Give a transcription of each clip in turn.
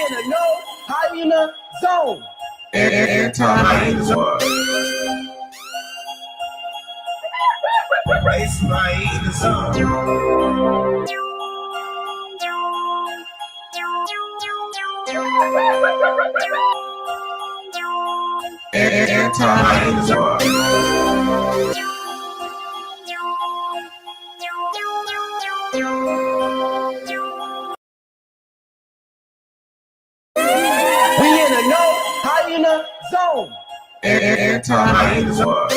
in a no hyena zone. Anti-war. It's my hyena zone. Anti-war. We in a no hyena zone. Anti-war.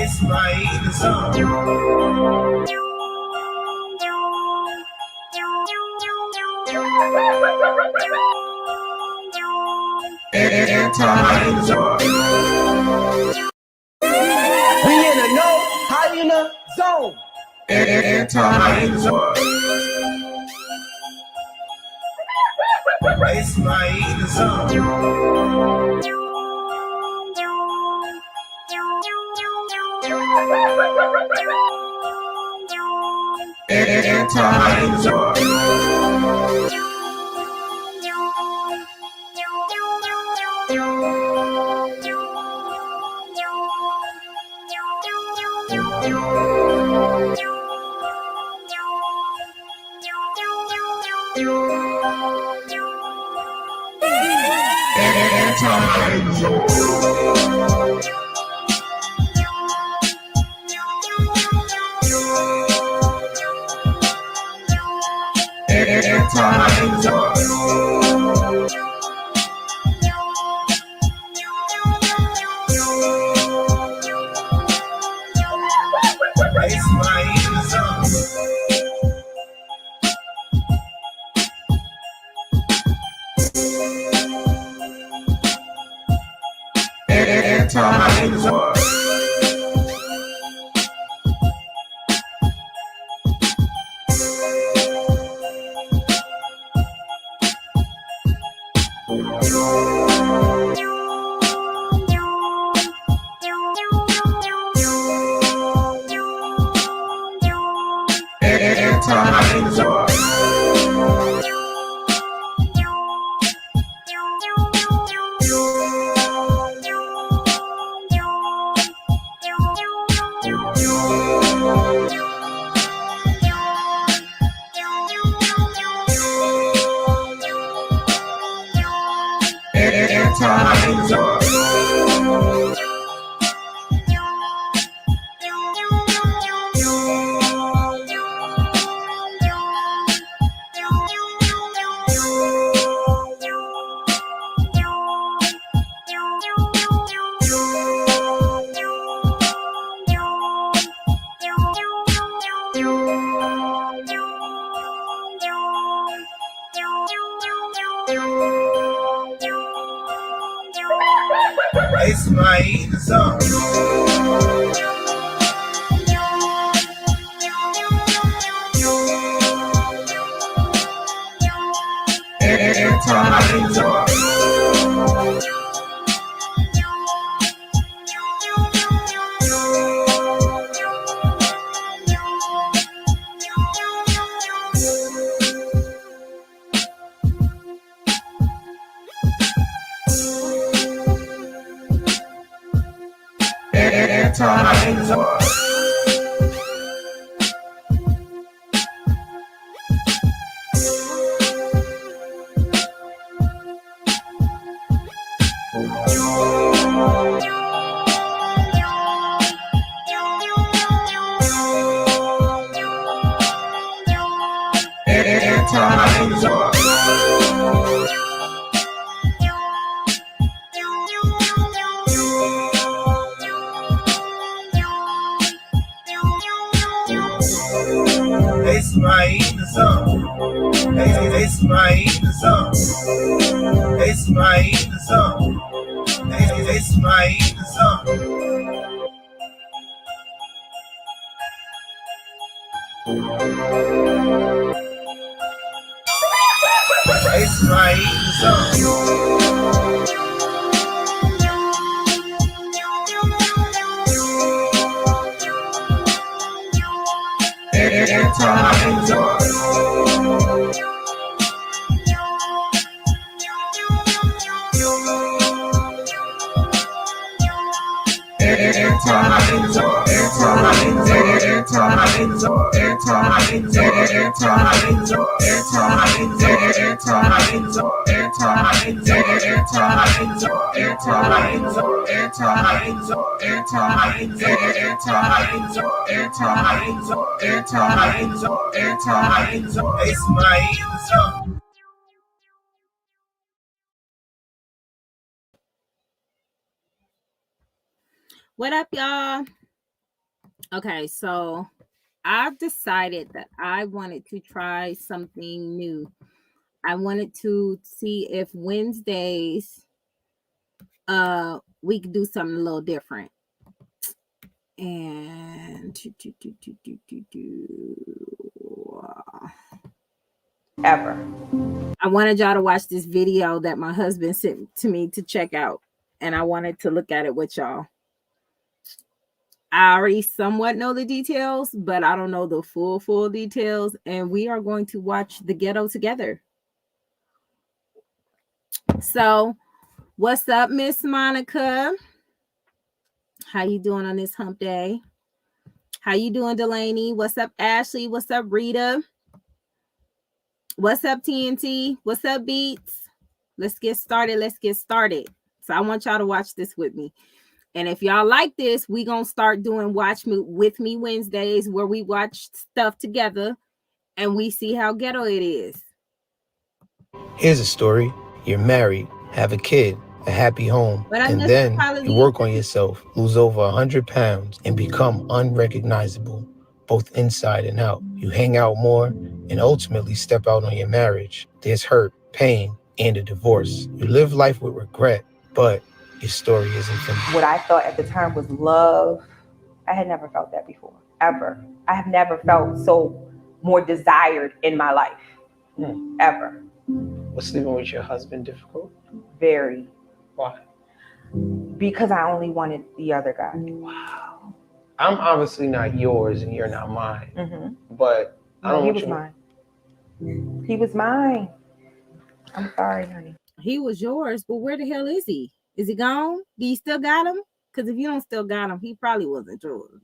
It's my hyena zone. Anti-war. We in a no hyena zone. Anti-war. It's my hyena zone. Anti-war. It's my hyena zone. Anti-war. Anti-war. Anti-war. It's my hyena zone. Anti-war. Anti-war. Anti-war. It's my hyena zone. It's my hyena zone. It's my hyena zone. It's my hyena zone. It's my hyena zone. What up, y'all? Okay, so I've decided that I wanted to try something new. I wanted to see if Wednesdays we could do something a little different. And ever. I wanted y'all to watch this video that my husband sent to me to check out, and I wanted to look at it with y'all. I already somewhat know the details, but I don't know the full details, and we are going to watch The Ghetto together. So, what's up, Miss Monica? How you doing on this hump day? How you doing, Delaney? What's up, Ashley? What's up, Rita? What's up, TNT? What's up, Beats? Let's get started. So I want y'all to watch this with me. And if y'all like this, we gonna start doing Watch Me With Me Wednesdays where we watch stuff together and we see how ghetto it is. Here's a story. You're married, have a kid, a happy home, and then you work on yourself, lose over 100 pounds, and become unrecognizable, both inside and out. You hang out more and ultimately step out on your marriage. There's hurt, pain, and a divorce. You live life with regret, but your story isn't finished. What I thought at the time was love, I had never felt that before, ever. I have never felt so more desired in my life, ever. Was sleeping with your husband difficult? Very. Why? Because I only wanted the other guy. Wow. I'm obviously not yours and you're not mine, but I don't he was mine. He was mine. I'm sorry, honey. He was yours, but where the hell is he? Is he gone? Do you still got him? Because if you don't still got him, he probably wasn't yours.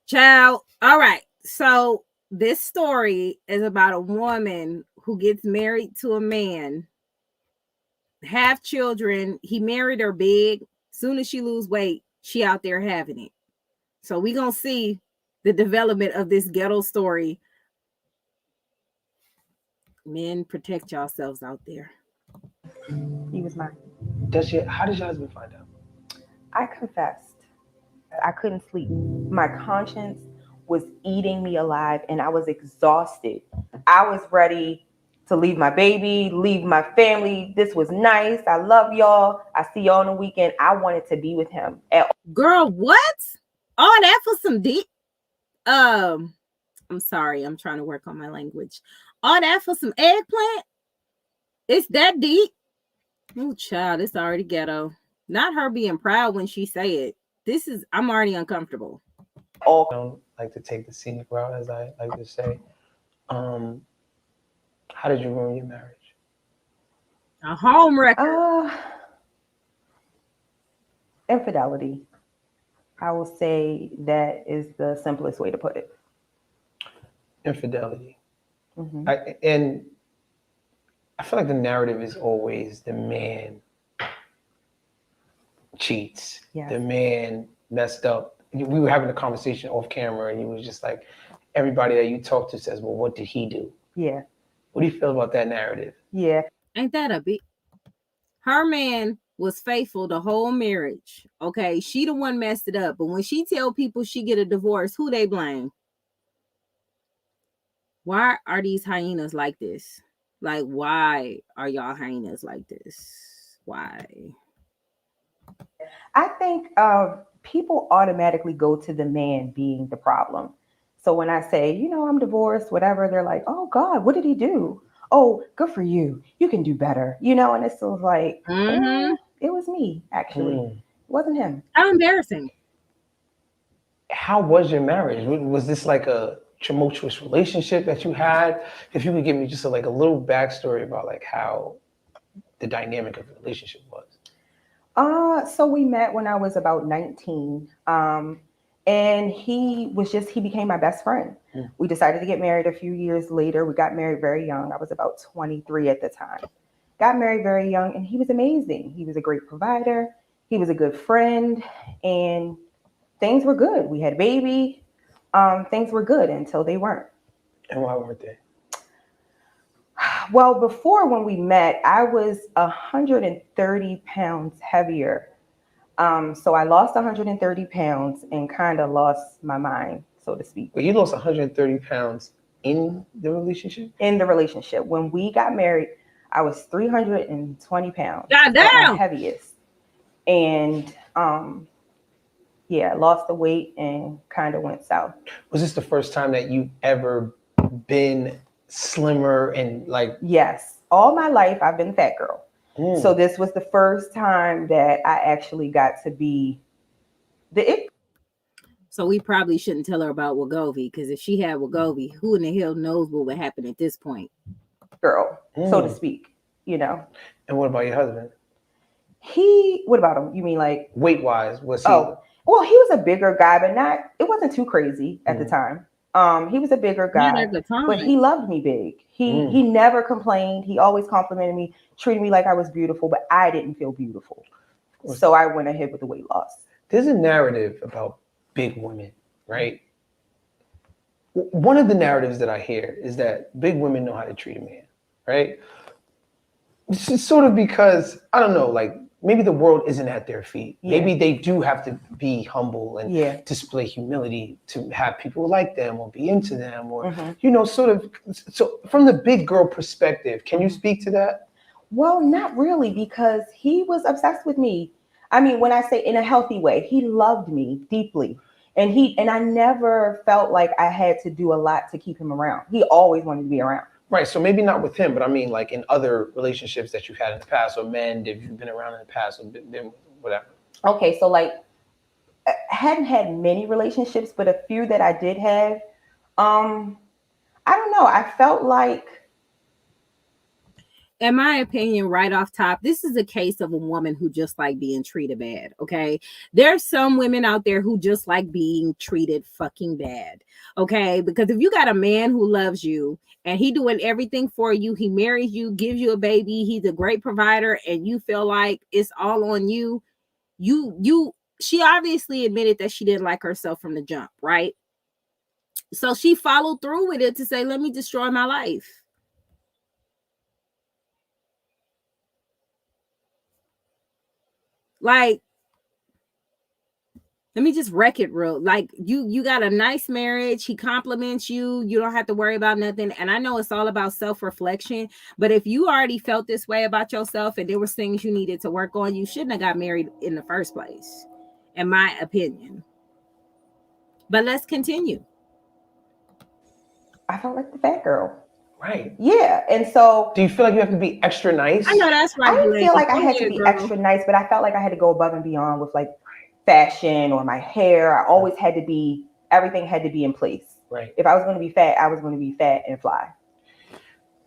Child. All right. So this story is about a woman who gets married to a man, have children. He married her big. Soon as she lose weight, she out there having it. So we gonna see the development of this ghetto story. Men, protect yourselves out there. He was mine. How does your husband find out? I confessed. I couldn't sleep. My conscience was eating me alive and I was exhausted. I was ready to leave my baby, leave my family. This was nice. I love y'all. I see y'all on the weekend. I wanted to be with him. Girl, what? All that for some deep? I'm sorry. I'm trying to work on my language. All that for some eggplant? It's that deep? Oh, child, it's already ghetto. Not her being proud when she say it. I'm already uncomfortable. I don't like to take the scenic route, as I like to say. How did you ruin your marriage? A home record. Infidelity. I will say that is the simplest way to put it. Infidelity. And I feel like the narrative is always the man cheats. Yes. The man messed up. We were having a conversation off camera and you was just like, everybody that you talk to says, well, what did he do? Yeah. What do you feel about that narrative? Yeah. Ain't that a big... Her man was faithful the whole marriage. Okay, she the one messed it up. But when she tell people she get a divorce, who they blame? Why are these hyenas like this? Like, why are y'all hyenas like this? Why? I think people automatically go to the man being the problem. So when I say, I'm divorced, whatever, they're like, oh God, what did he do? Oh, good for you. You can do better. And it's sort of like, it was me, actually. It wasn't him. How embarrassing. how was your marriage? Was this like a tumultuous relationship that you had? If you could give me just like a little backstory about like how the dynamic of the relationship was. So we met when I was about 19. And he became my best friend. We decided to get married a few years later. We got married very young. I was about 23 at the time. Got married very young, and he was amazing. He was a great provider. He was a good friend, and things were good. We had a baby. Things were good until they weren't. And why weren't they? Well, before when we met, I was 130 pounds heavier. So I lost 130 pounds and kind of lost my mind, so to speak. But you lost 130 pounds in the relationship? In the relationship. When we got married, I was 320 pounds. God at damn. my heaviest. And lost the weight and kind of went south. Was this the first time that you've ever been slimmer and like? Yes. All my life, I've been a fat girl. So this was the first time that I actually got to be the it. So we probably shouldn't tell her about Wegovy, because if she had Wegovy, who in the hell knows what would happen at this point? Girl, so to speak, you know. And what about your husband? What about him? You mean like weight-wise? Was he? Oh, well, he was a bigger guy, but it wasn't too crazy at the time. He was a bigger guy, but he loved me big. He never complained. He always complimented me, treated me like I was beautiful, but I didn't feel beautiful. So I went ahead with the weight loss. There's a narrative about big women, right? One of the narratives that I hear is that big women know how to treat a man, right? This is sort of because, I don't know, like maybe the world isn't at their feet. Yeah. Maybe they do have to be humble and display humility to have people like them or be into them or, you know, sort of. So from the big girl perspective, can you speak to that? Well, not really, because he was obsessed with me. I mean, when I say in a healthy way, he loved me deeply. And I never felt like I had to do a lot to keep him around. He always wanted to be around. Right. So maybe not with him, but I mean, like in other relationships that you've had in the past, or men that you've been around in the past, or been whatever. Okay. So like, I hadn't had many relationships, but a few that I did have, I don't know. I felt like, in my opinion, right off top, this is a case of a woman who just like being treated bad. Okay. There's some women out there who just like being treated fucking bad. Okay. Because if you got a man who loves you and he doing everything for you, he marries you, gives you a baby, he's a great provider, and you feel like it's all on you, she obviously admitted that she didn't like herself from the jump, right? So she followed through with it to say, let me destroy my life. Like, let me just wreck it real. Like, you got a nice marriage. He compliments you. You don't have to worry about nothing. And I know it's all about self-reflection. But if you already felt this way about yourself and there was things you needed to work on, you shouldn't have got married in the first place, in my opinion. But let's continue. I felt like the fat girl. Right. Yeah. And so do you feel like you have to be extra nice? I know that's right. I didn't feel like I had to be extra nice, but I felt like I had to go above and beyond with like fashion or my hair. I always had to be, everything had to be in place. Right. If I was going to be fat, I was going to be fat and fly.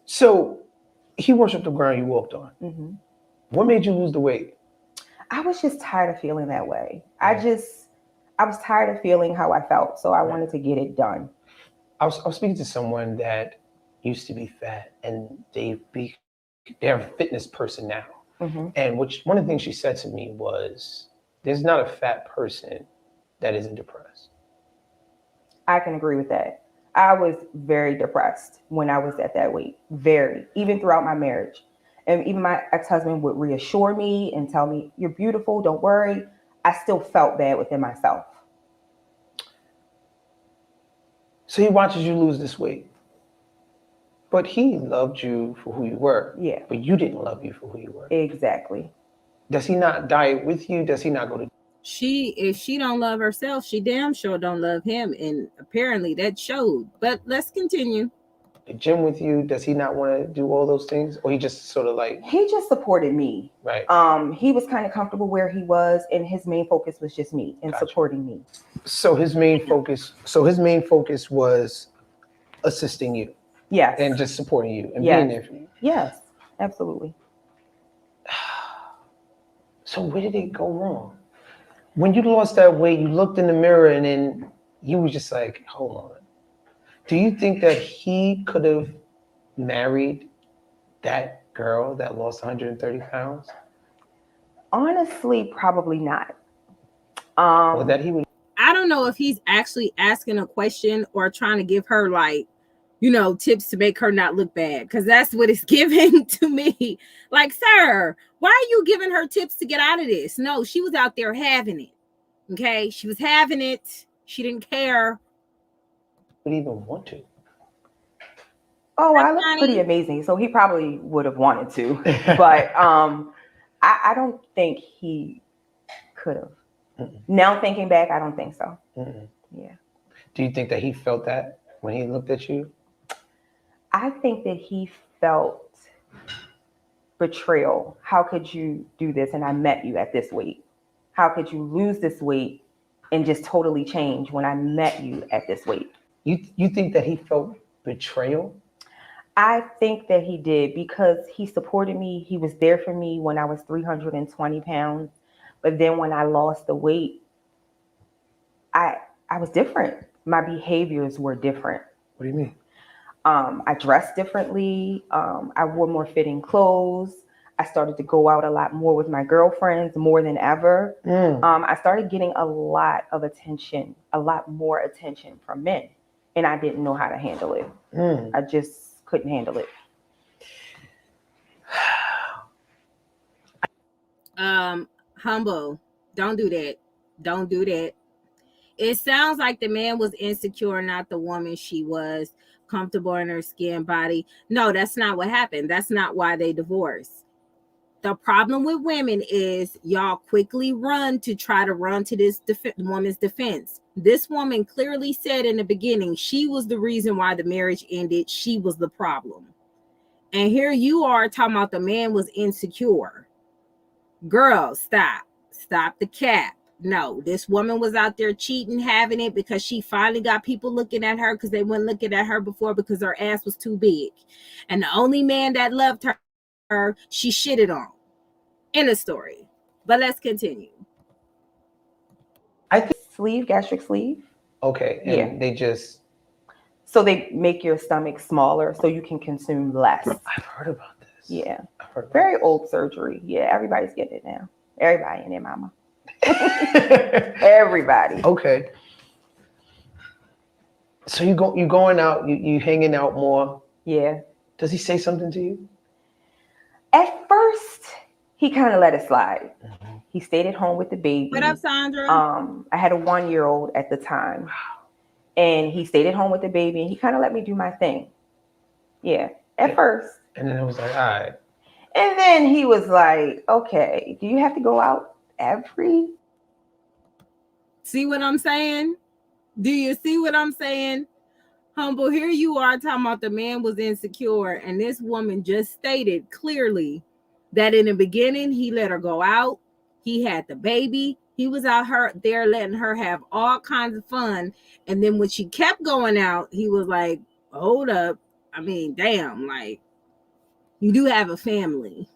So he worshiped the ground you walked on. Mm-hmm. What made you lose the weight? I was just tired of feeling that way. I was tired of feeling how I felt. So I wanted to get it done. I was speaking to someone that used to be fat, and they're a fitness person now. Mm-hmm. And one of the things she said to me was, there's not a fat person that isn't depressed. I can agree with that. I was very depressed when I was at that weight, even throughout my marriage. And even my ex-husband would reassure me and tell me, you're beautiful, don't worry. I still felt bad within myself. So he watches you lose this weight. But he loved you for who you were. Yeah. But you didn't love you for who you were. Exactly. Does he not diet with you? Does he not go to? If she don't love herself, she damn sure don't love him. And apparently that showed. But let's continue. The gym with you? Does he not want to do all those things? Or he just sort of like? He just supported me. Right. He was kind of comfortable where he was, and his main focus was just me and supporting me. So his main focus was assisting you. Yes. And just supporting you and being there for you. Yes, absolutely. So where did it go wrong? When you lost that weight, you looked in the mirror and then you was just like, hold on. Do you think that he could have married that girl that lost 130 pounds? Honestly, probably not. Or that he would. I don't know if he's actually asking a question or trying to give her like, you know, tips to make her not look bad, because that's what it's giving to me. Like, sir, why are you giving her tips to get out of this? No, she was out there having it. Okay, she was having it. She didn't care. Would even want to. Oh, I look pretty amazing, so he probably would have wanted to, but I don't think he could have. Now thinking back, I don't think so. Yeah. Do you think that he felt that when he looked at you? I think that he felt betrayal. How could you do this? And I met you at this weight. How could you lose this weight and just totally change when I met you at this weight? You think that he felt betrayal? I think that he did, because he supported me. He was there for me when I was 320 pounds. But then when I lost the weight, I was different. My behaviors were different. What do you mean? I dressed differently. I wore more fitting clothes. I started to go out a lot more with my girlfriends, more than ever. I started getting a lot of attention, a lot more attention from men. And I didn't know how to handle it. I just couldn't handle it. Humble, don't do that. Don't do that. It sounds like the man was insecure, not the woman. She was comfortable in her skin, body. No, that's not what happened. That's not why they divorced. The problem with women is y'all quickly run to this woman's defense. This woman clearly said in the beginning she was the reason why the marriage ended. She was the problem. And here you are talking about the man was insecure. Girl, stop the cap. No, this woman was out there cheating, having it because she finally got people looking at her, because they weren't looking at her before because her ass was too big. And the only man that loved her, she shitted on. End of story. But let's continue. I think sleeve, gastric sleeve. Okay, and they just. So they make your stomach smaller so you can consume less. I've heard about this. Yeah. Very old surgery. Yeah, everybody's getting it now. Everybody and their mama. Everybody. Okay. So you going out, you hanging out more. Yeah. Does he say something to you? At first, he kind of let it slide. He stayed at home with the baby. What up, Sandra? I had a 1-year-old at the time. And he stayed at home with the baby, and he kind of let me do my thing. Yeah, at first. And then it was like, all right. And then he was like, okay, do you have to go out every? See what I'm saying? Do you see what I'm saying? Humble, here you are talking about the man was insecure, and this woman just stated clearly that in the beginning he let her go out. He had the baby. He was out there letting her have all kinds of fun. And then when she kept going out, he was like, hold up. I mean, damn, like, you do have a family.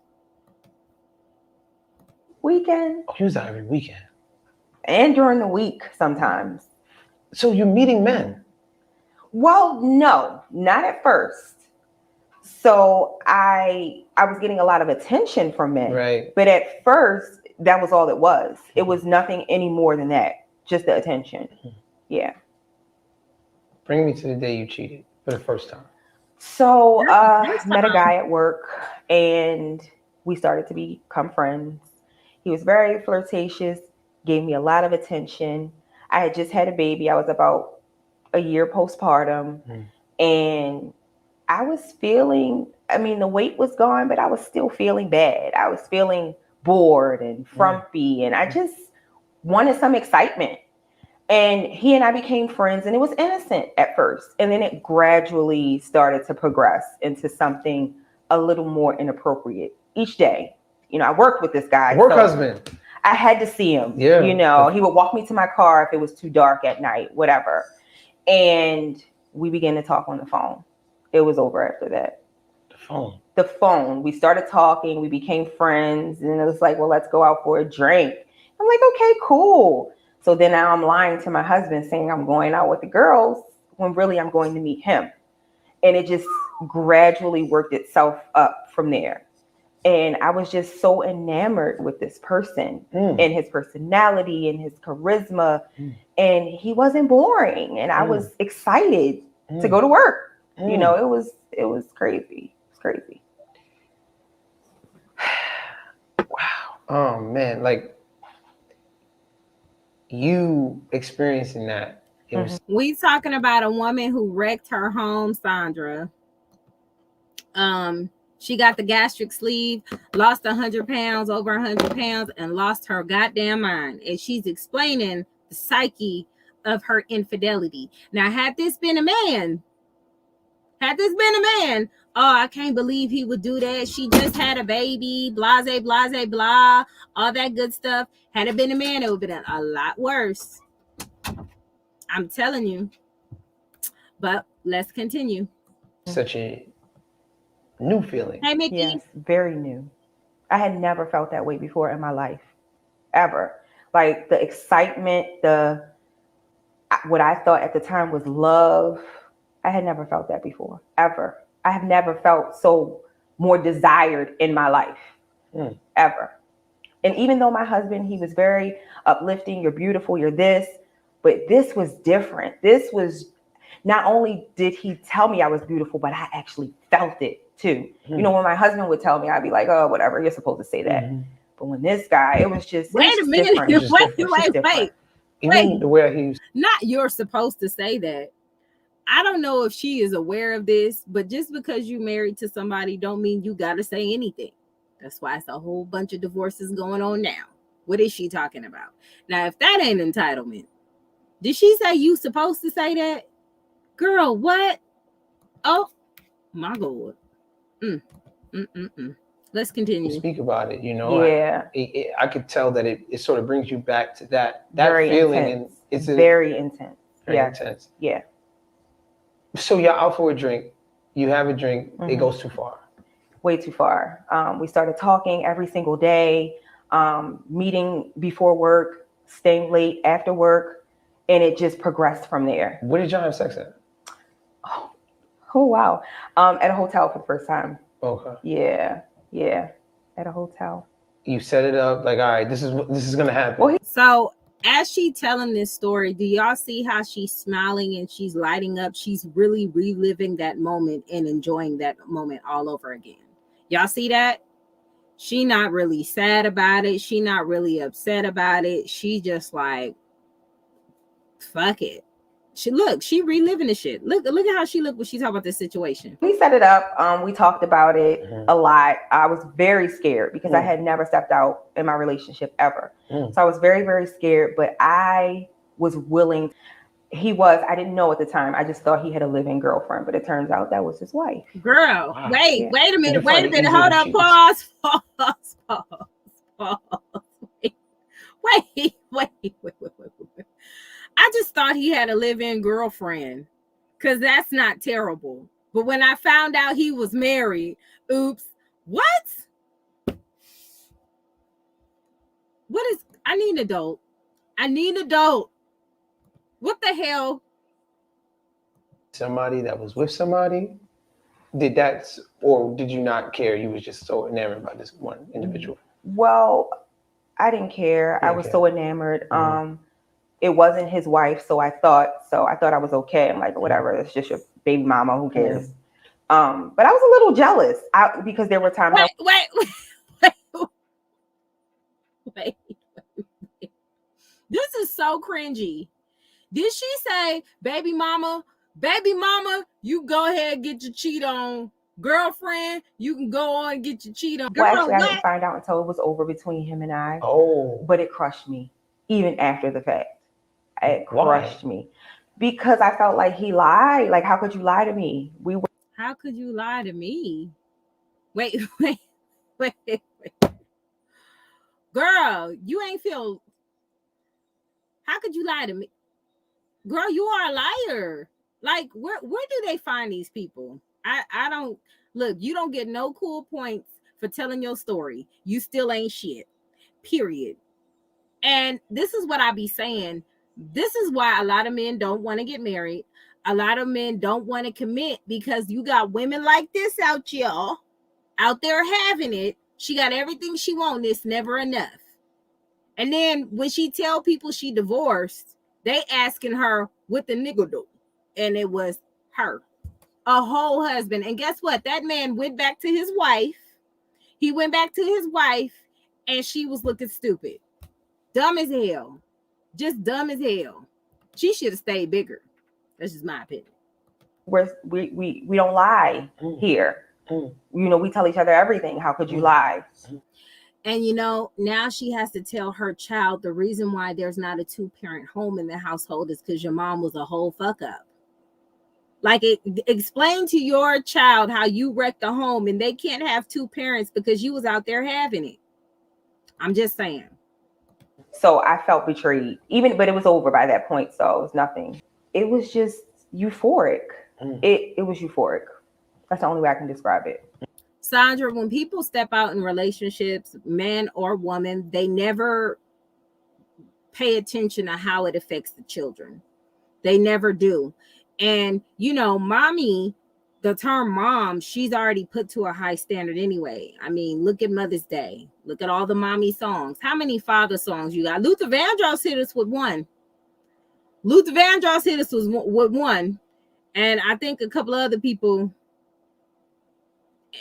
Weekend. Oh, he was out every weekend. And during the week sometimes. So you're meeting men? Well, no, not at first. So I was getting a lot of attention from men. Right. But at first, that was all it was. It was nothing any more than that. Just the attention. Yeah. Bring me to the day you cheated for the first time. So met a guy at work, and we started to become friends. He was very flirtatious, gave me a lot of attention. I had just had a baby. I was about a year postpartum. And I was feeling, I mean, the weight was gone, but I was still feeling bad. I was feeling bored and frumpy, and I just wanted some excitement. And he and I became friends, and it was innocent at first. And then it gradually started to progress into something a little more inappropriate each day. You know, I worked with this guy. Husband. I had to see him. Yeah. You know, he would walk me to my car if it was too dark at night, whatever. And we began to talk on the phone. It was over after that. The phone. We started talking. We became friends. And it was like, well, let's go out for a drink. I'm like, okay, cool. So then now I'm lying to my husband saying I'm going out with the girls when really I'm going to meet him. And it just gradually worked itself up from there. And I was just so enamored with this person and his personality and his charisma. And he wasn't boring. And I was excited to go to work. You know, it was crazy. It's crazy. Wow. Oh man, like you experiencing that. We talking about a woman who wrecked her home, Sandra. She got the gastric sleeve, lost 100 pounds, over 100 pounds, and lost her goddamn mind. And she's explaining the psyche of her infidelity. Now, had this been a man, oh, I can't believe he would do that. She just had a baby, blase, blase, blah, all that good stuff. Had it been a man, it would have been a lot worse. I'm telling you. But let's continue. Such a new feeling. Hey, Mickey. Yes, very new. I had never felt that way before in my life, ever. Like the excitement, what I thought at the time was love. I had never felt that before, ever. I have never felt so more desired in my life, ever. And even though my husband, he was very uplifting, you're beautiful, you're this, but this was different. This was, not only did he tell me I was beautiful, but I actually felt it too. You know, when my husband would tell me, I'd be like, oh, whatever, you're supposed to say that. But when this guy, it was just, wait a minute, wait. Even the way he's not, you're supposed to say that. I don't know if she is aware of this, but just because you're married to somebody don't mean you got to say anything. That's why it's a whole bunch of divorces going on now. What is she talking about? Now, if that ain't entitlement, did she say you supposed to say that? Girl, what? Oh, my God. Let's continue. Speak about it, you know. Yeah. I could tell that it sort of brings you back to that very feeling. Intense. And it's very intense. Very intense. Yeah. So you're out for a drink. You have a drink. It goes too far. Way too far. We started talking every single day, meeting before work, staying late after work, and it just progressed from there. Where did y'all have sex at? Oh wow. At a hotel for the first time. Okay. Yeah. At a hotel. You set it up like, all right, this is gonna happen. Well, so as she telling this story, do y'all see how she's smiling and she's lighting up? She's really reliving that moment and enjoying that moment all over again. Y'all see that? She not really sad about it. She not really upset about it. She just like, fuck it. She reliving the shit. Look at how she looked when she talked about this situation. We set it up. We talked about it a lot. I was very scared because I had never stepped out in my relationship ever. So I was very, very scared, but I was willing. I didn't know at the time. I just thought he had a live-in girlfriend, but it turns out that was his wife. Girl, wow. Wait a minute. Hold up. Pause. Wait. I just thought he had a live-in girlfriend because that's not terrible. But when I found out he was married, oops, what? I need adult. What the hell? Somebody that was with somebody? Or did you not care? You was just so enamored by this one individual? Well, I didn't care. I was so enamored. It wasn't his wife, so I thought I was okay. I'm like, whatever, it's just your baby mama, who cares? But I was a little jealous because there were times. Wait. This is so cringy. Did she say, baby mama, you go ahead and get your cheat on? Girlfriend, you can go on and get your cheat on. Well, actually, I didn't find out until it was over between him and I. Oh. But it crushed me, even after the fact. It crushed me because I felt like he lied. Like, how could you lie to me? How could you lie to me? Wait. Girl, you ain't feel. How could you lie to me? Girl, you are a liar. Like, where do they find these people? I don't look, you don't get no cool points for telling your story. You still ain't shit. Period. And this is what I be saying. This is why a lot of men don't want to get married. A lot of men don't want to commit because you got women like this out there having it. She got everything she wants. It's never enough. And then when she tell people she divorced, they asking her what the nigga do. And it was her, a whole husband. And guess what? That man went back to his wife. He went back to his wife and she was looking stupid. Dumb as hell. Just dumb as hell. She should have stayed bigger. That's just my opinion. We don't lie here. You know, we tell each other everything. How could you lie? And, you know, now she has to tell her child the reason why there's not a 2-parent home in the household is because your mom was a whole fuck up. Like, explain to your child how you wrecked the home and they can't have 2 parents because you was out there having it. I'm just saying. So I felt betrayed, but it was over by that point. So it was nothing. It was just euphoric. It was euphoric. That's the only way I can describe it. Sandra, when people step out in relationships, man or woman, they never pay attention to how it affects the children. They never do. And, you know, mommy, the term mom, she's already put to a high standard anyway. I mean, look at Mother's Day. Look at all the mommy songs. How many father songs you got? Luther Vandross hit us with one. And I think a couple of other people.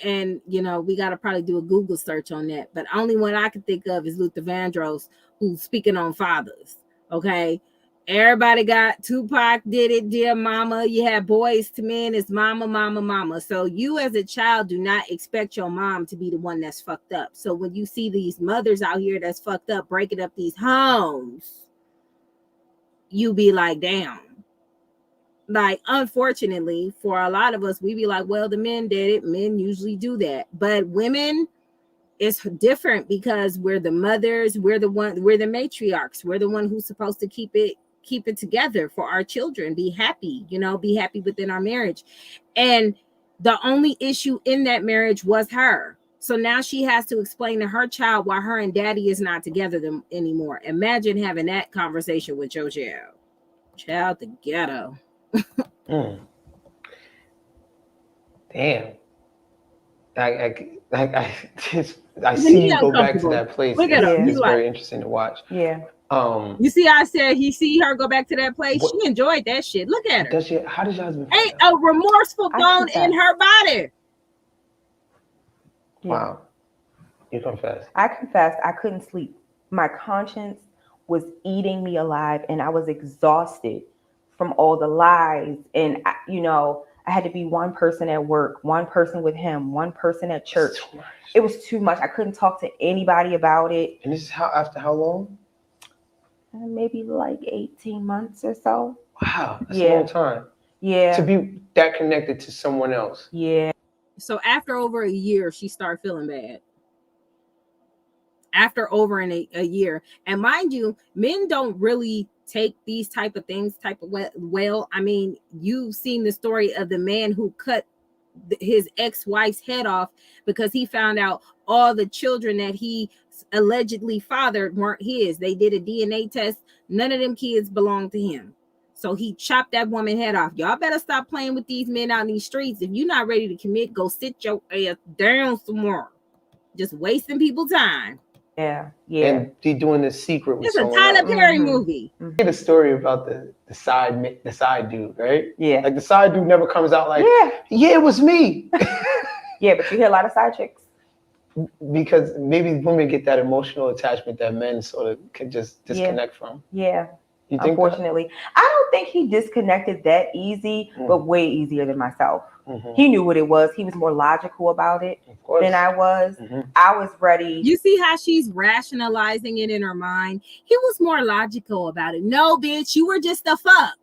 And, you know, we got to probably do a Google search on that. But only one I can think of is Luther Vandross, who's speaking on fathers. Okay. Everybody got Tupac did it, Dear Mama. You had Boys to Men, it's mama, mama, mama. So you as a child do not expect your mom to be the one that's fucked up. So when you see these mothers out here that's fucked up, breaking up these homes, you be like, damn. Like, unfortunately, for a lot of us, we be like, well, the men did it. Men usually do that. But women, it's different because we're the mothers. We're the matriarchs. We're the one who's supposed to keep it together for our children. Be happy, be happy within our marriage. And the only issue in that marriage was her. So now she has to explain to her child why her and daddy is not together anymore. Imagine having that conversation with your child. Child, the ghetto. Damn. I see you go back to that place. It's very interesting to watch. Yeah. You see, I said he see her go back to that place. She enjoyed that shit. Look at her. Does she? How does your husband? Ain't a remorseful bone in her body. Wow. You confessed. I confessed. I couldn't sleep. My conscience was eating me alive, and I was exhausted from all the lies. And I had to be one person at work, one person with him, one person at church. It was too much. I couldn't talk to anybody about it. And this is after how long? Maybe like 18 months or so. Wow, that's a long time. Yeah. To be that connected to someone else. Yeah. So after over a year, she started feeling bad. After over a year. And mind you, men don't really take these type of things well. I mean, you've seen the story of the man who cut his ex-wife's head off because he found out all the children that he allegedly fathered weren't his. They did a DNA test. None of them kids belonged to him. So he chopped that woman's head off. Y'all better stop playing with these men out in these streets. If you're not ready to commit, go sit your ass down somewhere. Just wasting people's time. Yeah. And he doing this secret with someone else. It's a Tyler Perry movie. Get a story about the side dude, right? Yeah. Like the side dude never comes out like, yeah, it was me. Yeah, but you hear a lot of side chicks. Because maybe women get that emotional attachment that men sort of can just disconnect from. Yeah. You think unfortunately, I don't think he disconnected that easy, but way easier than myself. He knew what it was. He was more logical about it than I was. I was ready. You see how she's rationalizing it in her mind? He was more logical about it. No, bitch, you were just a fuck.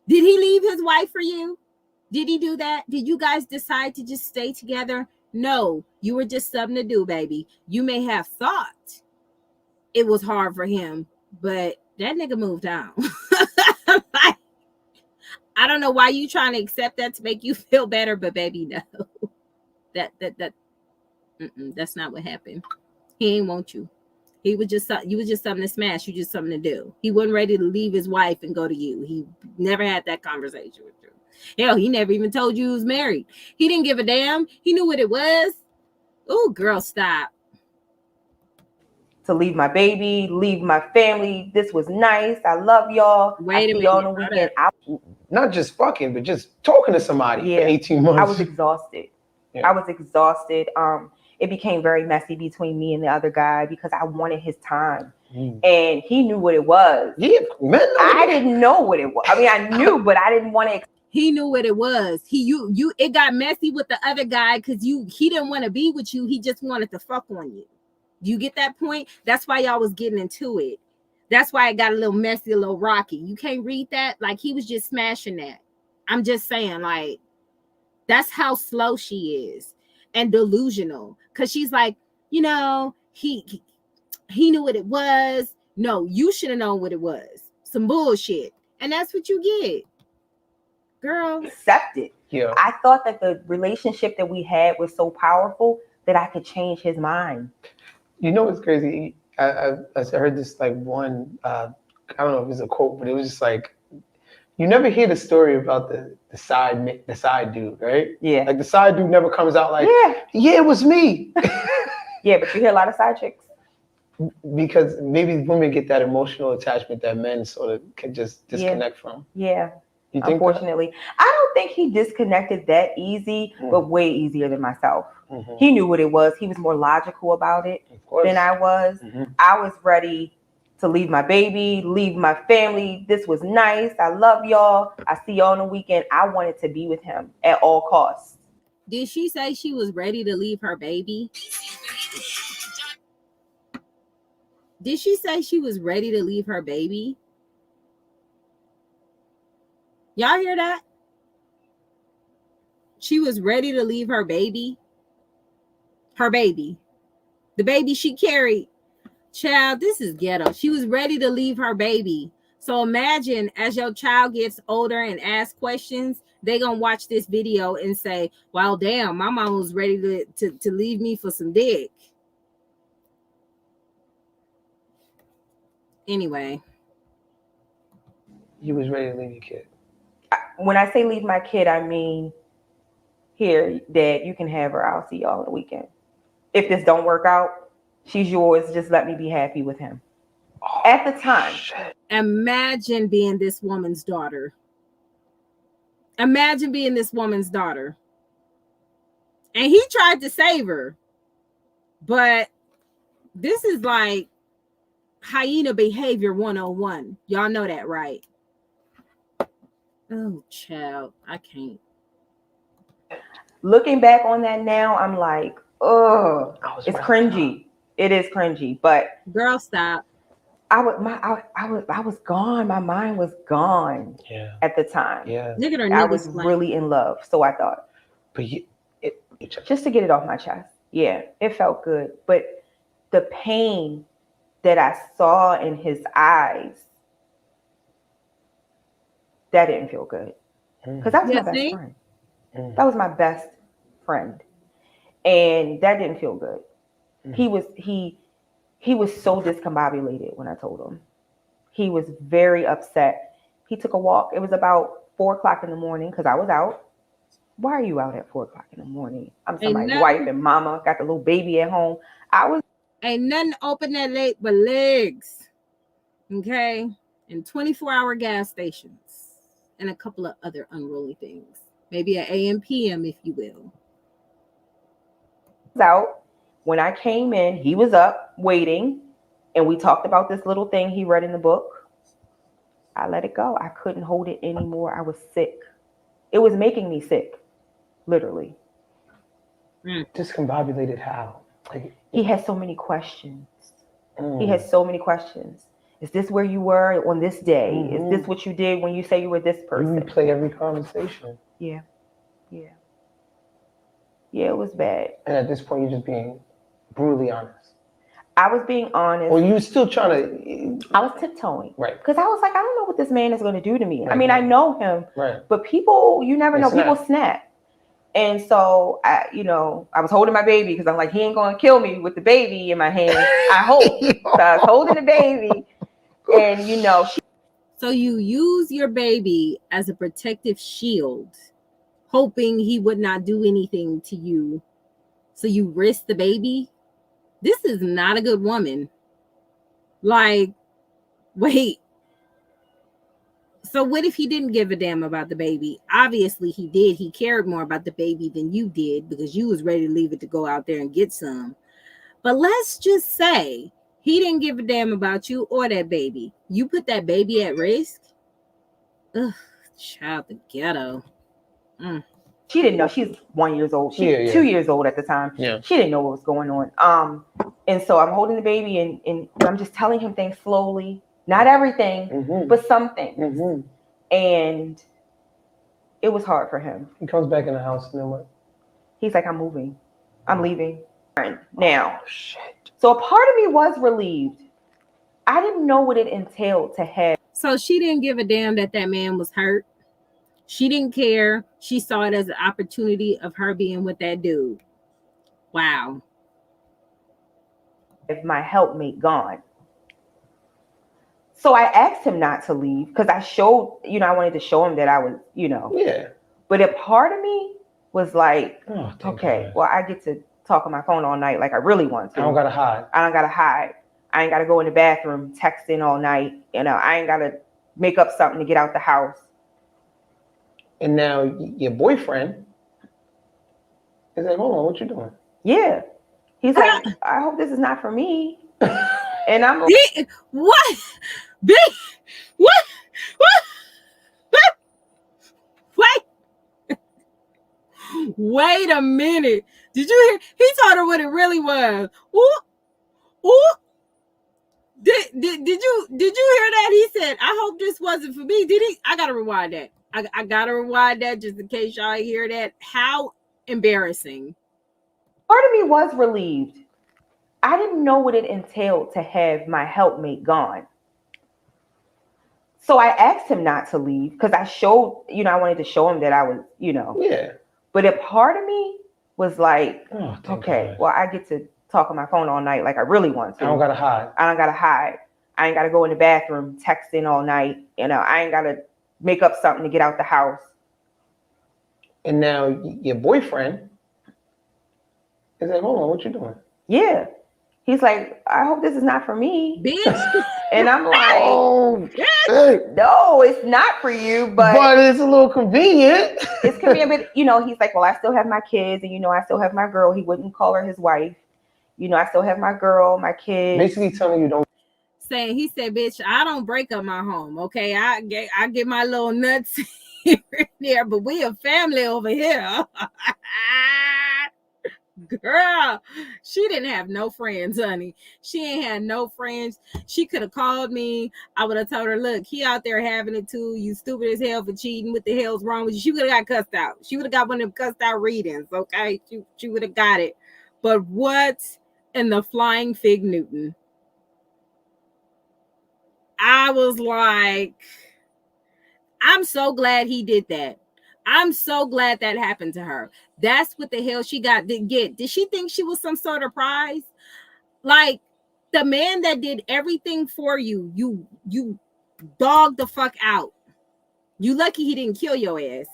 Did he leave his wife for you? Did he do that? Did you guys decide to just stay together? No, you were just something to do, baby. You may have thought it was hard for him, but that nigga moved on. Like, I don't know why you trying to accept that to make you feel better, but baby, no. That's not what happened. He ain't want you. You was just something to smash. You just something to do. He wasn't ready to leave his wife and go to you. He never had that conversation with you. Hell, he never even told you he was married. He didn't give a damn. He knew what it was. Oh, girl, stop. To leave my baby, leave my family. This was nice. I love y'all. Wait I see a y'all minute. on the weekend. Not just fucking, but just talking to somebody for 18 months. I was exhausted. Yeah. I was exhausted. It became very messy between me and the other guy because I wanted his time. And he knew what it was. Yeah, I didn't know what it was. I mean, I knew, but I didn't want to. He knew what it was. It got messy with the other guy because he didn't want to be with you. He just wanted to fuck on you. Do you get that point? That's why y'all was getting into it. That's why it got a little messy, a little rocky. You can't read that. Like, he was just smashing that. I'm just saying, like, that's how slow she is and delusional. Because she's like, you know, he knew what it was. No, you should have known what it was. Some bullshit. And that's what you get. Girl. Accept it. Yeah. I thought that the relationship that we had was so powerful that I could change his mind. You know what's crazy? I heard this like one, I don't know if it's a quote, but it was just like, you never hear the story about the side dude, right? Yeah. Like the side dude never comes out like, yeah, it was me. Yeah, but you hear a lot of side chicks. Because maybe women get that emotional attachment that men sort of can just disconnect from. Yeah. Unfortunately. I don't think he disconnected that easy, but way easier than myself. Mm-hmm. He knew what it was. He was more logical about it than I was. Mm-hmm. I was ready to leave my baby, leave my family. This was nice. I love y'all. I see y'all on the weekend. I wanted to be with him at all costs. Did she say she was ready to leave her baby? Did she say she was ready to leave her baby? Y'all hear that? She was ready to leave her baby. Her baby. The baby she carried. Child, this is ghetto. She was ready to leave her baby. So imagine as your child gets older and asks questions, they gonna watch this video and say, well, damn, my mom was ready to leave me for some dick. Anyway. You was ready to leave your kid. When I say leave my kid, I mean, here, Dad, you can have her. I'll see y'all on the weekend. If this don't work out, she's yours. Just let me be happy with him. Oh, at the time. Shit. Imagine being this woman's daughter. Imagine being this woman's daughter. And he tried to save her. But this is like hyena behavior 101. Y'all know that, right? Oh, child, I can't. Looking back on that now, I'm like, oh, it's cringy. It is cringy, but girl, stop. I was gone. My mind was gone. Yeah. At the time. Yeah. I was really in love, so I thought. But just to get it off my chest. Yeah, it felt good, but the pain that I saw in his eyes, that didn't feel good. Because that was my best friend. That was my best friend. And that didn't feel good. He was so discombobulated when I told him. He was very upset. He took a walk. It was about 4:00 in the morning because I was out. Why are you out at 4:00 in the morning? I'm somebody's wife and mama, got the little baby at home. Ain't nothing open that late but legs. Okay? And 24-hour gas stations. And a couple of other unruly things. Maybe an AM PM, if you will. Out. When I came in, he was up waiting. And we talked about this little thing he read in the book. I let it go. I couldn't hold it anymore. I was sick. It was making me sick. Literally. Discombobulated how? He had so many questions. He had so many questions. Is this where you were on this day? Mm-hmm. Is this what you did when you say you were this person? You replay every conversation. Yeah. Yeah. Yeah, it was bad. And at this point, you're just being brutally honest. I was being honest. Well, you still trying to... I was tiptoeing. Right. Because I was like, I don't know what this man is going to do to me. Right, I mean, I know him. Right. But people, you never know. People snap. And so, I was holding my baby because I'm like, he ain't going to kill me with the baby in my hand. I hope. So I was holding the baby. And, So you use your baby as a protective shield, hoping he would not do anything to you. So you risk the baby? This is not a good woman. Like, wait. So what if he didn't give a damn about the baby? Obviously he did. He cared more about the baby than you did because you was ready to leave it to go out there and get some. But let's just say he didn't give a damn about you or that baby. You put that baby at risk? Ugh, child, the ghetto. She didn't know. She's 1 year old. She's 2 years old at the time. Yeah. She didn't know what was going on. And so I'm holding the baby and I'm just telling him things slowly. Not everything, but some things. And it was hard for him. He comes back in the house and then what? He's like, I'm moving. I'm leaving. Now, shit. So a part of me was relieved. I didn't know what it entailed to have. So she didn't give a damn that man was hurt. She didn't care. She saw it as an opportunity of her being with that dude. Wow. If my helpmate gone. So I asked him not to leave because I showed, I wanted to show him that I was, Yeah. But a part of me was like, okay, well, I get to talk on my phone all night like I really want to. I don't gotta hide. I ain't gotta go in the bathroom texting all night. I ain't gotta make up something to get out the house. And now your boyfriend is like, hold on, what you doing? Yeah. He's like, I hope this is not for me. And I'm like, what? Wait a minute. Did you hear? He told her what it really was. Ooh. Did you hear that? He said, I hope this wasn't for me. Did he? I gotta rewind that. I gotta rewind that just in case y'all hear that. How embarrassing. Part of me was relieved. I didn't know what it entailed to have my helpmate gone. So I asked him not to leave because I showed, I wanted to show him that I was, Yeah. But a part of me was like, God. well, I get to talk on my phone all night like I really want to. I don't gotta hide. I ain't gotta go in the bathroom texting all night. I ain't gotta make up something to get out the house. And now your boyfriend is like, hold on, what you doing? Yeah. He's like, I hope this is not for me. Bitch. And I'm like, no, it's not for you, but it's a little convenient. It's convenient, but he's like, well, I still have my kids, and I still have my girl. He wouldn't call her his wife. I still have my girl, my kids. Basically telling you don't. He said, bitch, I don't break up my home. Okay, I get my little nuts here and there, but we a family over here. Girl, she didn't have no friends, honey. She ain't had no friends. She could have called me. I would have told her, look, he out there having it too. You stupid as hell for cheating. What the hell's wrong with you? She would have got cussed out. She would have got one of them cussed out readings, okay? She would have got it. But what in the flying fig Newton? I was like, I'm so glad he did that. I'm so glad that happened to her. That's what the hell she got to get. Did she think she was some sort of prize? Like, the man that did everything for you, you dogged the fuck out. You lucky he didn't kill your ass.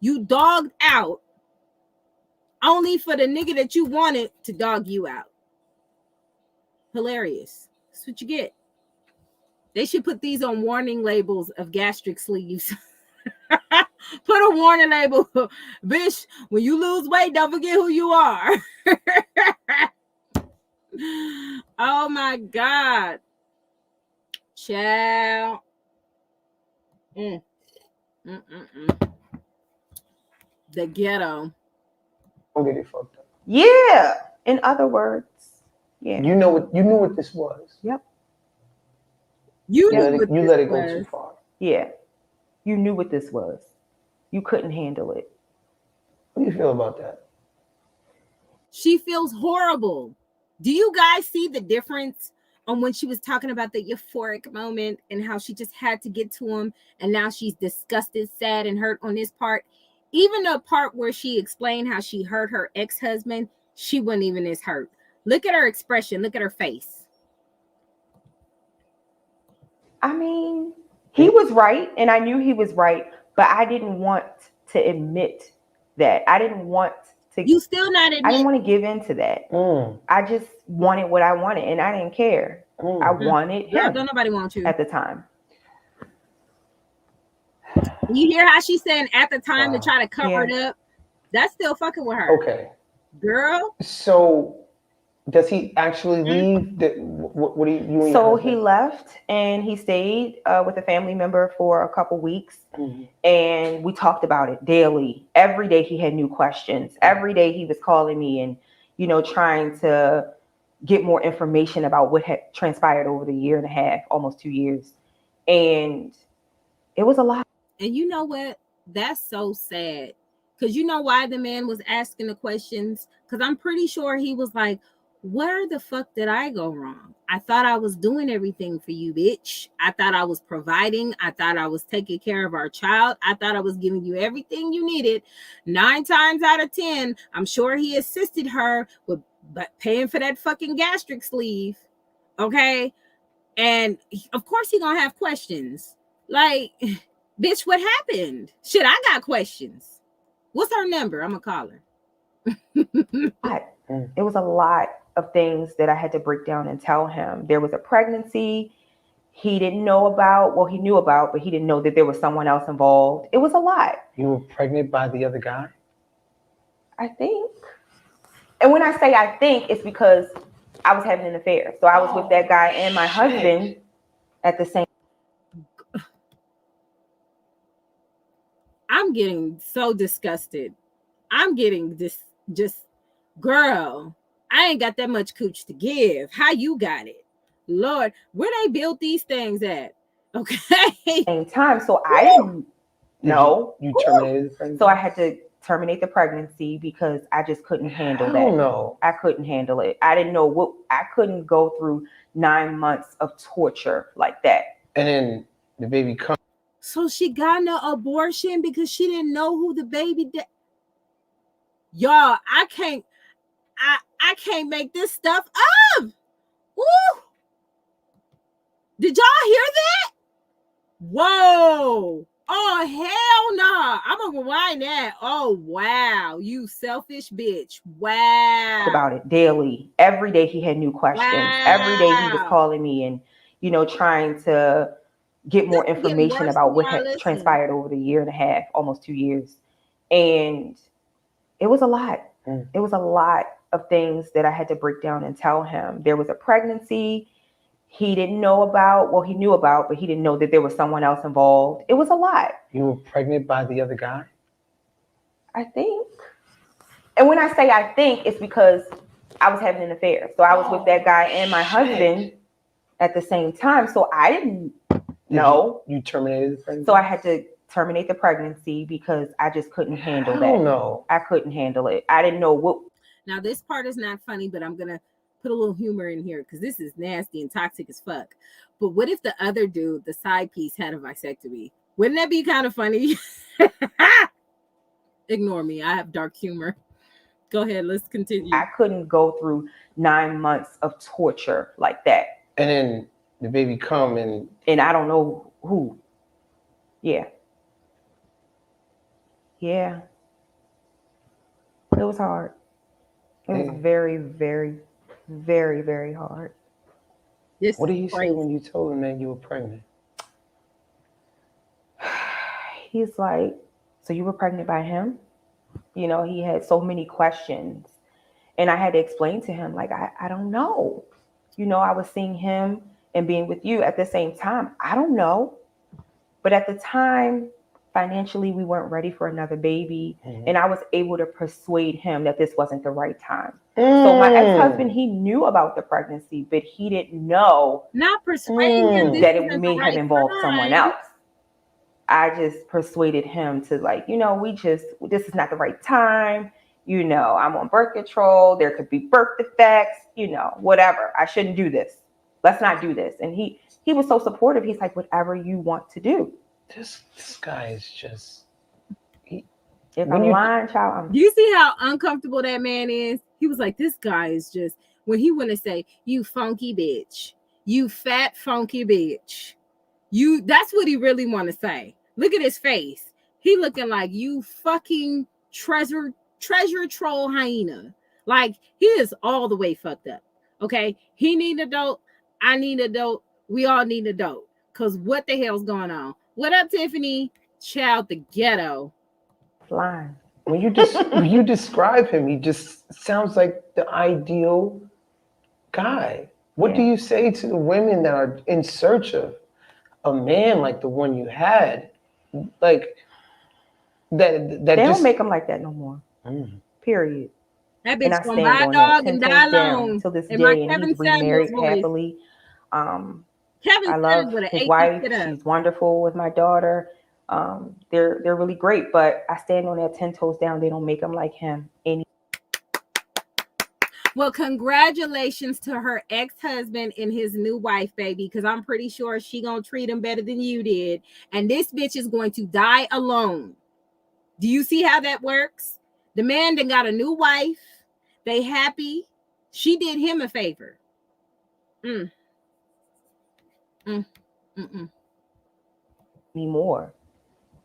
You dogged out only for the nigga that you wanted to dog you out. Hilarious. That's what you get. They should put these on warning labels of gastric sleeves. Put a warning label, bitch. When you lose weight, don't forget who you are. Oh my God, child. The ghetto. Don't get it fucked up. Yeah. In other words, yeah. You knew what this was. Yep. You let it go too far. Yeah. You knew what this was. You couldn't handle it. How do you feel about that? She feels horrible. Do you guys see the difference on when she was talking about the euphoric moment and how she just had to get to him, and now she's disgusted, sad, and hurt on this part? Even the part where she explained how she hurt her ex-husband, she wasn't even as hurt. Look at her expression. Look at her face. I mean, he was right, and I knew he was right, but I didn't want to admit that. I didn't want to. You still not admit. I didn't want to give in to that. I just wanted what I wanted, and I didn't care. I wanted him. Don't nobody want you at the time. You hear how she's saying at the time to try to cover it up? That's still fucking with her. Okay. Girl. So does he actually leave? What do you So he left and he stayed with a family member for a couple weeks. And we talked about it daily. Every day he had new questions. Every day he was calling me and, trying to get more information about what had transpired over the year and a half, almost 2 years. And it was a lot. And you know what? That's so sad. Because you know why the man was asking the questions? Because I'm pretty sure he was like, where the fuck did I go wrong? I thought I was doing everything for you, bitch. I thought I was providing. I thought I was taking care of our child. I thought I was giving you everything you needed. 9 times out of 10, I'm sure he assisted her with paying for that fucking gastric sleeve. Okay? And of course he gonna have questions. Like, bitch, what happened? Shit, I got questions. What's her number? I'm gonna call her. It was a lot of things that I had to break down and tell him. There was a pregnancy he didn't know about. Well, he knew about, but he didn't know that there was someone else involved. It was a lot. You were pregnant by the other guy? I think. And when I say I think, it's because I was having an affair. So I was with that guy and my husband at the same. I'm getting so disgusted. I'm getting this just, girl, I ain't got that much cooch to give. How you got it? Lord, where they built these things at? Okay. Same time. So I didn't know. You terminated the pregnancy? So I had to terminate the pregnancy because I just couldn't handle that. No. I couldn't handle it. I didn't know I couldn't go through 9 months of torture like that. And then the baby comes. So she got an abortion because she didn't know who the baby Y'all, I can't make this stuff up. Ooh. Did y'all hear that? Whoa. Oh, hell no. Nah. I'm gonna rewind that. Oh, wow. You selfish bitch. Wow. About it daily. Every day he had new questions. Wow. Every day he was calling me and, trying to get more information about what had transpired over the year and a half, almost 2 years. And it was a lot. It was a lot of things that I had to break down and tell him. There was a pregnancy he didn't know about. Well, he knew about, but he didn't know that there was someone else involved. It was a lot. You were pregnant by the other guy? I think. And when I say I think, it's because I was having an affair. So I was with that guy and my husband at the same time. So I didn't know. You terminated the pregnancy? So I had to terminate the pregnancy because I just couldn't handle that. No. I couldn't handle it. I didn't know what. Now, this part is not funny, but I'm going to put a little humor in here because this is nasty and toxic as fuck. But what if the other dude, the side piece, had a vasectomy? Wouldn't that be kind of funny? Ignore me. I have dark humor. Go ahead. Let's continue. I couldn't go through 9 months of torture like that. And then the baby come and I don't know who. Yeah. Yeah. It was hard. It was very, very, very, very hard. What did he say when you told him that you were pregnant? He's like, so you were pregnant by him? He had so many questions. And I had to explain to him, like, I don't know. I was seeing him and being with you at the same time. I don't know. But at the time, financially, we weren't ready for another baby. And I was able to persuade him that this wasn't the right time. So my ex-husband, he knew about the pregnancy, but he didn't know not persuading him that it may have involved someone else. I just persuaded him to this is not the right time. You know, I'm on birth control. There could be birth defects, you know, whatever. I shouldn't do this. Let's not do this. And he was so supportive. He's like, whatever you want to do. This guy is just... If I'm lying, child, do you see how uncomfortable that man is? He was like, this guy is just... When he want to say, you funky bitch. You fat funky bitch. That's what he really want to say. Look at his face. He looking like you fucking treasure troll hyena. Like, he is all the way fucked up. Okay? He need a dope. I need a dope. We all need a dope. Because what the hell's going on? What up, Tiffany? Child, the ghetto. Flying. When you describe him, he just sounds like the ideal guy. What do you say to the women that are in search of a man like the one you had? Like that they just don't make them like that no more. Period. That bitch gonna buy a dog and die alone till this day, and he's remarried happily. Kevin I love his wife. She's wonderful with my daughter. They're really great, but I stand on that 10 toes down. They don't make them like him. Well, congratulations to her ex-husband and his new wife, baby, because I'm pretty sure she gonna treat him better than you did. And this bitch is going to die alone. Do you see how that works? The man then got a new wife. They happy. She did him a favor. Anymore.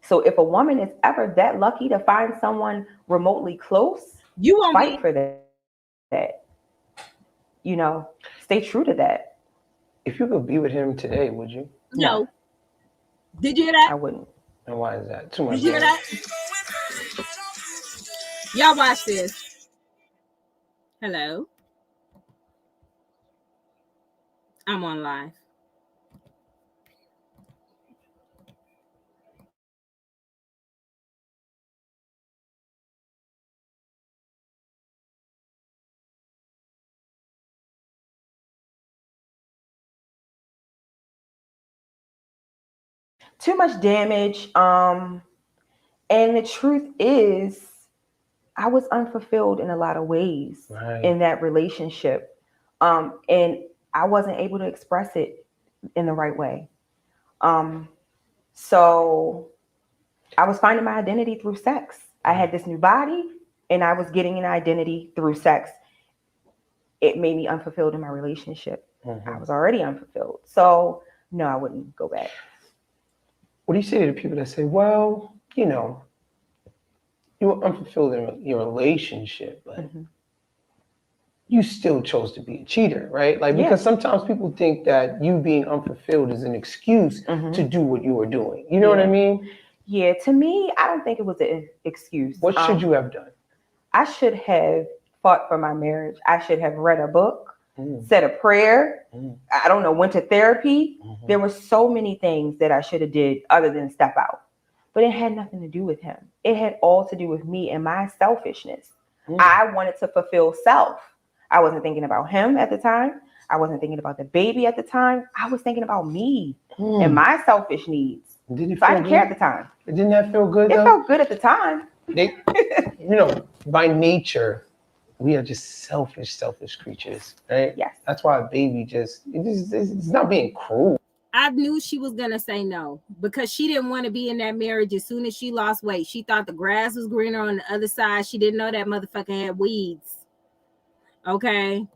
So if a woman is ever that lucky to find someone remotely close, you won't fight for that. You know, stay true to that. If you could be with him today, would you? No. Did you hear that? I wouldn't. And why is that? Too much. Did you hear that? Y'all watch this. Hello. I'm on live. Too much damage. And the truth is, I was unfulfilled in a lot of ways in that relationship. And I wasn't able to express it in the right way. So I was finding my identity through sex. I had this new body and I was getting an identity through sex. It made me unfulfilled in my relationship. I was already unfulfilled. So no, I wouldn't go back. What do you say to the people that say, well, you know, you were unfulfilled in your relationship, but you still chose to be a cheater, right? Like, because sometimes people think that you being unfulfilled is an excuse to do what you were doing. You know what I mean? Yeah, to me, I don't think it was an excuse. What should you have done? I should have fought for my marriage. I should have read a book, said a prayer. I don't know, went to therapy. There were so many things that I should have did other than step out. But it had nothing to do with him. It had all to do with me and my selfishness. I wanted to fulfill self. I wasn't thinking about him at the time. I wasn't thinking about the baby at the time. I was thinking about me and my selfish needs. So I didn't care at the time. Didn't that feel good? It felt good at the time. You know, by nature, we are just selfish creatures, right? Yes. That's why a baby it's not being cruel. I knew she was going to say no because she didn't want to be in that marriage as soon as she lost weight. She thought the grass was greener on the other side. She didn't know that motherfucker had weeds. Okay?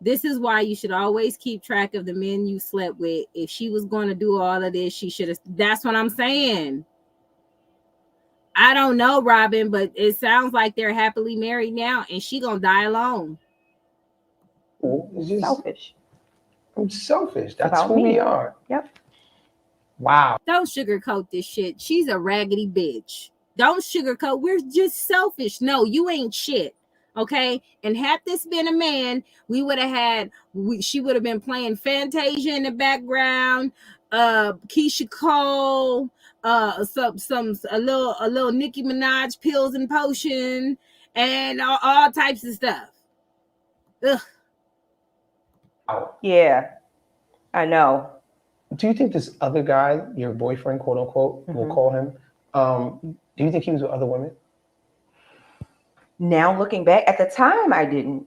This is why you should always keep track of the men you slept with. If she was going to do all of this, she should have. That's what I'm saying. I don't know, Robin, but it sounds like they're happily married now and she going to die alone. It's just selfish. I'm selfish. That's who we are. Yep. Wow. Don't sugarcoat this shit. She's a raggedy bitch. Don't sugarcoat. We're just selfish. No, you ain't shit. Okay. And had this been a man, we would have had. She would have been playing Fantasia in the background. Keisha Cole. A little Nicki Minaj pills and potion, and all types of stuff. Ugh. Yeah, I know. Do you think this other guy, your boyfriend, quote unquote, we'll call him, do you think he was with other women? Now looking back, at the time I didn't,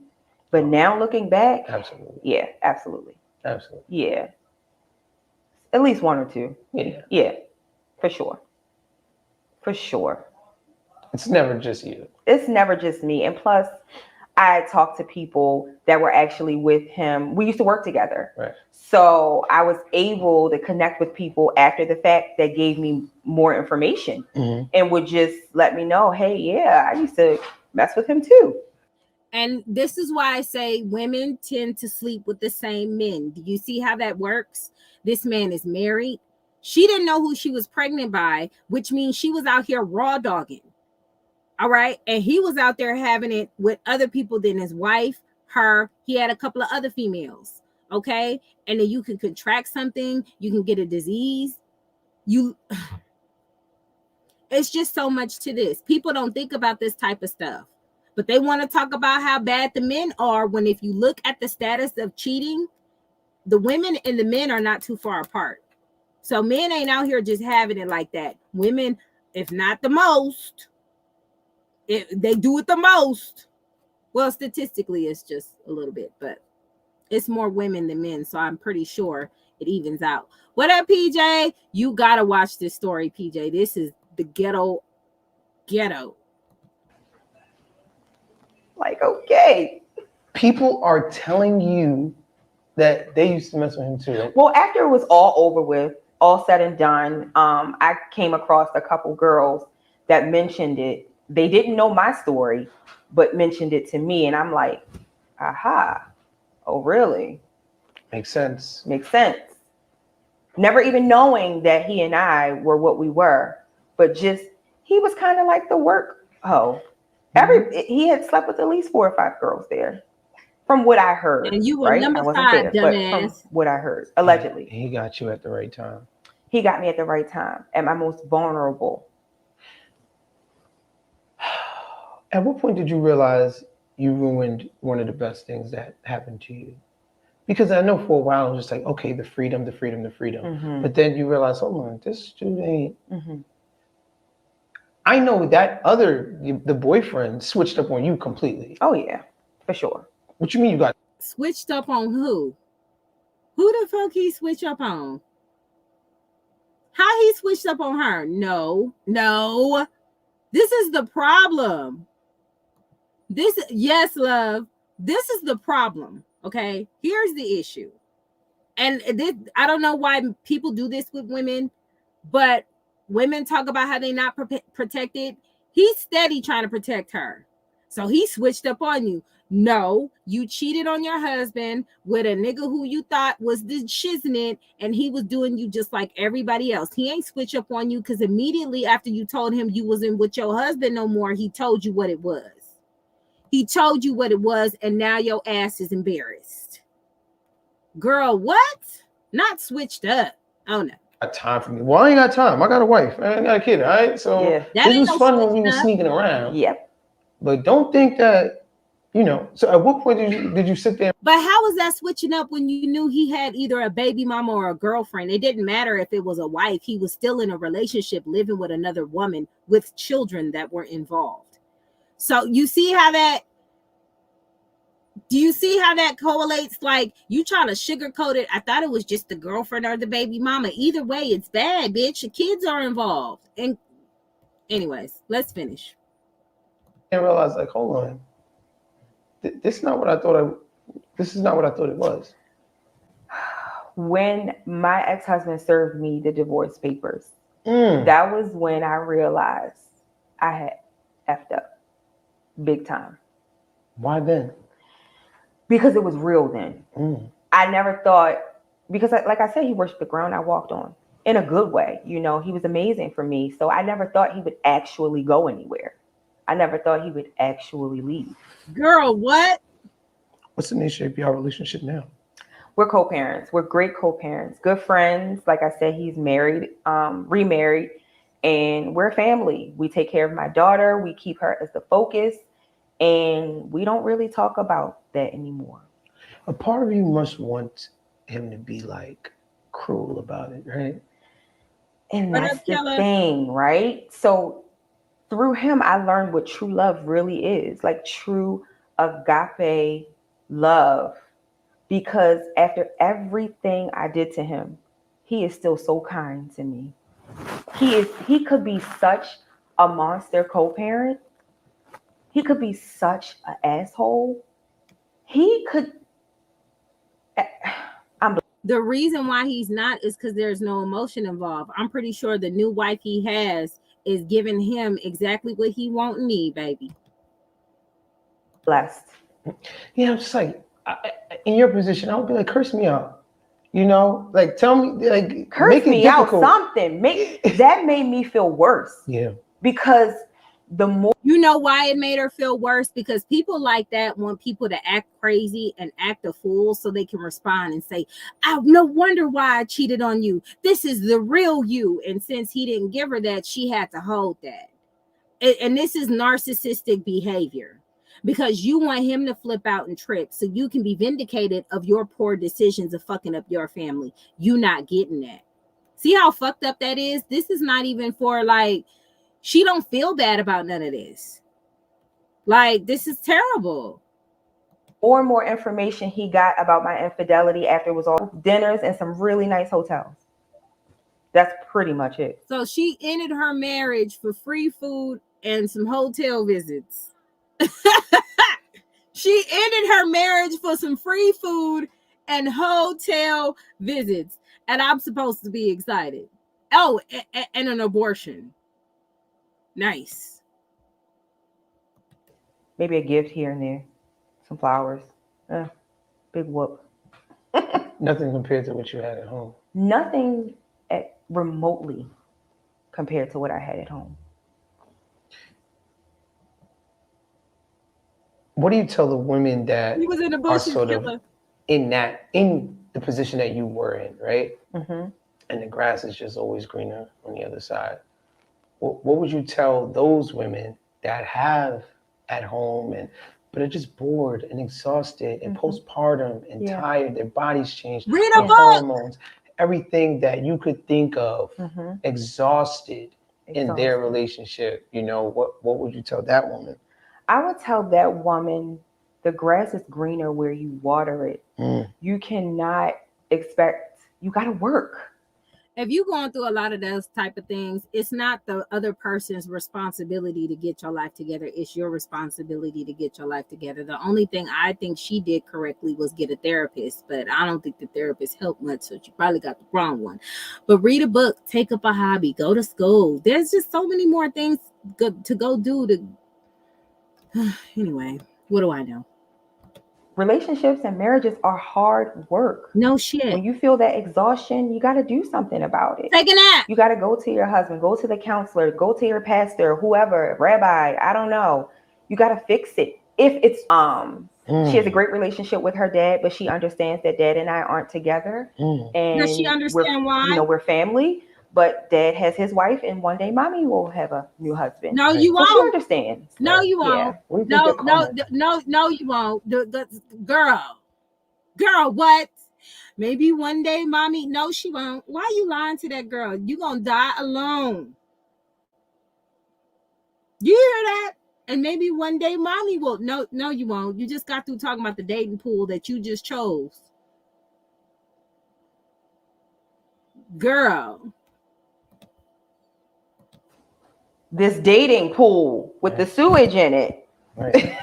but now looking back, absolutely. Yeah, absolutely. Absolutely. Yeah. At least one or two. Yeah. Yeah, for sure. For sure. It's never just you. It's never just me. And plus, I talked to people that were actually with him. We used to work together. Right. So I was able to connect with people after the fact that gave me more information and would just let me know, hey, yeah, I used to mess with him too. And this is why I say women tend to sleep with the same men. Do you see how that works? This man is married. She didn't know who she was pregnant by, which means she was out here raw dogging. All right. And he was out there having it with other people than his wife, her. He had a couple of other females. Okay. And then you can contract something, you can get a disease. It's just so much to this. People don't think about this type of stuff, but they want to talk about how bad the men are, when if you look at the status of cheating, the women and the men are not too far apart. So men ain't out here just having it like that. Women, if not the most, they do it the most. Well, statistically, it's just a little bit, but it's more women than men. So I'm pretty sure it evens out. What up, PJ? You got to watch this story, PJ. This is the ghetto. Like, okay. People are telling you that they used to mess with him too. Well, after it was all over with, all said and done, I came across a couple girls that mentioned it. They didn't know my story, but mentioned it to me. And I'm like, aha. Oh, really? Makes sense. Makes sense. Never even knowing that he and I were what we were, but just, he was kind of like the work hoe. He had slept with at least 4 or 5 girls there, from what I heard. And you were right? number I wasn't 5, there, dumbass. but from what I heard, allegedly. He got you at the right time. He got me at the right time, at my most vulnerable. At what point did you realize you ruined one of the best things that happened to you? Because I know for a while it was just like, okay, the freedom. But then you realize, hold on, this dude ain't. I know that the boyfriend switched up on you completely. Oh yeah, for sure. What you mean you got switched up on who? Who the fuck he switched up on? How he switched up on her? No. This is the problem. Yes, love. This is the problem. Okay, here's the issue. And I don't know why people do this with women, but women talk about how they're not protected. He's steady trying to protect her. So he switched up on you. No, you cheated on your husband with a nigga who you thought was the shiznit, and he was doing you just like everybody else. He ain't switch up on you because immediately after you told him you wasn't with your husband no more, he told you what it was. He told you what it was, and now your ass is embarrassed. Girl, what? Not switched up. Oh, no. Got time for me. Well, I ain't got time. I got a wife. I ain't got a kid, all right? So this was fun when we were sneaking around. Yep. But don't think that, so at what point did you sit there? But how was that switching up when you knew he had either a baby mama or a girlfriend? It didn't matter if it was a wife. He was still in a relationship living with another woman with children that were involved. So you see how that, do you see how that correlates? Like, you trying to sugarcoat it. I thought it was just the girlfriend or the baby mama. Either way, it's bad, bitch. The kids are involved. And anyways, let's finish. I realized, like, hold on. This is not what I thought it was. When my ex-husband served me the divorce papers, that was when I realized I had effed up big time. Why then? Because it was real then. I never thought, because like I said, he worshiped the ground I walked on in a good way. He was amazing for me. So I never thought he would actually go anywhere. I never thought he would actually leave. Girl, what? What's the nature of your relationship now? We're co-parents. We're great co-parents, good friends. Like I said, he's married, remarried, and we're family. We take care of my daughter. We keep her as the focus, and we don't really talk about that anymore. A part of you must want him to be like cruel about it, right? And that's the thing, right? So through him, I learned what true love really is, like true agape love. Because after everything I did to him, he is still so kind to me. He could be such a monster co-parent. He could be such an asshole. He could The reason why he's not is because there's no emotion involved. I'm pretty sure the new wife he has is giving him exactly what he want and need, baby. Blessed. Yeah, I'm just like, in your position, I would be like, curse me out. You know, like tell me, like curse make it me difficult. Out something. That made me feel worse. Yeah. Because the more, you know why it made her feel worse? Because people like that want people to act crazy and act a fool so they can respond and say, "Oh, no wonder why I cheated on you. This is the real you." And since he didn't give her that, she had to hold that. And this is narcissistic behavior, because you want him to flip out and trip so you can be vindicated of your poor decisions of fucking up your family. You not getting that. See how fucked up that is? This is not even for like, she don't feel bad about none of this. Like, this is terrible. more and more information he got about my infidelity after it was all dinners and some really nice hotels. That's pretty much it. So she ended her marriage for free food and some hotel visits. She ended her marriage for some free food and hotel visits. And I'm supposed to be excited. Oh, and an abortion. Nice. Maybe a gift here and there. Some flowers. Big whoop. Nothing compared to what you had at home. Nothing remotely compared to what I had at home. What do you tell the women that he was in the are sort of in the position that you were in, right? Mm-hmm. And the grass is just always greener on the other side. What would you tell those women that have at home but are just bored and exhausted and postpartum and tired, their bodies changed, read the a book. hormones, everything that you could think of, exhausted in their relationship, you know, what would you tell that woman? I would tell that woman, the grass is greener where you water it. You cannot expect, you got to work. If you're going through a lot of those type of things, it's not the other person's responsibility to get your life together. It's your responsibility to get your life together. The only thing I think she did correctly was get a therapist, but I don't think the therapist helped much, so she probably got the wrong one. But read a book, take up a hobby, go to school. There's just so many more things to go do. Anyway, what do I know? Relationships and marriages are hard work. No shit. When you feel that exhaustion, you got to do something about it. Take a nap. You got to go to your husband, go to the counselor, go to your pastor, whoever, rabbi, I don't know. You got to fix it. If it's she has a great relationship with her dad, but she understands that dad and I aren't together. And does she understand why? You know, we're family, but dad has his wife, and one day mommy will have a new husband. No, you won't. So she understands. No, you won't. Yeah. No, you won't. The girl, what? Maybe one day mommy. No, she won't. Why are you lying to that girl? You gonna die alone. You hear that? And maybe one day mommy will. No, you won't. You just got through talking about the dating pool that you just chose. Girl. This dating pool with the sewage in it. Right.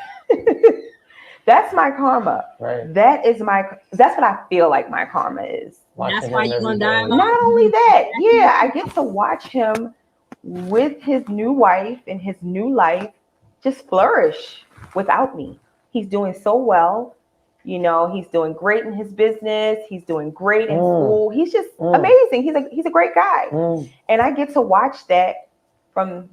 That's my karma. Right. That's what I feel like my karma is. That's why you're gonna die alone. Not only that, yeah, I get to watch him with his new wife and his new life just flourish without me. He's doing so well. You know, he's doing great in his business. He's doing great in school. He's just amazing. He's a great guy. And I get to watch that from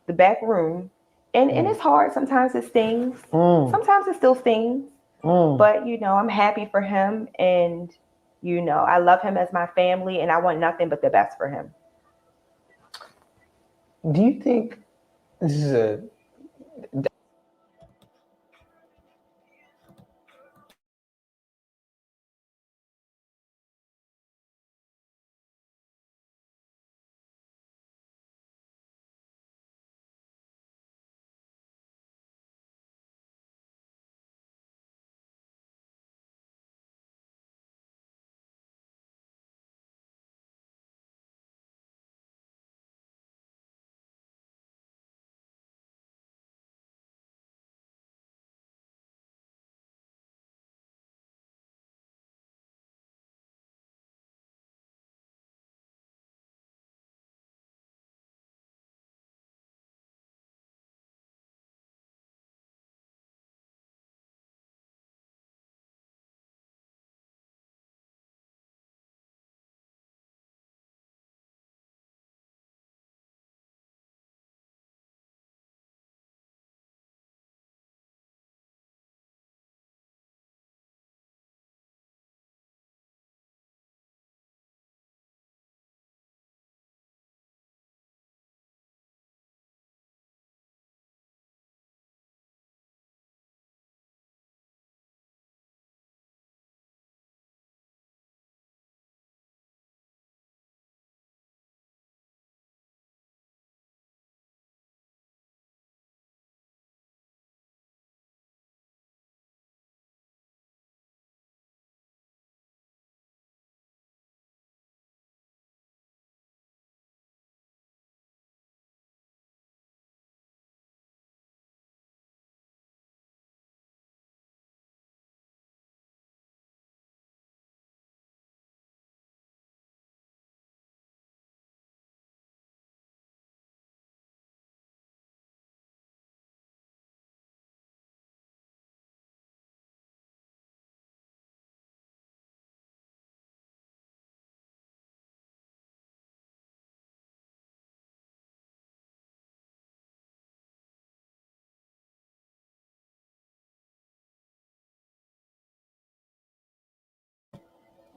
the back room. And it's hard. Sometimes it stings. Sometimes it still stings. But, you know, I'm happy for him. And, you know, I love him as my family. And I want nothing but the best for him. Do you think this is a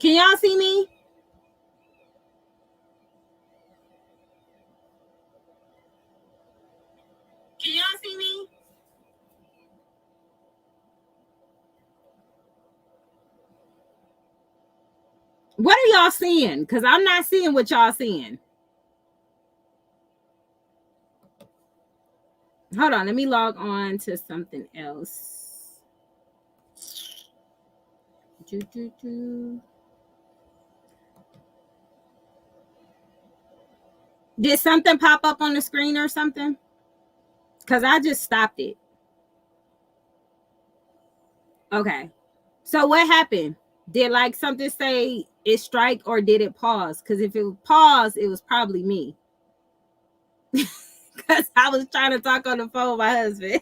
Can y'all see me? Can y'all see me? What are y'all seeing? Because I'm not seeing what y'all seeing. Hold on. Let me log on to something else. Did something pop up on the screen or something? Because I just stopped it. Okay. So what happened? Did like something say it strike or did it pause? Because if it paused, it was probably me. Because I was trying to talk on the phone with my husband.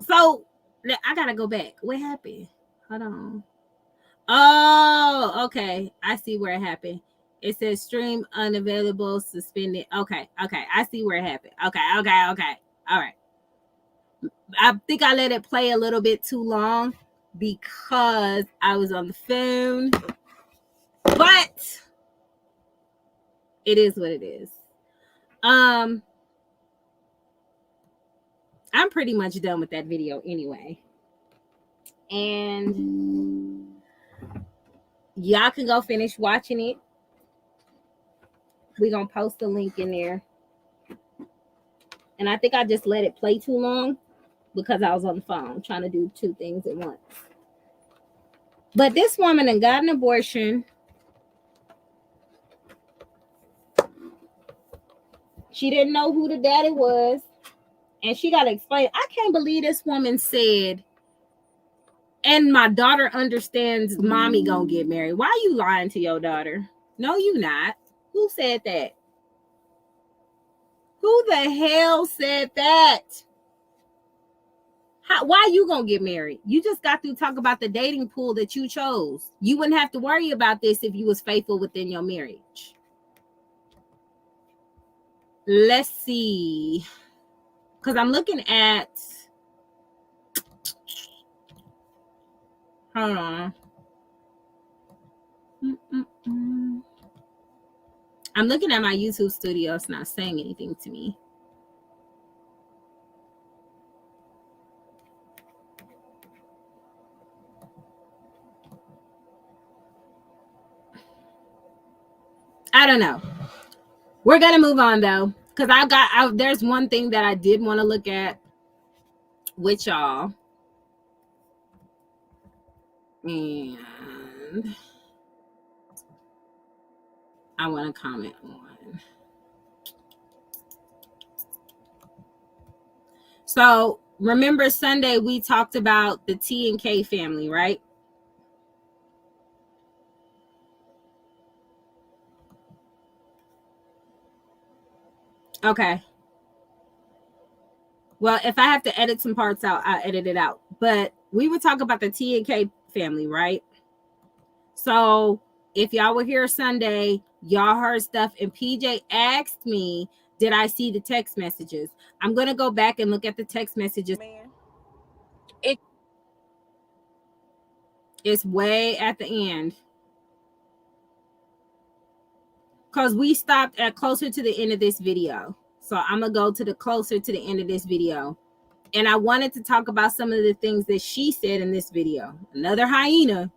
So I gotta go back. What happened? Hold on. Oh, okay. I see where it happened. It says stream unavailable, suspended. Okay. I see where it happened. Okay. All right. I think I let it play a little bit too long because I was on the phone. But it is what it is. I'm pretty much done with that video anyway. And y'all can go finish watching it. We're going to post the link in there. And I think I just let it play too long because I was on the phone trying to do two things at once. But this woman done got an abortion. She didn't know who the daddy was. And she got to explain. I can't believe this woman said, and my daughter understands mommy gonna get married. Why are you lying to your daughter? No, you not. Who said that? Who the hell said that? Why you gonna get married? You just got to talk about the dating pool that you chose. You wouldn't have to worry about this if you was faithful within your marriage. Let's see. Because I'm looking at... Hold on. I'm looking at my YouTube studio. It's not saying anything to me. I don't know. We're going to move on, though. Because there's one thing that I did want to look at with y'all. And I want to comment on. So remember Sunday we talked about the T and K family, right? Okay. Well, if I have to edit some parts out, I'll edit it out. But we were talking about the T and K family, right? So if y'all were here Sunday, y'all heard stuff, and PJ asked me, did I see the text messages? I'm going to go back and look at the text messages. It's way at the end. Because we stopped at closer to the end of this video. So I'm going to go to the closer to the end of this video. And I wanted to talk about some of the things that she said in this video. Another hyena.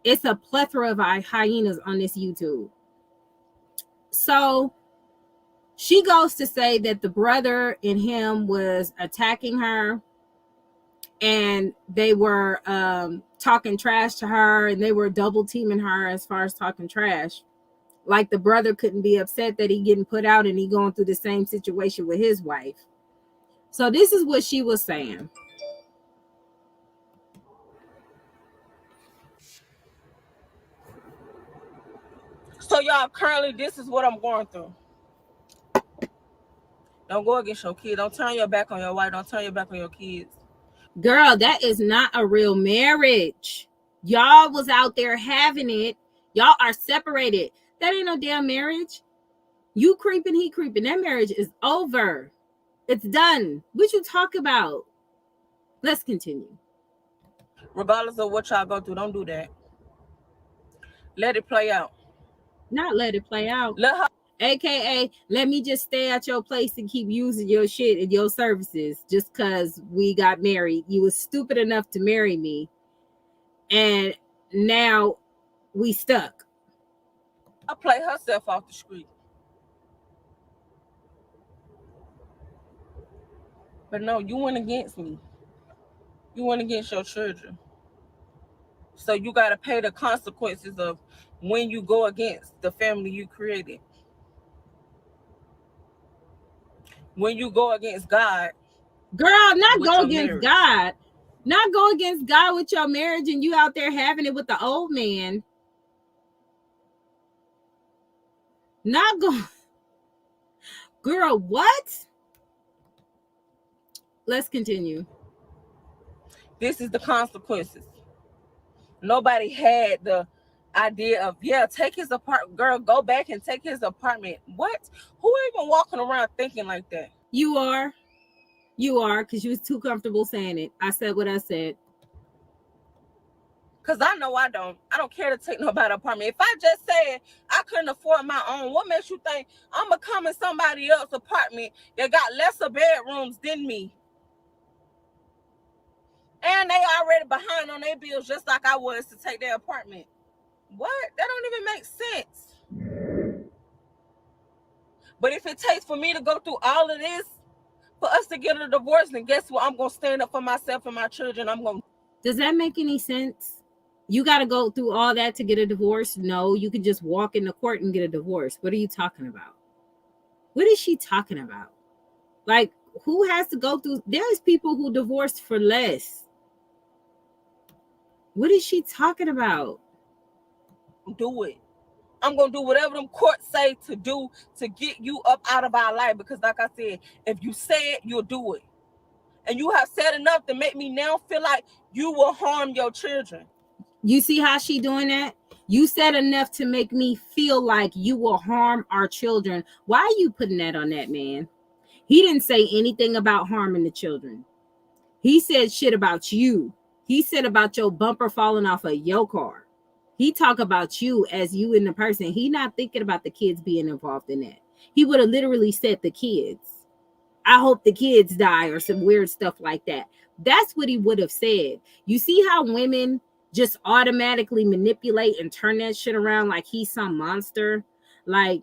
It's a plethora of hyenas on this YouTube. So she goes to say that the brother in him was attacking her. And they were talking trash to her. And they were double teaming her as far as talking trash. Like the brother couldn't be upset that he getting put out and he going through the same situation with his wife. So this is what she was saying. So y'all, currently this is what I'm going through. Don't go against your kid. Don't turn your back on your wife. Don't turn your back on your kids. Girl, that is not a real marriage. Y'all was out there having it. Y'all are separated. That ain't no damn marriage. You creeping, he creeping. That marriage is over. It's done. What you talk about? Let's continue. Regardless of what y'all go through, don't do that. Let it play out. Not let it play out. Let her. AKA, let me just stay at your place and keep using your shit and your services just because we got married. You was stupid enough to marry me. And now we stuck. I'll play herself off the street. But no, you went against me. You went against your children. So you got to pay the consequences of when you go against the family you created. When you go against God. Girl, not go against God. Not go against God with your marriage and you out there having it with the old man. Not go. Girl, what? Let's continue. This is the consequences. Nobody had the idea of, yeah, take his apartment. Girl, go back and take his apartment. What? Who even walking around thinking like that? You are. You are, because you was too comfortable saying it. I said what I said. Because I know I don't care to take nobody's apartment. If I just said I couldn't afford my own, what makes you think I'm going to come in somebody else's apartment that got lesser bedrooms than me? And they already behind on their bills just like I was to take their apartment. What? That don't even make sense. But if it takes for me to go through all of this for us to get a divorce, then guess what? I'm going to stand up for myself and my children. Does that make any sense? You got to go through all that to get a divorce? No, you can just walk in the court and get a divorce. What are you talking about? What is she talking about? Like, who has to go through? There's people who divorced for less. What is she talking about? Do it. I'm going to do whatever them courts say to do to get you up out of our life. Because like I said, if you say it, you'll do it. And you have said enough to make me now feel like you will harm your children. You see how she doing that? You said enough to make me feel like you will harm our children. Why are you putting that on that man? He didn't say anything about harming the children. He said shit about you. He said about your bumper falling off of your car. He talk about you as you and the person. He not thinking about the kids being involved in that. He would have literally said the kids. I hope the kids die or some weird stuff like that. That's what he would have said. You see how women just automatically manipulate and turn that shit around like he's some monster? Like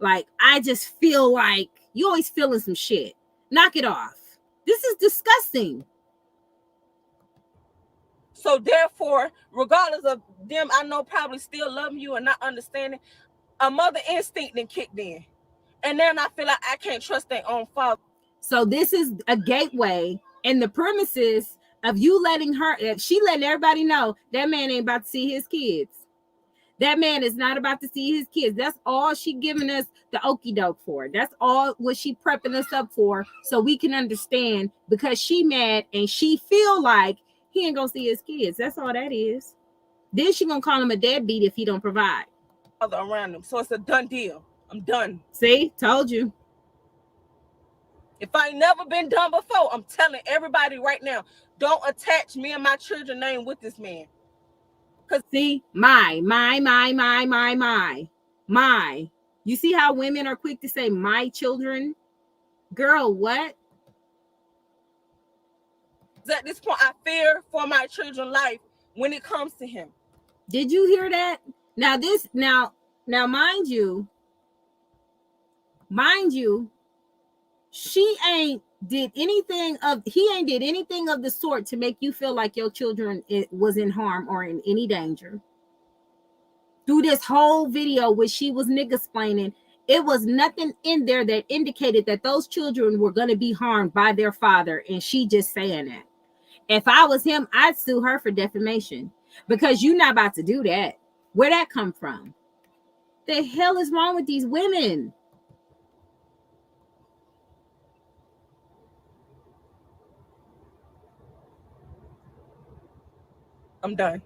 I just feel like you always feeling some shit. Knock it off. This is disgusting. So therefore, regardless of them, I know probably still loving you and not understanding, a mother instinct then kicked in. And then I feel like I can't trust their own father. So this is a gateway and the premises of you letting her, if she letting everybody know that man ain't about to see his kids. That man is not about to see his kids. That's all she giving us the okie doke for. That's all what she prepping us up for, so we can understand, because she mad and she feel like he ain't gonna see his kids. That's all that is. Then she gonna call him a deadbeat if he don't provide. Around him. So it's a done deal. I'm done. See, told you. If I ain't never been done before, I'm telling everybody right now, don't attach me and my children's name with this man. See, my. You see how women are quick to say my children? Girl, what? At this point, I fear for my children's life when it comes to him. Did you hear that? Now mind you, he ain't did anything of the sort to make you feel like your children was in harm or in any danger. Through this whole video where she was nigga-splaining, it was nothing in there that indicated that those children were going to be harmed by their father, and she just saying that. If I was him, I'd sue her for defamation, because you're not about to do that. Where'd that come from? The hell is wrong with these women? I'm done.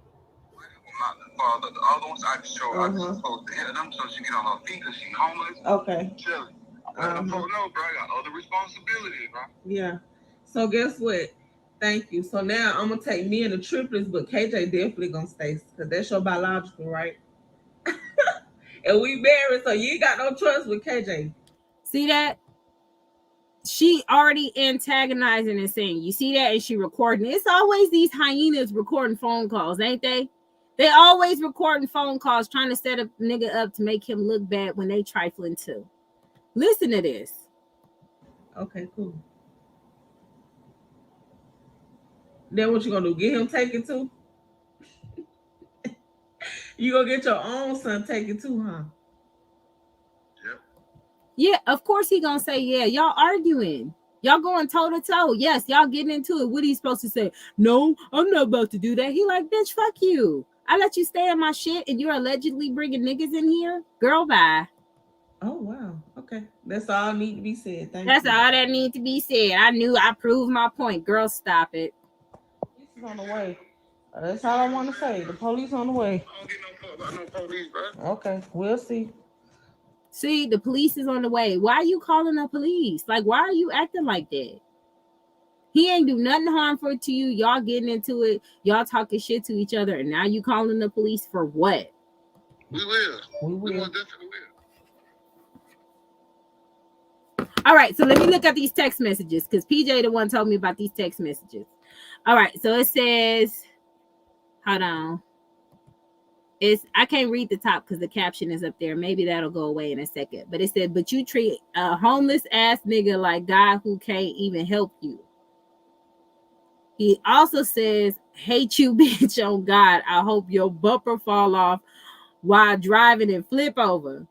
The other ones I show I just supposed to hit them so she get on her feet because she homeless. Okay. Chilling. Let them folks know, bro. I got other responsibilities, bro. Yeah. So guess what? Thank you. So now I'm gonna take me and the triplets, but KJ definitely gonna stay because that's your biological, right? And we married, so you ain't got no trust with KJ. See that? She already antagonizing and saying, you see that? And she recording. It's always these hyenas recording phone calls, ain't they? They always recording phone calls, trying to set a nigga up to make him look bad when they trifling too. Listen to this. Okay, cool. Then what you gonna do? Get him taken too? You gonna get your own son taken too, huh? Yep. Yeah, of course he gonna say, yeah, y'all arguing. Y'all going toe to toe. Yes, y'all getting into it. What are you supposed to say? No, I'm not about to do that. He like, bitch, fuck you. I let you stay in my shit and you're allegedly bringing niggas in here? Girl, bye. Oh, wow. Okay. That's all need to be said. That's all that need to be said. I knew I proved my point. Girl, stop it. Police is on the way. That's all I want to say. The police on the way. I don't get no fuck about no police, bro. Okay, we'll see. See, the police is on the way. Why are you calling the police? Like, why are you acting like that? He ain't do nothing harmful to you. Y'all getting into it. Y'all talking shit to each other. And now you calling the police for what? We will. We will. We most definitely will. All right, so let me look at these text messages because PJ the one told me about these text messages. All right, so it says, hold on. I can't read the top because the caption is up there. Maybe that'll go away in a second. But it said, but you treat a homeless ass nigga like God who can't even help you. He also says, hate you, bitch, on God. I hope your bumper fall off while driving and flip over.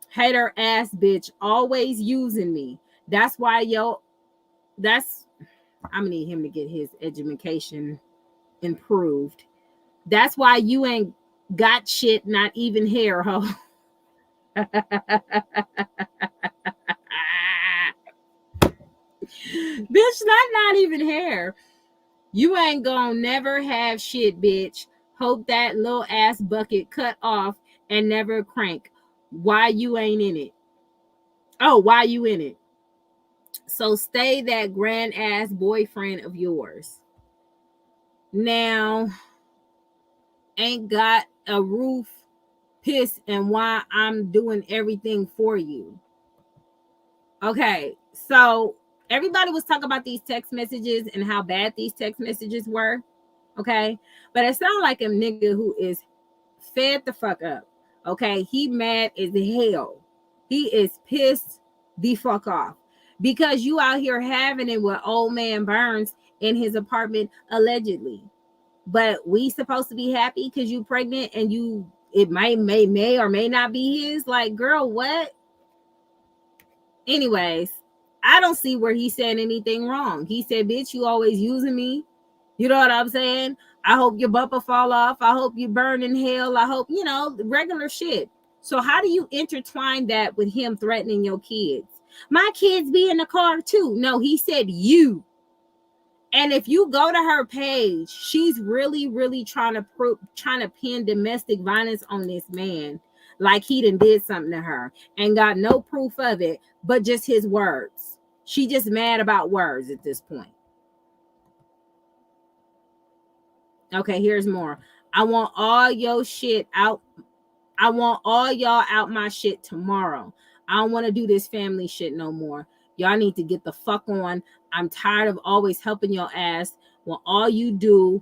Hater ass bitch, always using me. That's why I'm gonna need him to get his education improved. That's why you ain't got shit, not even hair, ho. Bitch, not even hair. You ain't gonna never have shit, bitch. Hope that little ass bucket cut off and never crank. Why you ain't in it? Oh, why you in it? So stay that grand ass boyfriend of yours. Now, ain't got a roof, piss, and why I'm doing everything for you. Okay, so everybody was talking about these text messages and how bad these text messages were. Okay, but it sounds like a nigga who is fed the fuck up. Okay, he mad as hell. He is pissed the fuck off because you out here having it with old man Burns in his apartment allegedly. But we supposed to be happy because you pregnant and it may or may not be his. Like, girl, what? Anyways, I don't see where he said anything wrong. He said, bitch, you always using me. You know what I'm saying? I hope your bumper fall off. I hope you burn in hell. I hope, regular shit. So how do you intertwine that with him threatening your kids? My kids be in the car too. No, he said you. And if you go to her page, she's really, really trying to pin domestic violence on this man, like he done did something to her and got no proof of it, but just his words. She just mad about words at this point. Okay, here's more. I want all your shit out. I want all y'all out my shit tomorrow. I don't want to do this family shit no more. Y'all need to get the fuck on. I'm tired of always helping your ass when all you do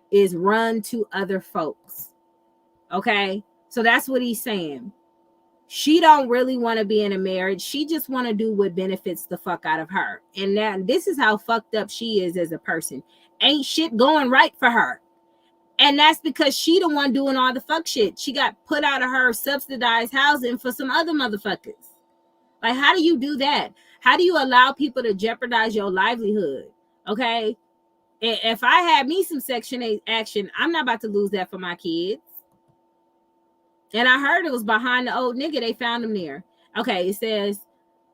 is run to other folks. Okay? So that's what he's saying. She don't really want to be in a marriage. She just want to do what benefits the fuck out of her. And now this is how fucked up she is as a person. Ain't shit going right for her. And that's because she the one doing all the fuck shit. She got put out of her subsidized housing for some other motherfuckers. Like, how do you do that? How do you allow people to jeopardize your livelihood? Okay? If I had me some Section 8 action, I'm not about to lose that for my kids. And I heard it was behind the old nigga. They found him there. Okay, it says,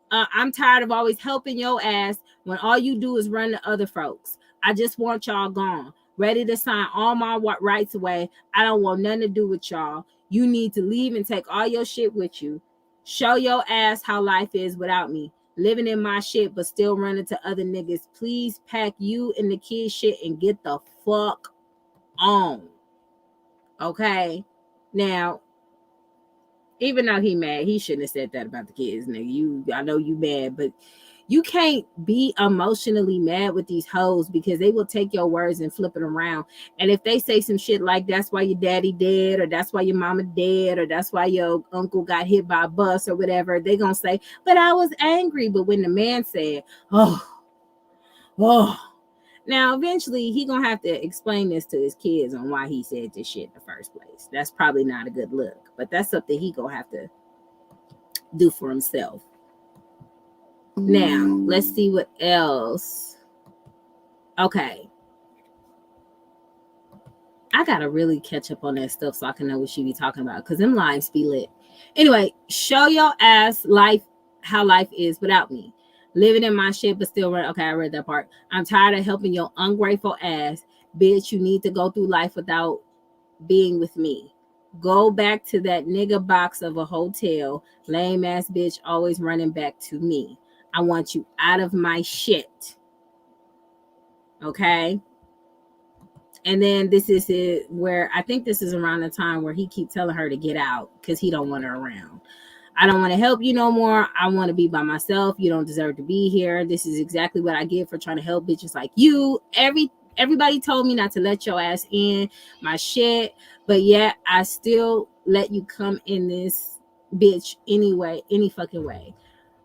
I'm tired of always helping your ass when all you do is run to other folks. I just want y'all gone. Ready to sign all my rights away. I don't want nothing to do with y'all. You need to leave and take all your shit with you. Show your ass how life is without me. living in my shit, but still running to other niggas. Please pack you and the kids shit and get the fuck on. Okay? Now, even though he mad, he shouldn't have said that about the kids, nigga. I know you mad, but you can't be emotionally mad with these hoes because they will take your words and flip it around. And if they say some shit like that's why your daddy dead, or that's why your mama dead, or that's why your uncle got hit by a bus or whatever, they gonna say, but I was angry. But when the man said, oh, now eventually he gonna have to explain this to his kids on why he said this shit in the first place. That's probably not a good look, but that's something he gonna have to do for himself. Now, let's see what else. Okay. I gotta really catch up on that stuff so I can know what she be talking about, because them lives be lit. Anyway, show your ass life, how life is without me. Living in my shit, but still run. Okay, I read that part. I'm tired of helping your ungrateful ass. Bitch, you need to go through life without being with me. Go back to that nigga box of a hotel. Lame ass bitch always running back to me. I want you out of my shit. Okay? And then this is it where I think this is around the time where he keep telling her to get out because he don't want her around. I don't want to help you no more. I want to be by myself. You don't deserve to be here. This is exactly what I get for trying to help bitches like you. Everybody told me not to let your ass in my shit, but yet I still let you come in this bitch anyway, any fucking way.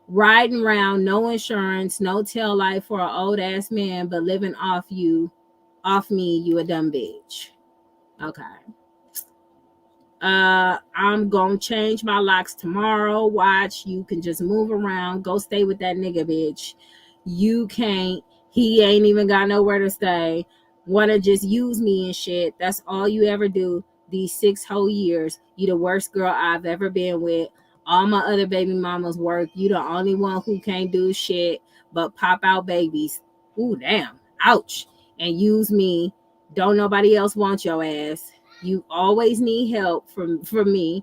Riding around, no insurance, no tail light for an old ass man, but living off me, you a dumb bitch. Okay. I'm gonna change my locks tomorrow. Watch, you can just move around. Go stay with that nigga, bitch. You can't. He ain't even got nowhere to stay. Wanna just use me and shit. That's all you ever do. These 6 whole years. You the worst girl I've ever been with. All my other baby mamas work. You the only one who can't do shit but pop out babies. Ooh, damn. Ouch. And use me. Don't nobody else want your ass. You always need help from me.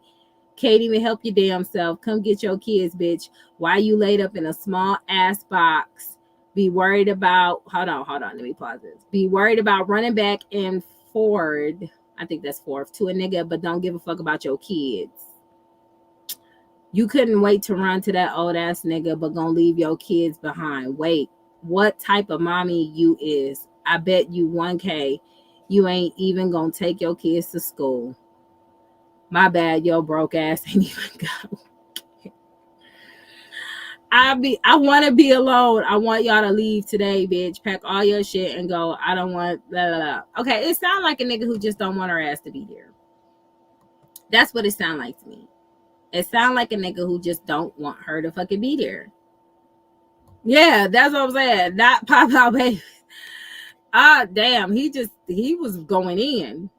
Can't even help your damn self. Come get your kids, bitch. Why you laid up in a small ass box? Be worried about, hold on, let me pause this. Be worried about running back and forward. I think that's fourth to a nigga, but don't give a fuck about your kids. You couldn't wait to run to that old ass nigga, but gonna leave your kids behind. Wait, what type of mommy you is? I bet you 1K. You ain't even gonna take your kids to school. My bad, your broke ass ain't even go. I want to be alone. I want y'all to leave today, bitch. Pack all your shit and go. I don't want blah, blah, blah. Okay, it sounds like a nigga who just don't want her ass to be here. That's what it sounds like to me. It sounds like a nigga who just don't want her to fucking be there. Yeah, that's what I'm saying. Not pop out baby. Damn, he was going in.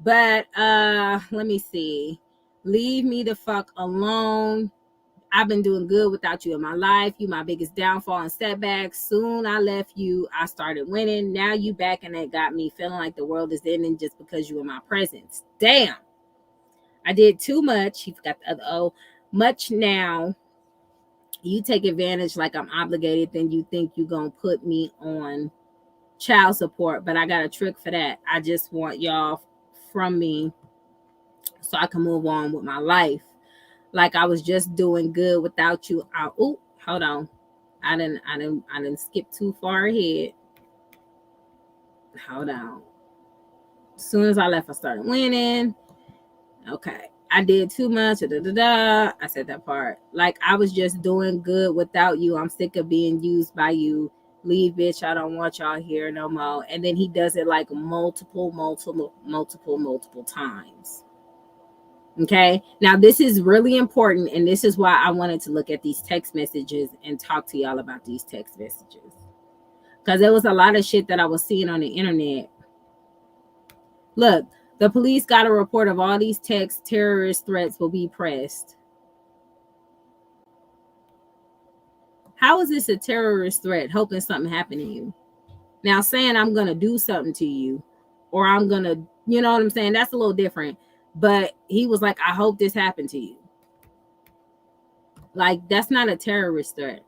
But let me see. Leave me the fuck alone. I've been doing good without you in my life. You my biggest downfall and setback. Soon I left you. I started winning. Now you back and it got me feeling like the world is ending just because you in my presence. Damn. I did too much. He forgot the other O. Much now. You take advantage like I'm obligated. Then you think you gonna put me on child support. But I got a trick for that. I just want y'all from me so I can move on with my life. Like I was just doing good without you. Hold on. I didn't skip too far ahead. Hold on. As soon as I left, I started winning. Okay. I did too much. I said that part. Like I was just doing good without you. I'm sick of being used by you. Leave, bitch. I don't want y'all here no more. And then he does it like multiple times. Okay. Now this is really important. And this is why I wanted to look at these text messages and talk to y'all about these text messages. Because there was a lot of shit that I was seeing on the internet. Look, the police got a report of all these text terrorist threats will be pressed. How is this a terrorist threat? Hoping something happened to you. Now saying I'm going to do something to you or I'm going to, you know what I'm saying? That's a little different. But he was like, I hope this happened to you. Like, that's not a terrorist threat.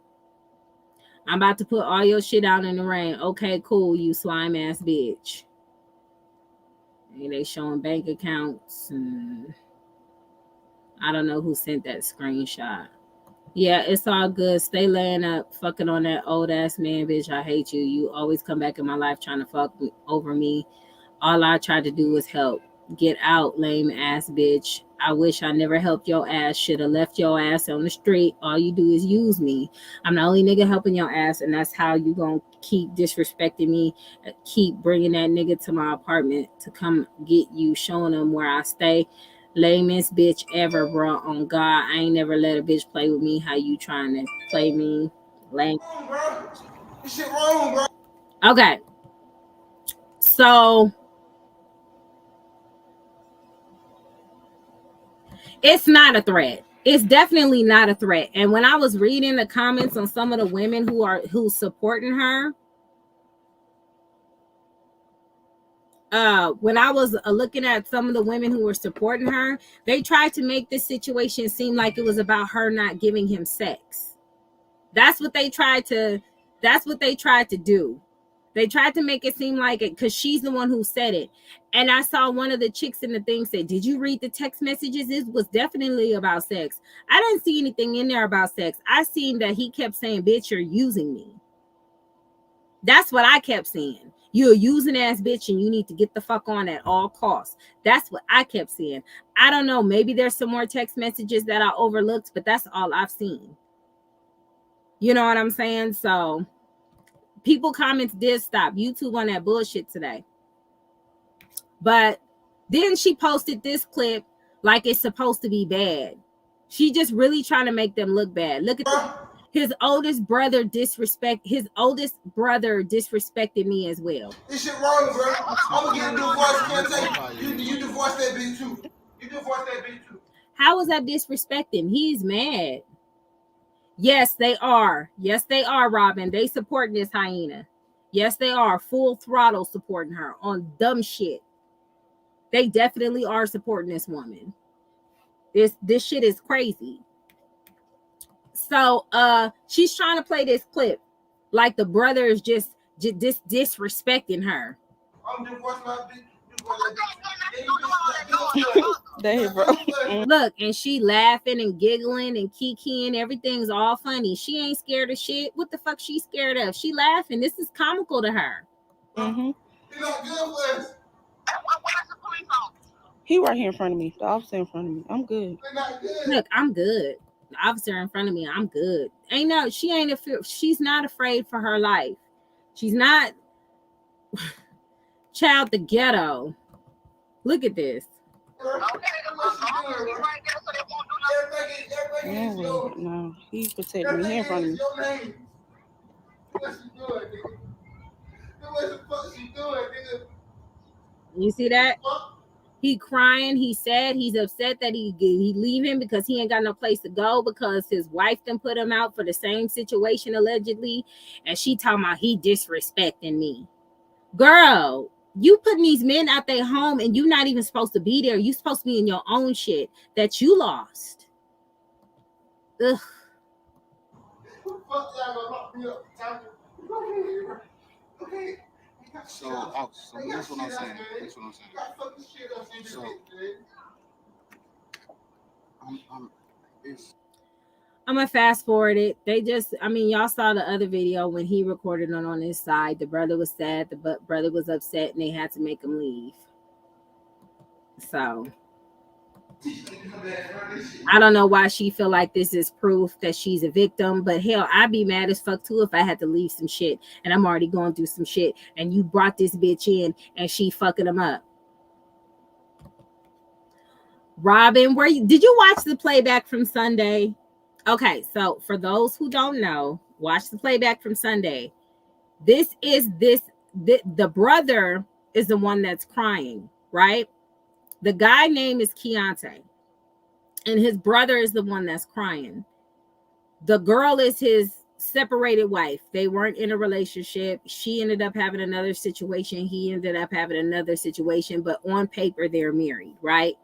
I'm about to put all your shit out in the rain. Okay, cool, you slime ass bitch. And they showing bank accounts, and I don't know who sent that screenshot. Yeah, it's all good. Stay laying up, fucking on that old ass man, bitch. I hate you. You always come back in my life trying to fuck over me. All I tried to do was help. Get out, lame ass bitch. I wish I never helped your ass. Should have left your ass on the street. All you do is use me. I'm the only nigga helping your ass, and that's how you gonna keep disrespecting me. Keep bringing that nigga to my apartment to come get you, showing him where I stay. Lamest bitch ever, bro. On God, I ain't never let a bitch play with me. How you trying to play me? Lame. This shit wrong, bro. Okay. So it's not a threat. It's definitely not a threat. And when I was reading the comments on some of the women who's supporting her, when I was looking at some of the women who were supporting her, they tried to make this situation seem like it was about her not giving him sex. That's what they tried to do. They tried to make it seem like it because she's the one who said it. And I saw one of the chicks in the thing say, did you read the text messages? It was definitely about sex. I didn't see anything in there about sex. I seen that he kept saying, bitch, you're using me. That's what I kept seeing. You're a using ass bitch and you need to get the fuck on at all costs. That's what I kept seeing. I don't know. Maybe there's some more text messages that I overlooked, but that's all I've seen. You know what I'm saying? So people comments did stop. YouTube on that bullshit today. But then she posted this clip like it's supposed to be bad. She just really trying to make them look bad. Look at his oldest brother disrespected me as well. This shit wrong, bro. I'm gonna get a divorce. You divorce that bitch too. You divorce that bitch too. How is that disrespecting? He's mad. Yes, they are. Yes, they are, Robin. They supporting this hyena. Yes, they are. Full throttle supporting her on dumb shit. They definitely are supporting this woman. This shit is crazy. So she's trying to play this clip like the brother is just disrespecting her. I'm divorced my bitch. Look, and she laughing and giggling and kikiing. Everything's all funny. She ain't scared of shit. What the fuck she scared of? She laughing. This is comical to her. Mm-hmm. You're not good with us. He right here in front of me. The officer in front of me. I'm good. Look, I'm good. The officer in front of me, I'm good. She's not afraid for her life. She's not child the ghetto. Look at this. No, he protected me. He in front of me. You see that? He crying. He sad. He's upset that he leave him because he ain't got no place to go because his wife done put him out for the same situation allegedly. And she talking about he disrespecting me. Girl, you putting these men out their home and you not even supposed to be there. You supposed to be in your own shit that you lost. Ugh. So that's what I'm saying. So I'm gonna fast forward it. Y'all saw the other video when he recorded it on his side. The brother was sad, the brother was upset, and they had to make him leave. So I don't know why she feel like this is proof that she's a victim, but hell, I'd be mad as fuck too if I had to leave some shit and I'm already going through some shit and you brought this bitch in and she fucking him up. Robin, did you watch the playback from Sunday? Okay, so for those who don't know, watch the playback from Sunday. The brother is the one that's crying, right? The guy name is Keontae, and his brother is the one that's crying. The girl is his separated wife. They weren't in a relationship. She ended up having another situation. He ended up having another situation, but on paper, they're married, right?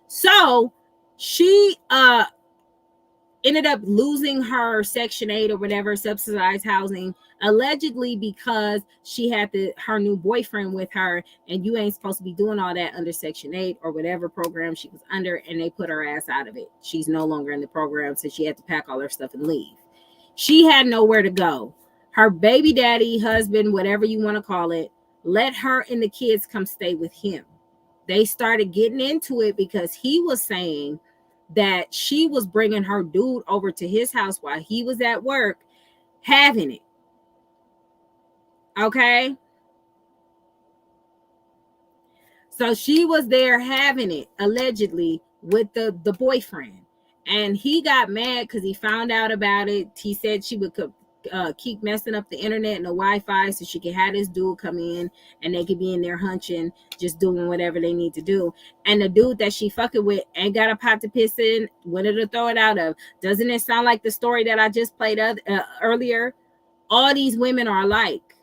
So she ended up losing her Section 8 or whatever, subsidized housing, allegedly because she had her new boyfriend with her, and you ain't supposed to be doing all that under Section 8 or whatever program she was under, and they put her ass out of it. She's no longer in the program, so she had to pack all her stuff and leave. She had nowhere to go. Her baby daddy, husband, whatever you want to call it, let her and the kids come stay with him. They started getting into it because he was saying that she was bringing her dude over to his house while he was at work having it. Okay? So she was there having it, allegedly, with the boyfriend. And he got mad because he found out about it. He said she would keep messing up the internet and the Wi-Fi so she could have this dude come in and they could be in there hunching, just doing whatever they need to do. And the dude that she fucking with ain't got a pot to piss in, wanted to throw it out of. Doesn't it sound like the story that I just played earlier? All these women are alike.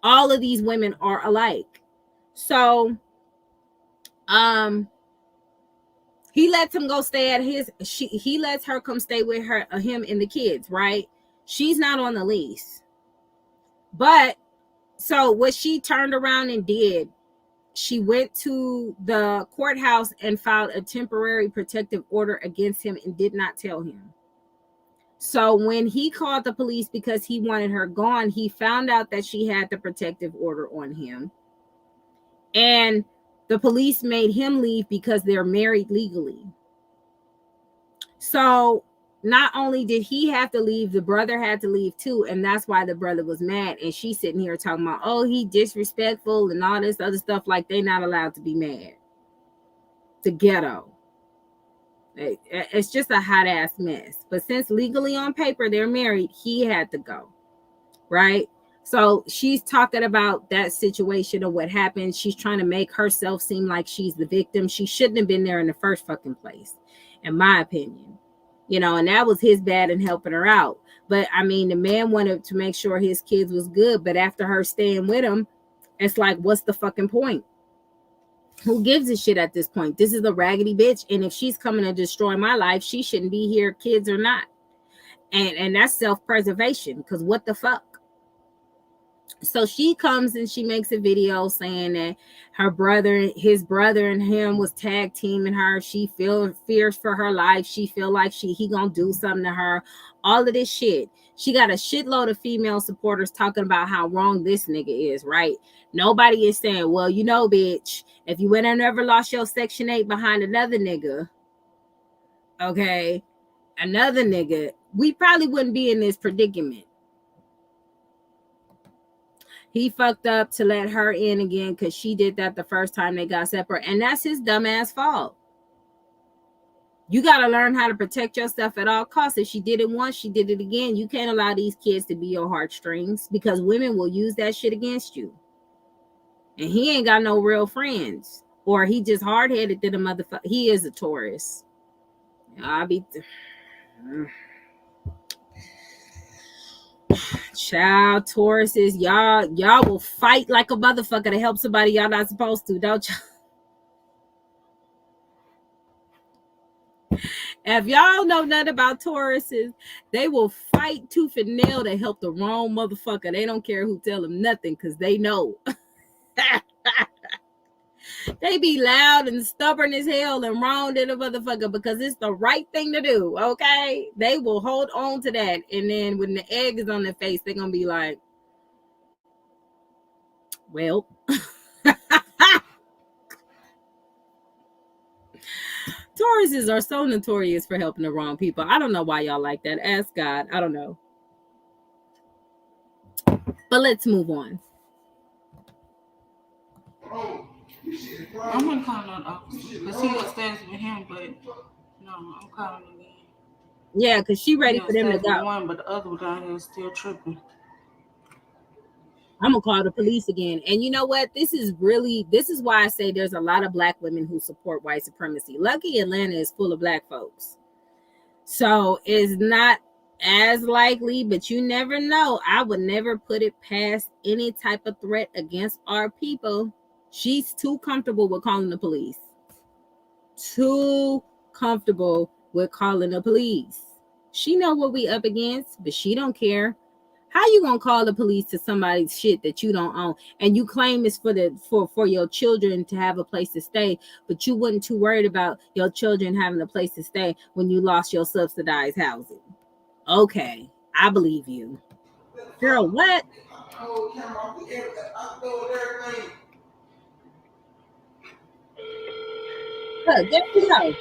All of these women are alike. So he lets him go stay at he lets her come stay with him and the kids, right? She's not on the lease. But so what she turned around and did, she went to the courthouse and filed a temporary protective order against him and did not tell him. So when he called the police because he wanted her gone, he found out that she had the protective order on him. And the police made him leave because they're married legally. So not only did he have to leave, the brother had to leave too. And that's why the brother was mad. And she's sitting here talking about, oh, he disrespectful and all this other stuff. Like they're not allowed to be mad. The ghetto. It's just a hot ass mess. But since legally on paper they're married, he had to go. Right? So she's talking about that situation of what happened. She's trying to make herself seem like she's the victim. She shouldn't have been there in the first fucking place, in my opinion. You know, and that was his bad in helping her out. But I mean, the man wanted to make sure his kids was good. But after her staying with him, it's like, what's the fucking point? Who gives a shit at this point? This is a raggedy bitch. And if she's coming to destroy my life, she shouldn't be here, kids or not. And that's self-preservation, because what the fuck? So she comes and she makes a video saying that his brother and him was tag teaming her. She fears for her life. She feel like he gonna do something to her. All of this shit. She got a shitload of female supporters talking about how wrong this nigga is, right? Nobody is saying, well, you know, bitch, if you went and never lost your Section 8 behind another nigga, okay, another nigga, we probably wouldn't be in this predicament. He fucked up to let her in again because she did that the first time they got separate. And that's his dumbass fault. You got to learn how to protect yourself at all costs. If she did it once, she did it again. You can't allow these kids to be your heartstrings because women will use that shit against you. And he ain't got no real friends. Or he just hard-headed to the motherfucker. He is a Taurus. I'll be... Child, Tauruses, y'all will fight like a motherfucker to help somebody y'all not supposed to, don't y'all? If y'all know nothing about Tauruses, they will fight tooth and nail to help the wrong motherfucker. They don't care who tell them nothing because they know. They be loud and stubborn as hell and wrong to the motherfucker because it's the right thing to do, okay? They will hold on to that. And then when the egg is on their face, they're going to be like, well. Tauruses are so notorious for helping the wrong people. I don't know why y'all like that. Ask God. I don't know. But let's move on. I'm gonna call that officer because he upstairs with him, but no, I'm calling him again. Yeah, because she ready for them to go. One, but the other one down here is still tripping. I'm gonna call the police again. And you know what? This is why I say there's a lot of black women who support white supremacy. Lucky Atlanta is full of black folks. So it's not as likely, but you never know. I would never put it past any type of threat against our people. She's too comfortable with calling the police. Too comfortable with calling the police. She know what we up against, but she don't care. How you gonna call the police to somebody's shit that you don't own, and you claim it's for your children to have a place to stay, but you wasn't too worried about your children having a place to stay when you lost your subsidized housing? Okay, I believe you, girl. What? Look, there we go.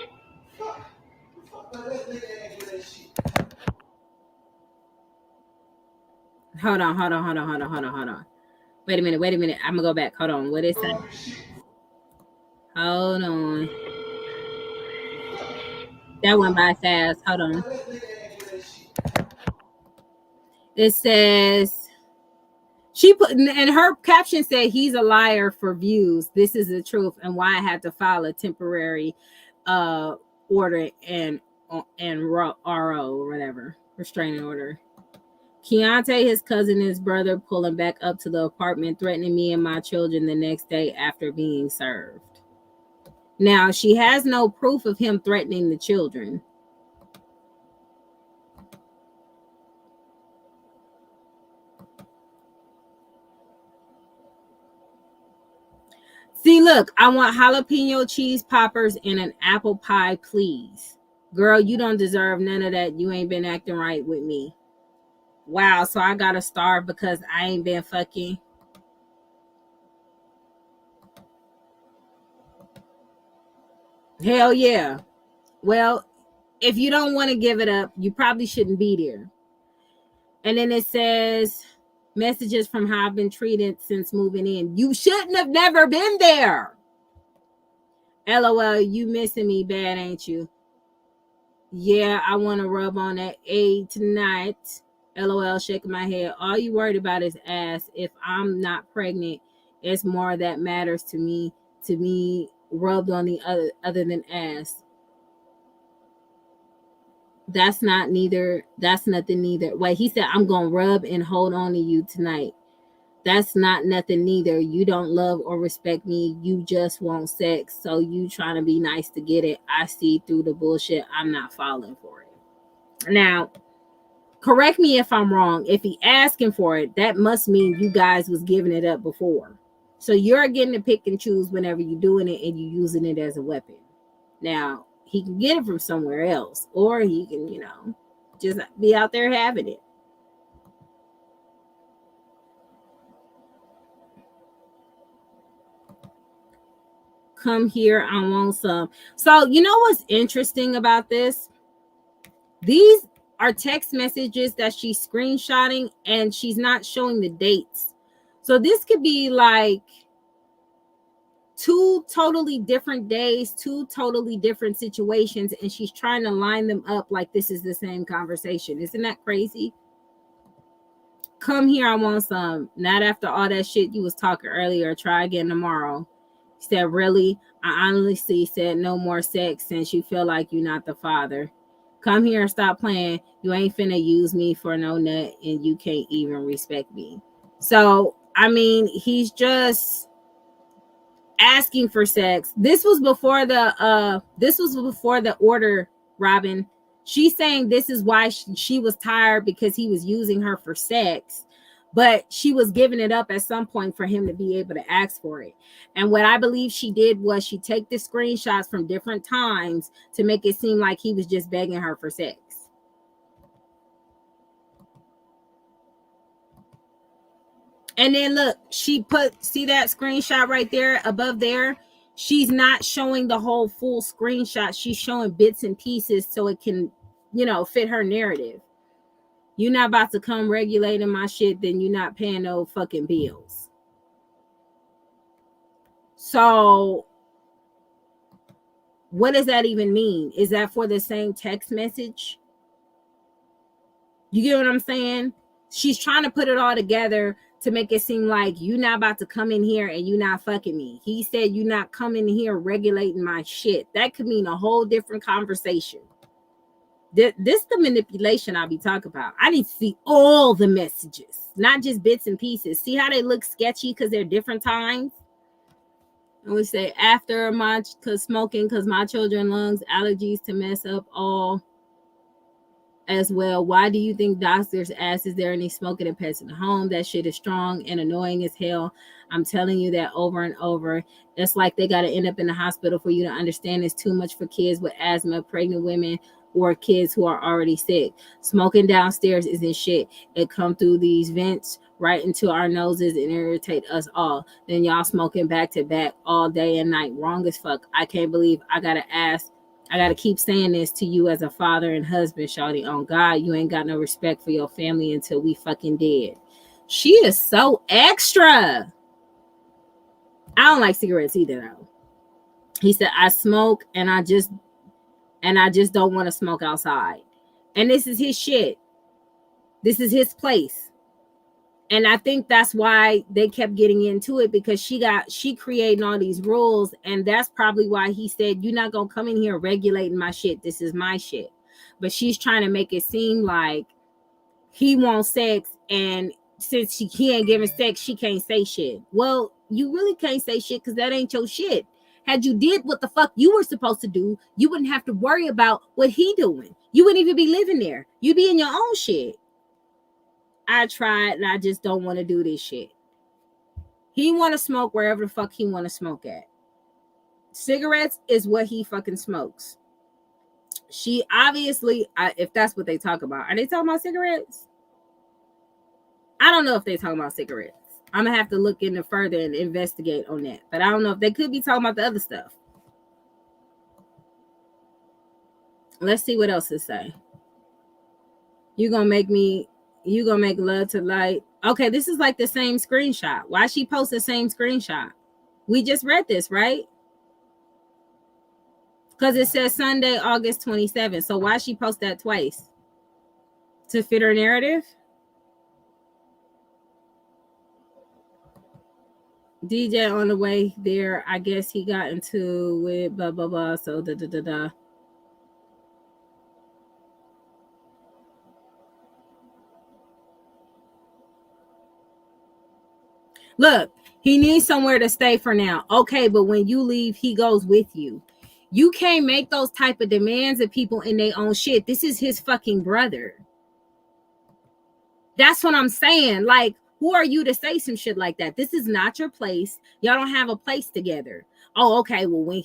Hold on. Wait a minute. I'm gonna go back. Hold on. What is that? Hold on. That went by fast. Hold on. It says she put, and her caption said, "He's a liar for views. This is the truth, and why I had to file a temporary order and RO or whatever, restraining order." Keontae, his cousin, and his brother pulling back up to the apartment, threatening me and my children the next day after being served. Now, she has no proof of him threatening the children. See, look, I want jalapeno cheese poppers and an apple pie, please. Girl, you don't deserve none of that. You ain't been acting right with me. Wow, so I gotta starve because I ain't been fucking. Hell yeah. Well, if you don't want to give it up, you probably shouldn't be there. And then it says, messages from how I've been treated since moving in. You shouldn't have never been there. LOL, you missing me bad, ain't you? Yeah, I want to rub on that A tonight. LOL, shaking my head. All you worried about is ass. If I'm not pregnant, it's more that matters to me. To me, rubbed on the other than ass. That's not neither. That's nothing neither. Wait, he said, I'm gonna rub and hold on to you tonight. That's not nothing neither. You don't love or respect me. You just want sex. So you trying to be nice to get it. I see through the bullshit. I'm not falling for it. Now, correct me if I'm wrong. If he asking for it, that must mean you guys was giving it up before. So you're getting to pick and choose whenever you're doing it and you're using it as a weapon. Now, he can get it from somewhere else, or he can, just be out there having it. Come here, I want some. So, you know what's interesting about this? These are text messages that she's screenshotting and she's not showing the dates. So this could be like 2 totally different days, 2 totally different situations, and she's trying to line them up like this is the same conversation. Isn't that crazy? Come here, I want some. Not after all that shit you was talking earlier. Try again tomorrow. He said, really? I honestly said no more sex since you feel like you're not the father. Come here and stop playing. You ain't finna use me for no nut and you can't even respect me. So, I mean, he's just asking for sex. This was before the order, Robin. She's saying this is why she was tired, because he was using her for sex, but she was giving it up at some point for him to be able to ask for it. And what I believe she did was she take the screenshots from different times to make it seem like he was just begging her for sex. And then look, see that screenshot right there above there? She's not showing the whole full screenshot. She's showing bits and pieces so it can, fit her narrative. You're not about to come regulating my shit, then you're not paying no fucking bills. So what does that even mean? Is that for the same text message? You get what I'm saying? She's trying to put it all together to make it seem like you're not about to come in here and you're not fucking me. He said you're not coming here regulating my shit. That could mean a whole different conversation. This the manipulation I'll be talking about. I need to see all the messages, not just bits and pieces. See how they look sketchy because they're different times? And we say after smoking because my children lungs allergies to mess up all. as well. Why do you think doctors' ass is there and he's smoking and pets in the home? That shit is strong and annoying as hell. I'm telling you that over and over. It's like they got to end up in the hospital for you to understand it's too much for kids with asthma, pregnant women, or kids who are already sick. Smoking downstairs isn't shit. It come through these vents right into our noses and irritate us all. Then y'all smoking back to back all day and night. Wrong as fuck. I can't believe I gotta keep saying this to you as a father and husband, shawty. On God, you ain't got no respect for your family until we fucking dead. She is so extra. I don't like cigarettes either, though. He said, I smoke and I just don't want to smoke outside. And this is his shit. This is his place. And I think that's why they kept getting into it, because she creating all these rules. And that's probably why he said, you're not going to come in here regulating my shit. This is my shit. But she's trying to make it seem like he wants sex. And since he ain't giving sex, she can't say shit. Well, you really can't say shit because that ain't your shit. Had you did what the fuck you were supposed to do, you wouldn't have to worry about what he doing. You wouldn't even be living there. You'd be in your own shit. I tried and I just don't want to do this shit. He want to smoke wherever the fuck he want to smoke at. Cigarettes is what he fucking smokes. She obviously, if that's what they talk about, are they talking about cigarettes? I don't know if they talking about cigarettes. I'm gonna have to look into further and investigate on that. But I don't know if they could be talking about the other stuff. Let's see what else it say. You gonna make love to light. Okay, this is like the same screenshot. Why she post the same screenshot? We just read this, right? Because it says Sunday, August 27th. So why she post that twice? To fit her narrative? DJ on the way there, I guess he got into it, blah, blah, blah. So da. Look, he needs somewhere to stay for now. Okay, but when you leave, he goes with you. You can't make those type of demands of people in their own shit. This is his fucking brother. That's what I'm saying. Like, who are you to say some shit like that? This is not your place. Y'all don't have a place together. Oh, okay. Well, when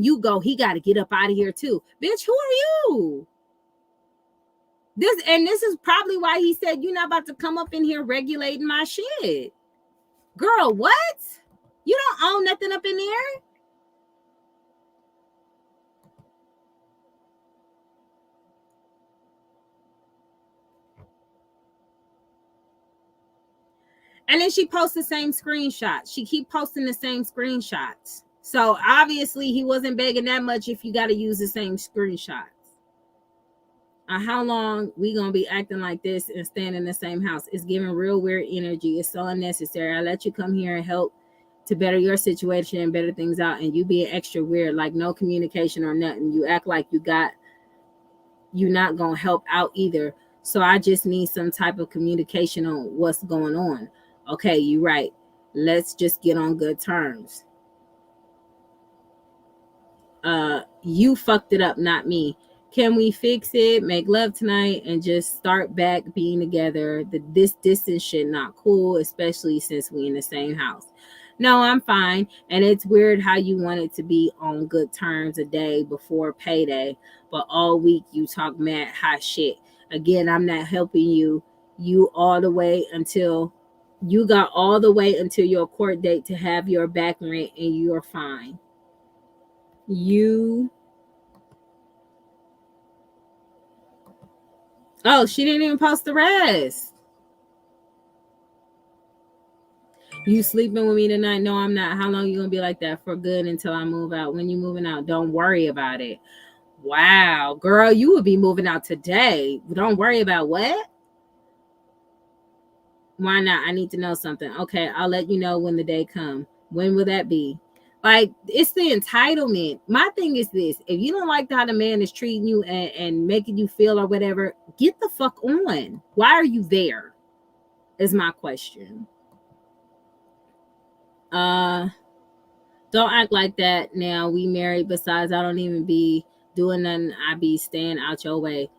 you go, he got to get up out of here too. Bitch, who are you? This is probably why he said, you're not about to come up in here regulating my shit. Girl, what? You don't own nothing up in there? And then she posts the same screenshots. She keep posting the same screenshots. So obviously he wasn't begging that much if you got to use the same screenshots. How long we gonna be acting like this and staying in the same house? It's giving real weird energy. It's so unnecessary. I let you come here and help to better your situation and better things out, and you being extra weird, like no communication or nothing. You act like you're not gonna help out either. So I just need some type of communication on what's going on. Okay, you're right. Let's just get on good terms. You fucked it up, not me. Can we fix it, make love tonight, and just start back being together? This distance shit not cool, especially since we in the same house. No, I'm fine. And it's weird how you want it to be on good terms a day before payday, but all week you talk mad hot shit. Again, I'm not helping you. You got all the way until your court date to have your back rent, and you're fine. Oh, she didn't even post the rest. You sleeping with me tonight? No, I'm not. How long you gonna be like that? For good until I move out. When you moving out? Don't worry about it. Wow, girl, you would be moving out today. Don't worry about what? Why not? I need to know something. Okay, I'll let you know when the day comes. When will that be? Like, it's the entitlement. My thing is this: if you don't like how the man is treating you and making you feel or whatever, get the fuck on. Why are you there? Is my question. Don't act like that now. We married. Besides, I don't even be doing nothing. I be staying out your way.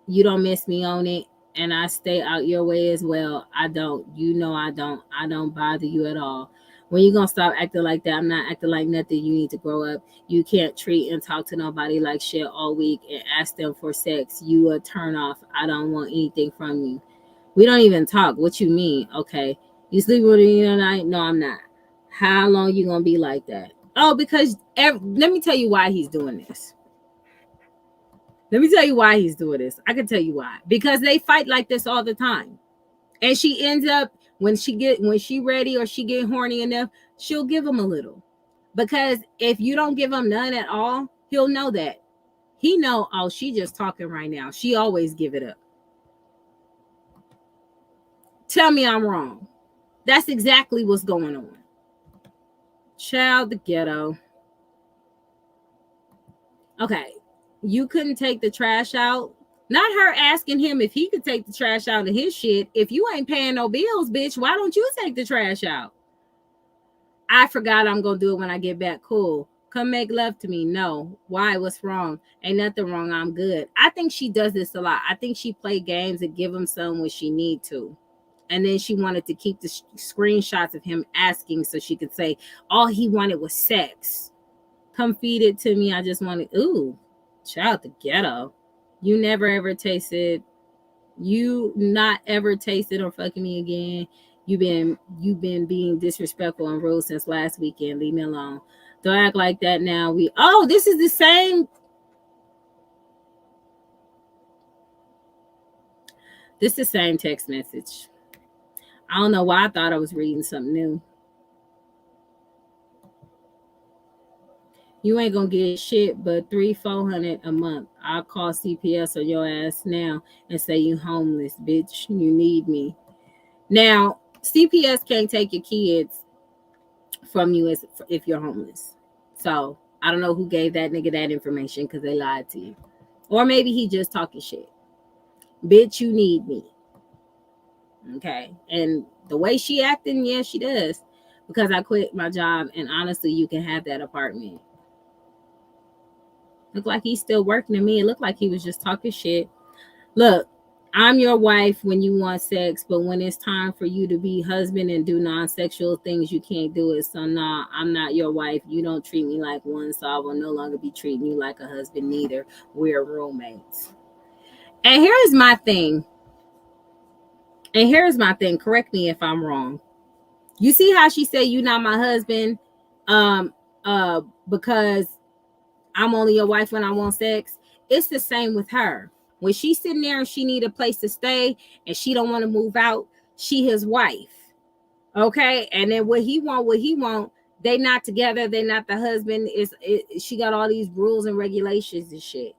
You don't miss me on it, and I stay out your way as well. I don't. You know I don't. I don't bother you at all. When you gonna stop acting like that? I'm not acting like nothing. You need to grow up. You can't treat and talk to nobody like shit all week and ask them for sex. You a turn off. I don't want anything from you. We don't even talk. What you mean? Okay. You sleep with me tonight? No, I'm not. How long you gonna be like that? Oh, because let me tell you why he's doing this. Let me tell you why he's doing this. I can tell you why. Because they fight like this all the time. And she ends up when she ready or she get horny enough, she'll give him a little. Because if you don't give him none at all, he'll know that. He know, oh, she just talking right now. She always give it up. Tell me I'm wrong. That's exactly what's going on. Child, the ghetto. Okay. You couldn't take the trash out. Not her asking him if he could take the trash out of his shit. If you ain't paying no bills, bitch, why don't you take the trash out? I forgot I'm going to do it when I get back. Cool. Come make love to me. No. Why? What's wrong? Ain't nothing wrong. I'm good. I think she does this a lot. I think she play games and give him some when she need to. And then she wanted to keep the screenshots of him asking so she could say all he wanted was sex. Come feed it to me. I just wanted, ooh, child, the ghetto. You never ever tasted, you not ever tasted or fucking me again. You've been being disrespectful and rude since last weekend. Leave me alone. Don't act like that now. This is the same. This is the same text message. I don't know why I thought I was reading something new. You ain't gonna get shit but $300-400 a month. I'll call CPS on your ass now and say you homeless, bitch. You need me. Now, CPS can't take your kids from you if you're homeless. So I don't know who gave that nigga that information because they lied to you. Or maybe he just talking shit. Bitch, you need me. Okay. And the way she acting, yeah, she does. Because I quit my job and honestly, you can have that apartment. Look like he's still working to me. It looked like he was just talking shit. Look, I'm your wife when you want sex, but when it's time for you to be husband and do non-sexual things, you can't do it. So nah, I'm not your wife. You don't treat me like one, so I will no longer be treating you like a husband neither. We're roommates. And here's my thing. Correct me if I'm wrong. You see how she said you're not my husband because I'm only your wife when I want sex. It's the same with her. When she's sitting there and she need a place to stay and she don't want to move out, she his wife. Okay? And then what he want, they not together, they not the husband. She got all these rules and regulations and shit.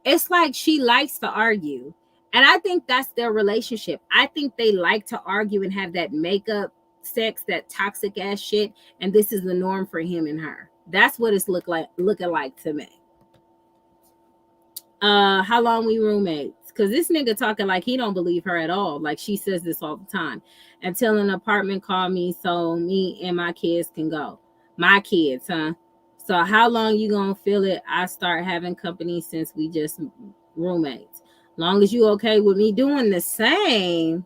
It's like she likes to argue. And I think that's their relationship. I think they like to argue and have that makeup sex, that toxic ass shit. And this is the norm for him and her. That's what it's looking like to me. How long we roommates? Because this nigga talking like he don't believe her at all. Like she says this all the time. Until an apartment called me so me and my kids can go. My kids, huh? So how long you gonna feel it? I start having company since we just roommates. Long as you okay with me doing the same.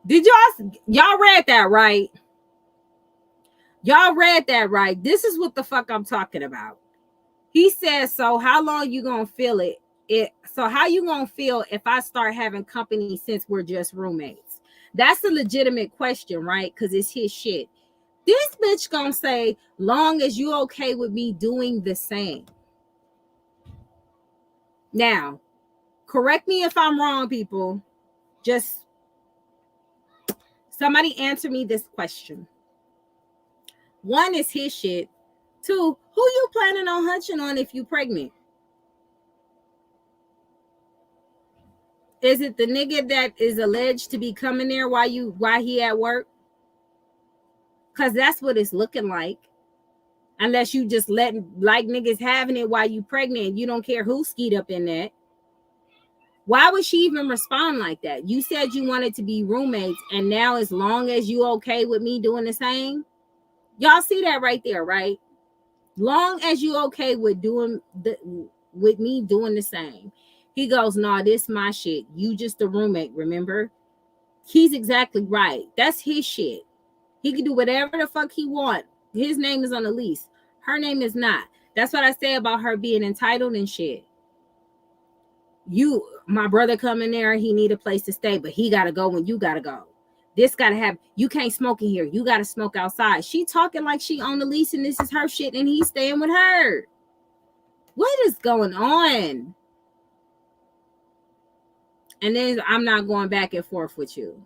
Did y'all read that right? Y'all read that right. This is what the fuck I'm talking about. He says, so how long you gonna feel it? So how you gonna feel if I start having company since we're just roommates? That's a legitimate question, right? Because it's his shit. This bitch gonna say, long as you okay with me doing the same. Now, correct me if I'm wrong, people. Just somebody answer me this question. One is his shit. Two, who you planning on hunching on if you pregnant? Is it the nigga that is alleged to be coming there while he at work? Because that's what it's looking like. Unless you just letting like niggas having it while you pregnant. You don't care who skied up in that. Why would she even respond like that? You said you wanted to be roommates, and now as long as you okay with me doing the same? Y'all see that right there, right? Long as you okay with with me doing the same. He goes, nah, this my shit. You just a roommate, remember? He's exactly right. That's his shit. He can do whatever the fuck he want. His name is on the lease. Her name is not. That's what I say about her being entitled and shit. My brother come in there, he need a place to stay, but he gotta go when you gotta go. This gotta have, you can't smoke in here. You gotta smoke outside. She talking like she on the lease and this is her shit and he's staying with her. What is going on? And then I'm not going back and forth with you.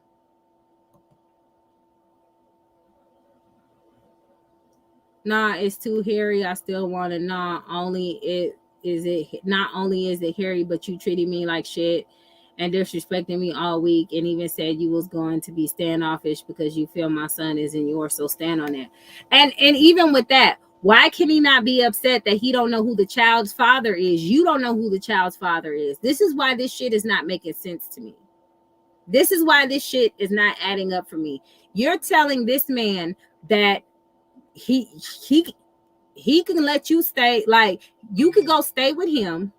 Nah, it's too hairy. I still want to not only is it hairy, but you treated me like shit and disrespecting me all week and even said you was going to be standoffish because you feel my son isn't yours. So stand on that. And even with that, why can he not be upset that he don't know who the child's father is? You don't know who the child's father is. This is why this shit is not making sense to me. This is why this shit is not adding up for me. You're telling this man that he can let you stay, like you could go stay with him,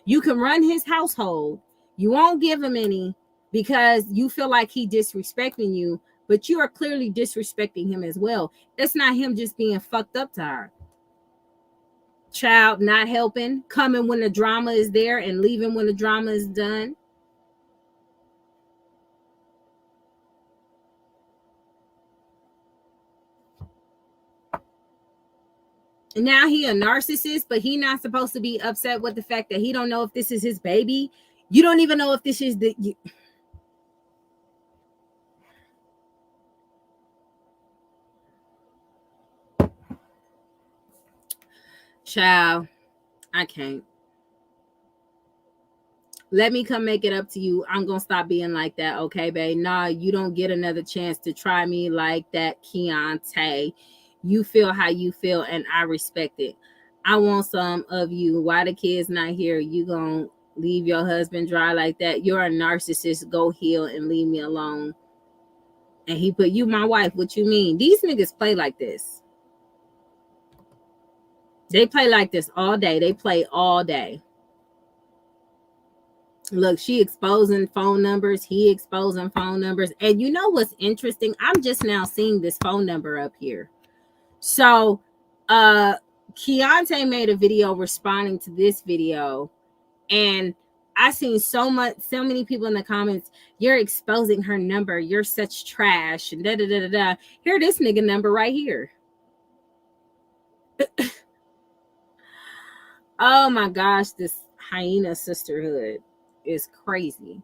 you can run his household, you won't give him any because you feel like he disrespecting you, but you are clearly disrespecting him as well. It's not him just being fucked up to her. Child not helping, coming when the drama is there and leaving when the drama is done. Now he a narcissist, but he not supposed to be upset with the fact that he don't know if this is his baby. You don't even know if this is child. I can't. Let me come make it up to you. I'm gonna stop being like that, okay, babe? Nah, you don't get another chance to try me like that, Keontae. You feel how you feel, and I respect it. I want some of you. Why the kid's not here? You gonna leave your husband dry like that? You're a narcissist. Go heal and leave me alone. And he put, you my wife. What you mean? These niggas play like this. They play like this all day. They play all day. Look, she exposing phone numbers. He exposing phone numbers. And you know what's interesting? I'm just now seeing this phone number up here. So, Keontae made a video responding to this video. And I seen so many people in the comments, you're exposing her number. You're such trash. And da-da-da-da-da. Here, this nigga number right here. Oh my gosh, this Hyena sisterhood is crazy.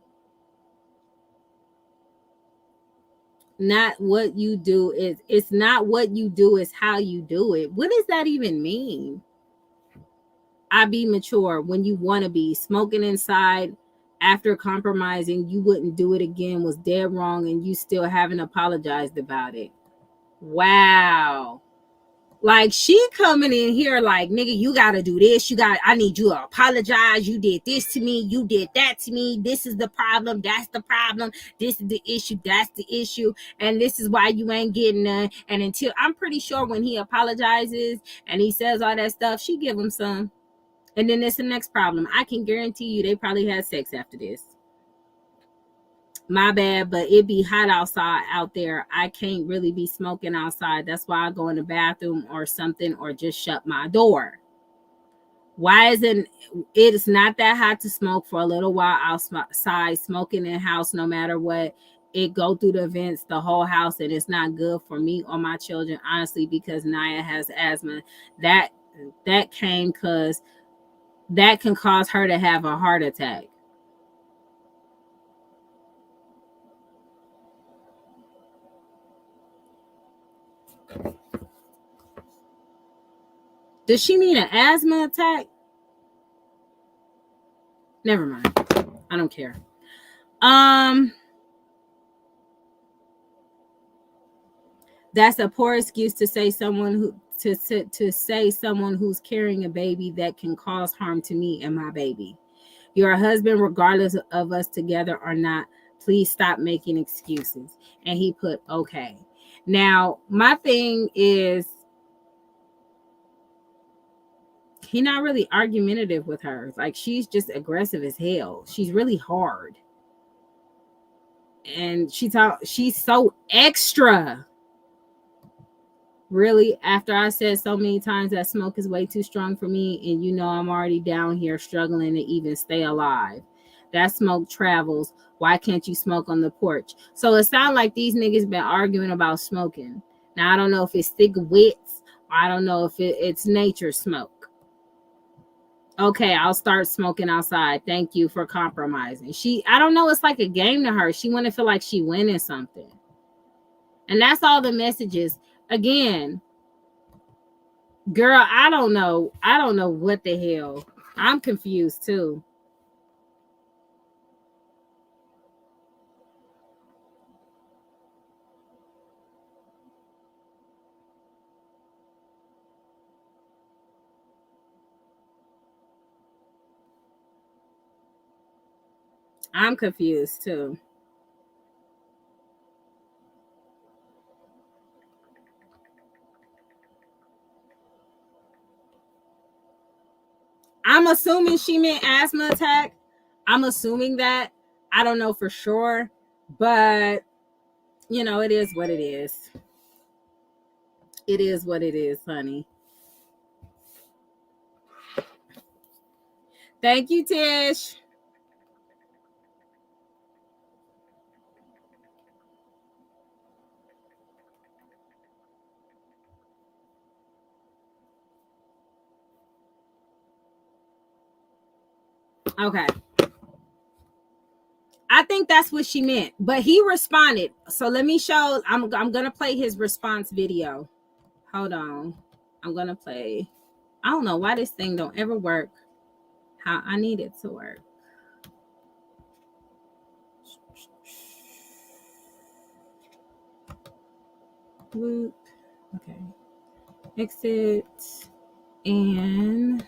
Not what you do it's not what you do, it's how you do it. What does that even mean? I be mature when you want to be. Smoking inside after compromising, you wouldn't do it again, was dead wrong, and you still haven't apologized about it. Wow. Like she coming in here like, nigga, you gotta do this. I need you to apologize. You did this to me. You did that to me. This is the problem. That's the problem. This is the issue. That's the issue. And this is why you ain't getting none. And until, I'm pretty sure when he apologizes and he says all that stuff, she give him some. And then it's the next problem. I can guarantee you they probably had sex after this. My bad, but it be hot outside out there. I can't really be smoking outside. That's why I go in the bathroom or something, or just shut my door. Why isn't it's not that hot to smoke for a little while outside? Smoking in house, no matter what, it go through the vents, the whole house, and it's not good for me or my children, honestly, because Naya has asthma. That came because that can cause her to have a heart attack. Does she mean an asthma attack? Never mind. I don't care. That's a poor excuse to say someone who's carrying a baby that can cause harm to me and my baby. You're a husband regardless of us together or not. Please stop making excuses. And he put, okay. Now, my thing is, he's not really argumentative with her. Like, she's just aggressive as hell. She's really hard. And she's so extra. Really, after I said so many times that smoke is way too strong for me, and you know I'm already down here struggling to even stay alive. That smoke travels. Why can't you smoke on the porch? So it sounds like these niggas been arguing about smoking. Now I don't know if it's thick wits. I don't know if it's nature smoke. Okay, I'll start smoking outside. Thank you for compromising. I don't know, it's like a game to her. She want to feel like she winning something. And that's all the messages. Again, girl, I don't know. I don't know what the hell. I'm confused too. I'm confused too. I'm assuming she meant asthma attack. I'm assuming that. I don't know for sure, but you know, it is what it is. It is what it is, honey. Thank you, Tish. Okay. I think that's what she meant, but he responded. So let me show. I'm gonna play his response video. Hold on. I'm gonna play. I don't know why this thing don't ever work how I need it to work. Whoop. Okay. Exit and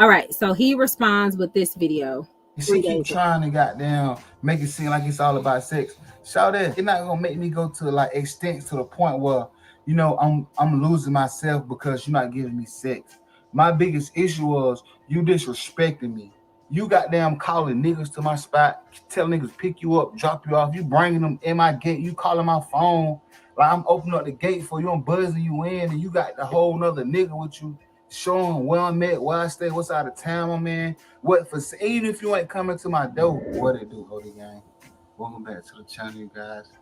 all right. So he responds with this video. She keep trying to goddamn make it seem like it's all about sex. Shout it, it's not gonna make me go to like extents to the point where you know I'm losing myself because you're not giving me sex. My biggest issue was you disrespecting me. You goddamn calling niggas to my spot, telling niggas pick you up, drop you off. You bringing them in my gate. You calling my phone like I'm opening up the gate for you. I'm buzzing you in, and you got the whole nother nigga with you, showing where I'm at, where I stay, what's out of town I'm in. What for? Even if you ain't coming to my door, what it do, Holy Gang? Welcome back to the channel, you guys.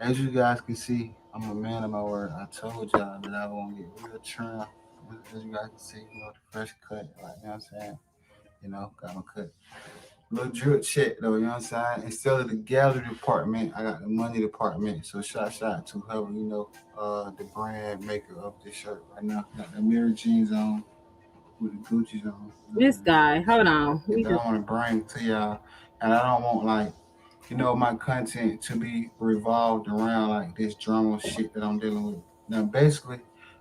As you guys can see, I'm a man of my word. I told y'all that I won't get real trim. As you guys can see, you know, the fresh cut, like, you know what I'm saying? You know, got my cut. Little drip check though, you know what I'm saying? Instead of the gallery department, I got the money department. So shout to whoever, you know, the brand maker of this shirt right now. Got the mirror jeans on with the Gucci's on. This guy, hold on. I don't want to bring to y'all, and I don't want like, you know, my content to be revolved around like this drama shit that I'm dealing with. Now, basically,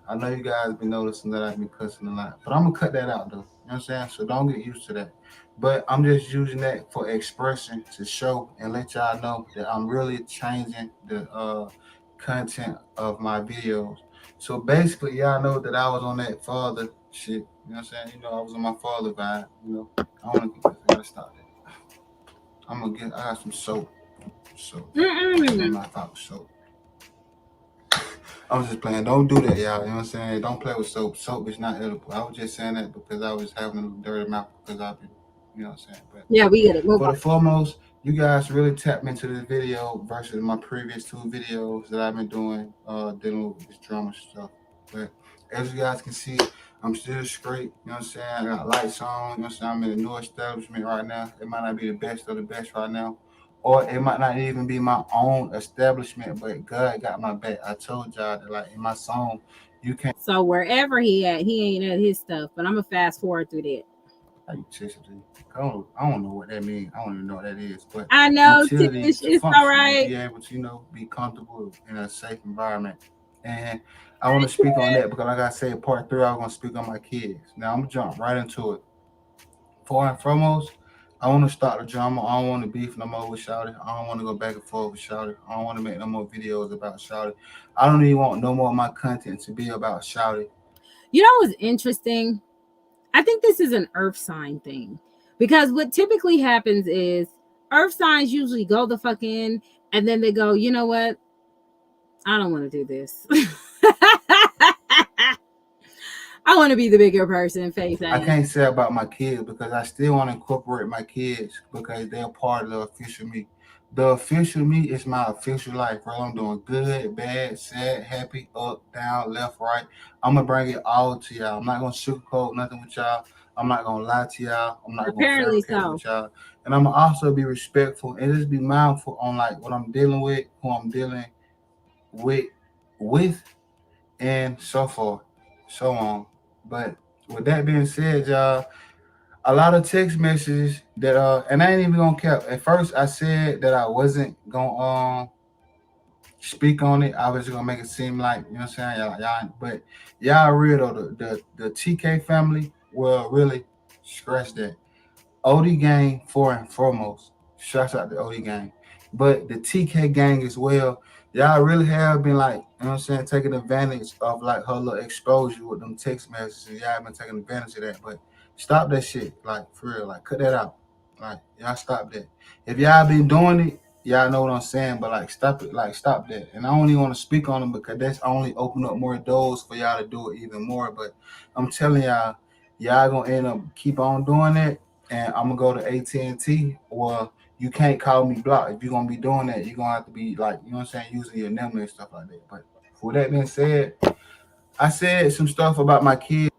I know you guys been noticing that I've been cussing a lot, but I'm gonna cut that out though. You know what I'm saying? So don't get used to that. But I'm just using that for expression to show and let y'all know that I'm really changing the content of my videos. So basically, y'all know that I was on that father shit. You know what I'm saying? You know, I was on my father vibe. You know, I gotta stop that. I got some soap. My mouth out with soap. I was just playing. Don't do that, y'all. You know what I'm saying? Don't play with soap. Soap is not edible. I was just saying that because I was having a dirty mouth because I've been, you know what I'm saying? But yeah, we get it. For the foremost, you guys really tapped into this video versus my previous 2 videos that I've been doing, dealing with this drama stuff. But as you guys can see, I'm still straight. You know what I'm saying? I got lights on. You know what I'm saying? I'm in a new establishment right now. It might not be the best of the best right now. Or it might not even be my own establishment, but God got my back. I told y'all that, like, in my song, you can't. So wherever he at, he ain't at his stuff. But I'm gonna fast forward through that. I don't know what that means. I don't even know what that is. But I know it's all right. Be able to, you know, be comfortable in a safe environment. And I want to speak on that because, like I said, part 3, I was going to speak on my kids. Now I'm gonna jump right into it. For and foremost, I want to start the drama. I don't want to beef no more with Shawty. I don't want to go back and forth with Shawty. I don't want to make no more videos about Shawty. I don't even want no more of my content to be about Shawty. You know what's interesting? I think this is an earth sign thing. Because what typically happens is earth signs usually go the fuck in and then they go, you know what? I don't want to do this. I want to be the bigger person, face ass. I can't say about my kids because I still want to incorporate my kids because they're part of the official me. The official me is my official life, bro. I'm doing good, bad, sad, happy, up, down, left, right. I'm gonna bring it all to y'all. I'm not gonna sugarcoat nothing with y'all. I'm not gonna lie to y'all. I'm not gonna fabricate with y'all. And I'm gonna also be respectful and just be mindful on like what I'm dealing with, who I'm dealing with, and so forth, so on. But with that being said, y'all, a lot of text messages that and I ain't even gonna cap. At first I said that I wasn't gonna speak on it. I was gonna make it seem like, you know what I'm saying, y'all but y'all real though, the TK family will really scratch that. OD gang for and foremost. Shouts out to OD gang. But the TK gang as well, y'all really have been like, you know what I'm saying, taking advantage of like her little exposure with them text messages. Y'all been taking advantage of that. But stop that shit. Like for real. Like cut that out. Like y'all stop that. If y'all been doing it, y'all know what I'm saying, but like stop it, like stop that. And I only want to speak on them because that's only open up more doors for y'all to do it even more. But I'm telling y'all gonna end up keep on doing it, and I'm gonna go to AT&T. Well, you can't call me block. If you're gonna be doing that, you're gonna have to be like, you know what I'm saying, using your number and stuff like that. But for that being said, I said some stuff about my kids.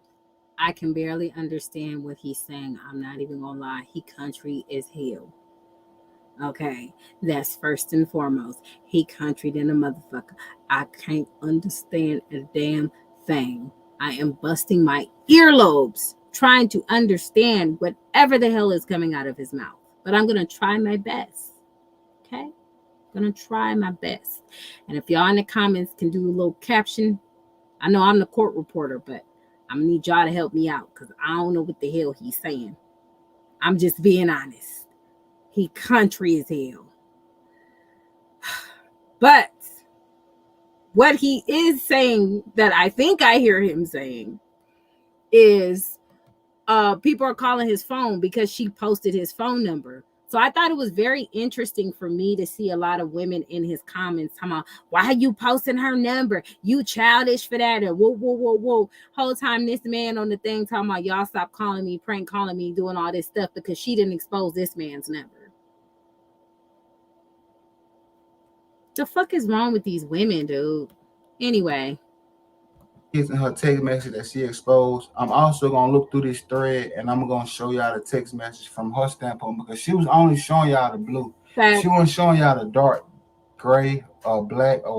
I can barely understand what he's saying. I'm not even gonna lie. He country as hell. Okay, that's first and foremost. He country than a motherfucker. I can't understand a damn thing. I am busting my earlobes trying to understand whatever the hell is coming out of his mouth. But I'm gonna try my best. Okay? I'm gonna try my best. And if y'all in the comments can do a little caption, I know I'm the court reporter, but I'm gonna need y'all to help me out because I don't know what the hell he's saying. I'm just being honest. He country as hell. But what he is saying that I think I hear him saying is people are calling his phone because she posted his phone number. So I thought it was very interesting for me to see a lot of women in his comments talking about, why are you posting her number? You childish for that. Or whoa. Whole time this man on the thing talking about, y'all stop calling me, prank calling me, doing all this stuff because she didn't expose this man's number. The fuck is wrong with these women, dude? Anyway. In her text message that she exposed, I'm also gonna look through this thread and I'm gonna show y'all the text message from her standpoint because she was only showing y'all the blue. She wasn't showing y'all the dark gray or black or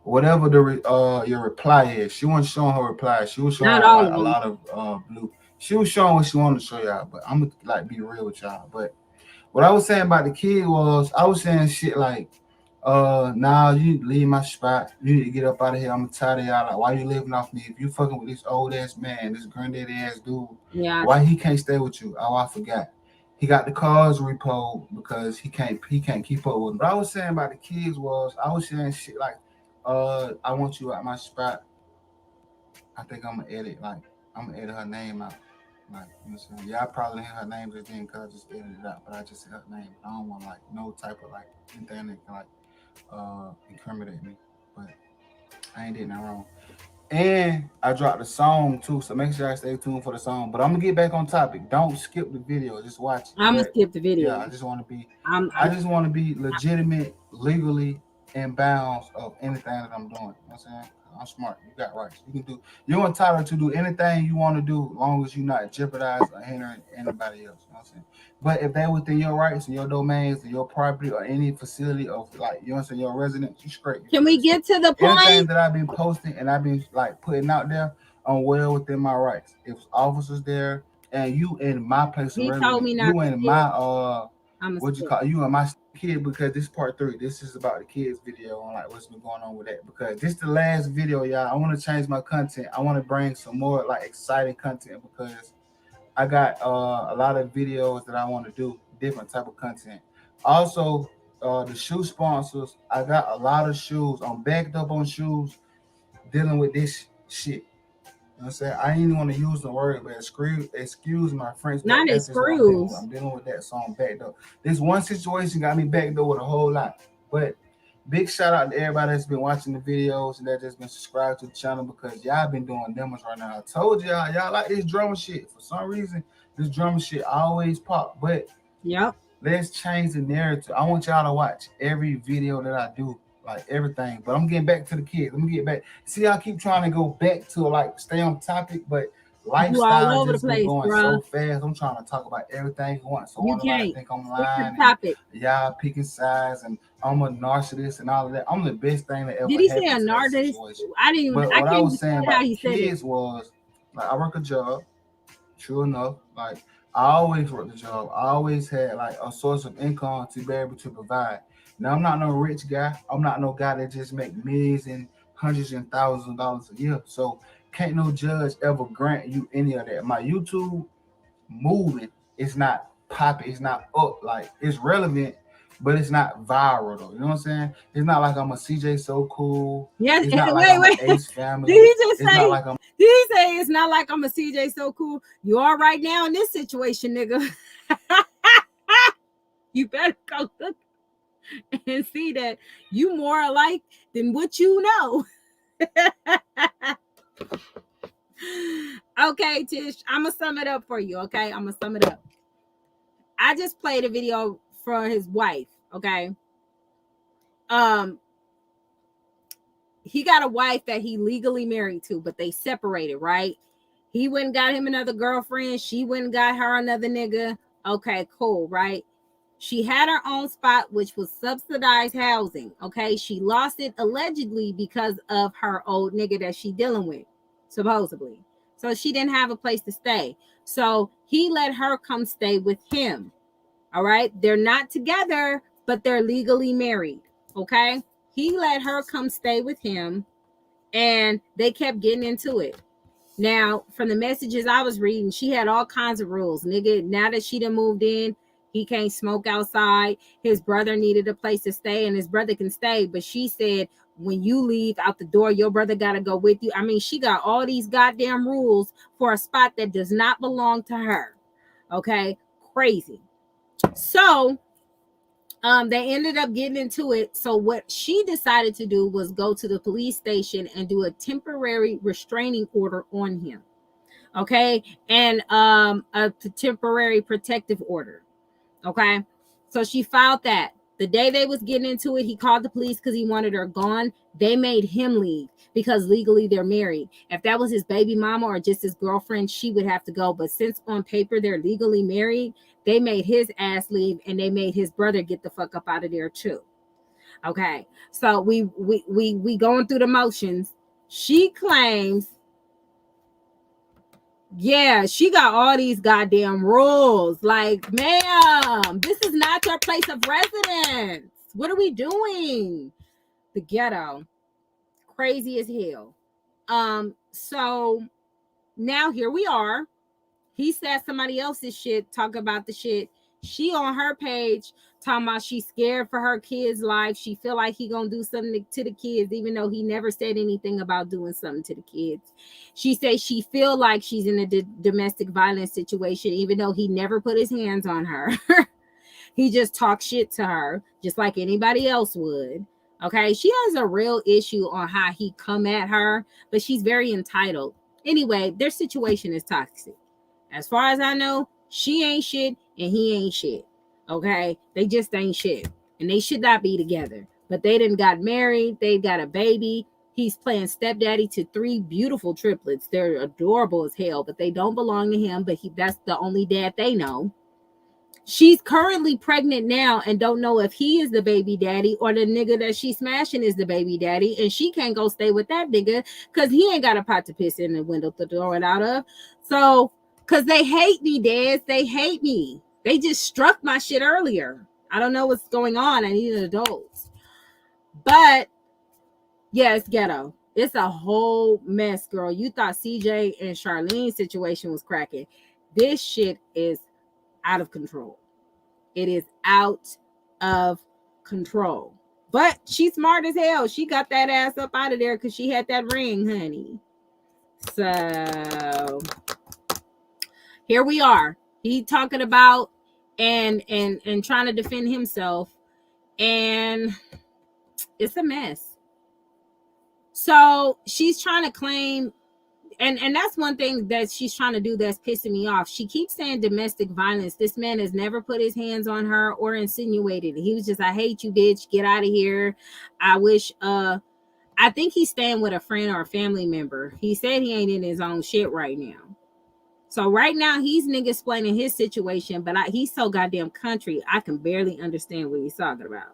whatever the your reply is. She wasn't showing her reply. She was showing like a lot of blue. She was showing what she wanted to show y'all, but I'm gonna like be real with y'all. But what I was saying about the kid was I was saying shit like, now you leave my spot. You need to get up out of here. I'm tired of y'all. Like, why you living off me? If you fucking with this old ass man, this granddaddy ass dude, why he can't stay with you? Oh, I forgot. He got the cars repoed because he can't keep up with him. What I was saying about the kids was I was saying shit like, I want you at my spot. I think I'm gonna edit her name out. Like, you know what I'm saying? Yeah, I probably hit her name just then because I just edited it out, but I just said her name. I don't want like no type of like anything that can like incriminate me. But I ain't did nothing wrong. And I dropped a song too, so make sure I stay tuned for the song. But I'm gonna get back on topic. Don't skip the video, just watch it. I'm gonna skip the video. Yeah, I just want to be legitimate, legally in bounds of anything that I'm doing. You know what I'm saying? I'm smart. You got rights. You're entitled to do anything you want to do, as long as you're not jeopardizing or hindering anybody else. You know what I'm saying? But if they're within your rights and your domains and your property or any facility of like, you know what I'm saying, your residence, you straight. Can we get to the point? Anything that I've been posting and I've been like putting out there, I'm well within my rights. If officers there and you in my place of residence, you in my you in my kid, because this part 3, this is about the kids video and like what's been going on with that, because this is the last video, y'all. I want to change my content. I want to bring some more like exciting content because I got a lot of videos that I want to do, different type of content. Also, the shoe sponsors, I got a lot of shoes. I'm backed up on shoes dealing with this shit. You know what I'm saying? I ain't even want to use the word, but excuse my French, but that's just what I'm dealing with. I'm dealing with that, so I'm backed up. This one situation got me backed up with a whole lot. But big shout out to everybody that's been watching the videos and that just been subscribed to the channel, because y'all been doing demos right now. I told y'all like this drama shit. For some reason, this drama shit always pop. But yep, let's change the narrative. I want y'all to watch every video that I do, like everything. But I'm getting back to the kids. Let me get back. See, I keep trying to go back to like stay on topic, but lifestyle just been going so fast. I'm trying to talk about everything at once. So nobody think I'm lying. Y'all picking sides and I'm a narcissist and all of that. I'm the best thing that ever happened. Did he say a narcissist? I didn't even. But what I was saying about kids was, like, I work a job. True enough, like I always worked a job. I always had like a source of income to be able to provide. Now I'm not no rich guy. I'm not no guy that just make millions and hundreds and thousands of dollars a year. So can't no judge ever grant you any of that. My YouTube moving is not popping. It's not up. Like, it's relevant, but it's not viral though. You know what I'm saying? It's not like I'm a CJ So Cool. Yes. It's not like I'm an Ace Family. Did he just it's say? Not like I'm, did he say it's not like I'm a CJ So Cool? You are right now in this situation, nigga. You better go look and see that you more alike than what you know. Okay, Tish, I'm gonna sum it up for you. Okay, I'm gonna sum it up. I just played a video for his wife. Okay, he got a wife that he legally married to, but they separated, right? He went and got him another girlfriend. She went and got her another nigga. Okay, cool, right? She had her own spot, which was subsidized housing. Okay, she lost it allegedly because of her old nigga that she dealing with, supposedly. So she didn't have a place to stay. So he let her come stay with him. All right, they're not together, but they're legally married. Okay, he let her come stay with him, and they kept getting into it. Now, from the messages I was reading, she had all kinds of rules. Nigga, now that she done moved in, he can't smoke outside. His brother needed a place to stay, and his brother can stay. But she said, when you leave out the door, your brother got to go with you. I mean, she got all these goddamn rules for a spot that does not belong to her. Okay? Crazy. So, they ended up getting into it. So what she decided to do was go to the police station and do a temporary restraining order on him. Okay? And a temporary protective order. Okay, so she filed that. The day they was getting into it, he called the police because he wanted her gone. They made him leave because legally they're married. If that was his baby mama or just his girlfriend, she would have to go. But since on paper they're legally married, they made his ass leave, and they made his brother get the fuck up out of there too. Okay, so we going through the motions. She claims, yeah, she got all these goddamn rules. Like, ma'am, this is not your place of residence. What are we doing? The ghetto. Crazy as hell. So now here we are. He said somebody else's shit, talk about the shit. She on her page talking about she's scared for her kids' life. She feel like he gonna do something to the kids, even though he never said anything about doing something to the kids. She says she feel like she's in a domestic violence situation, even though he never put his hands on her. He just talks shit to her, just like anybody else would. Okay, she has a real issue on how he come at her, but she's very entitled. Anyway, their situation is toxic. As far as I know, she ain't shit and he ain't shit. Okay? They just ain't shit. And they should not be together. But they done got married. They got a baby. He's playing stepdaddy to 3 beautiful triplets. They're adorable as hell, but they don't belong to him. But that's the only dad they know. She's currently pregnant now and don't know if he is the baby daddy or the nigga that she's smashing is the baby daddy. And she can't go stay with that nigga because he ain't got a pot to piss in the window to throw it out of. So, because they hate me, Dez. They hate me. They just struck my shit earlier. I don't know what's going on. I need an adult. But, yeah, it's ghetto. It's a whole mess, girl. You thought CJ and Charlene's situation was cracking. This shit is out of control. It is out of control. But she's smart as hell. She got that ass up out of there because she had that ring, honey. So here we are. He talking about and trying to defend himself, and it's a mess. So she's trying to claim, and that's one thing that she's trying to do that's pissing me off. She keeps saying domestic violence. This man has never put his hands on her or insinuated it. He was just, I hate you, bitch. Get out of here. I wish I think he's staying with a friend or a family member. He said he ain't in his own shit right now. So right now he's nigga explaining his situation, but he's so goddamn country, I can barely understand what he's talking about.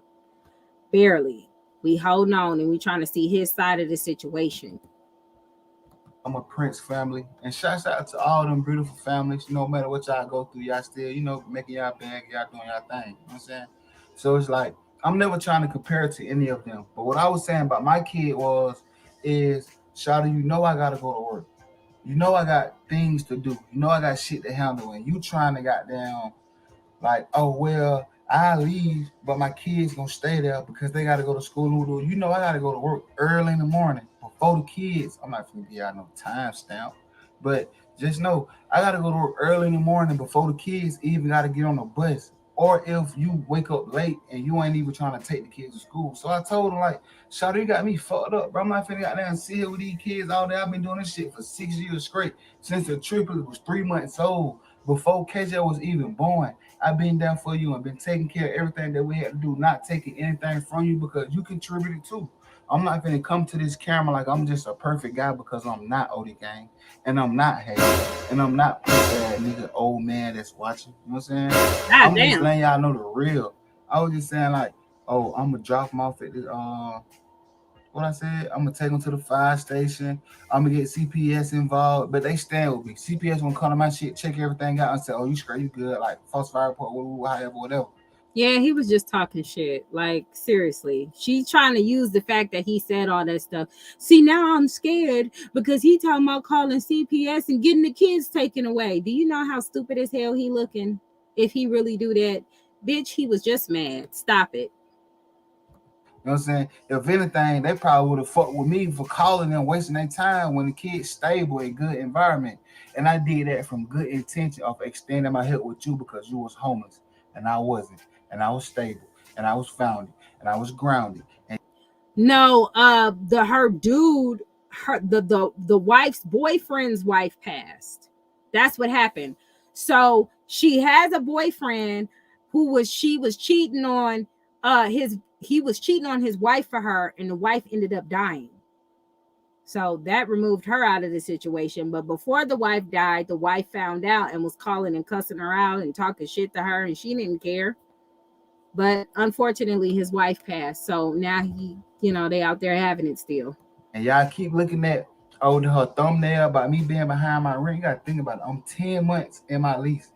Barely. We holding on and we trying to see his side of the situation. I'm a Prince family, and shouts out to all them beautiful families. No matter what y'all go through, y'all still, making y'all bag, y'all doing y'all thing. You know what I'm saying? So it's like, I'm never trying to compare it to any of them. But what I was saying about my kid is, Shawty, I gotta go to work. I got things to do. I got shit to handle. And you trying to goddamn, like, oh, well, I leave, but my kids gonna stay there because they gotta go to school. I gotta go to work early in the morning before the kids. I'm not gonna give y'all no timestamp, but just know I gotta go to work early in the morning before the kids even gotta get on the bus. Or if you wake up late and you ain't even trying to take the kids to school. So I told him, like, Shawty, you got me fucked up, bro. I'm not finna get down and sit here with these kids all day. I've been doing this shit for 6 years straight. Since the triplet was 3 months old, before KJ was even born. I've been there for you and been taking care of everything that we had to do, not taking anything from you because you contributed too. I'm not going to come to this camera like I'm just a perfect guy because I'm not OD Gang and I'm not Hayes and I'm not that nigga old man that's watching. You know what I'm saying? I'm just letting y'all know the real. I was just saying, like, oh, I'm going to drop them off at this, what I said, I'm gonna take them to the fire station. I'm gonna get CPS involved, but they stand with me. CPS gonna come to my shit, check everything out, and say, "Oh, you straight, you good?" Like false fire report, whatever. Yeah, he was just talking shit. Like, seriously, she's trying to use the fact that he said all that stuff. See, now I'm scared because he talking about calling CPS and getting the kids taken away. Do you know how stupid as hell he looking? If he really do that, bitch, he was just mad. Stop it. You know what I'm saying? If anything, they probably would have fucked with me for calling them, wasting their time when the kid's stable in good environment. And I did that from good intention of extending my help with you because you was homeless and I wasn't. And I was stable and I was founded and I was grounded. And no, the wife's boyfriend's wife passed. That's what happened. So she has a boyfriend she was cheating on he was cheating on his wife for her, and the wife ended up dying. So that removed her out of the situation. But before the wife died, the wife found out and was calling and cussing her out and talking shit to her, and she didn't care. But unfortunately, his wife passed. So now they out there having it still. And y'all keep looking at her thumbnail about me being behind my ring. You got to think about it. I'm 10 months in my lease.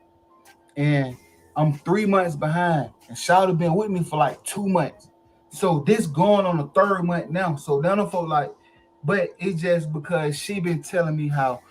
And I'm 3 months behind. And Shawty been with me for like 2 months. So this going on the 3rd month now. So then I'm like, but it's just because she been telling me how,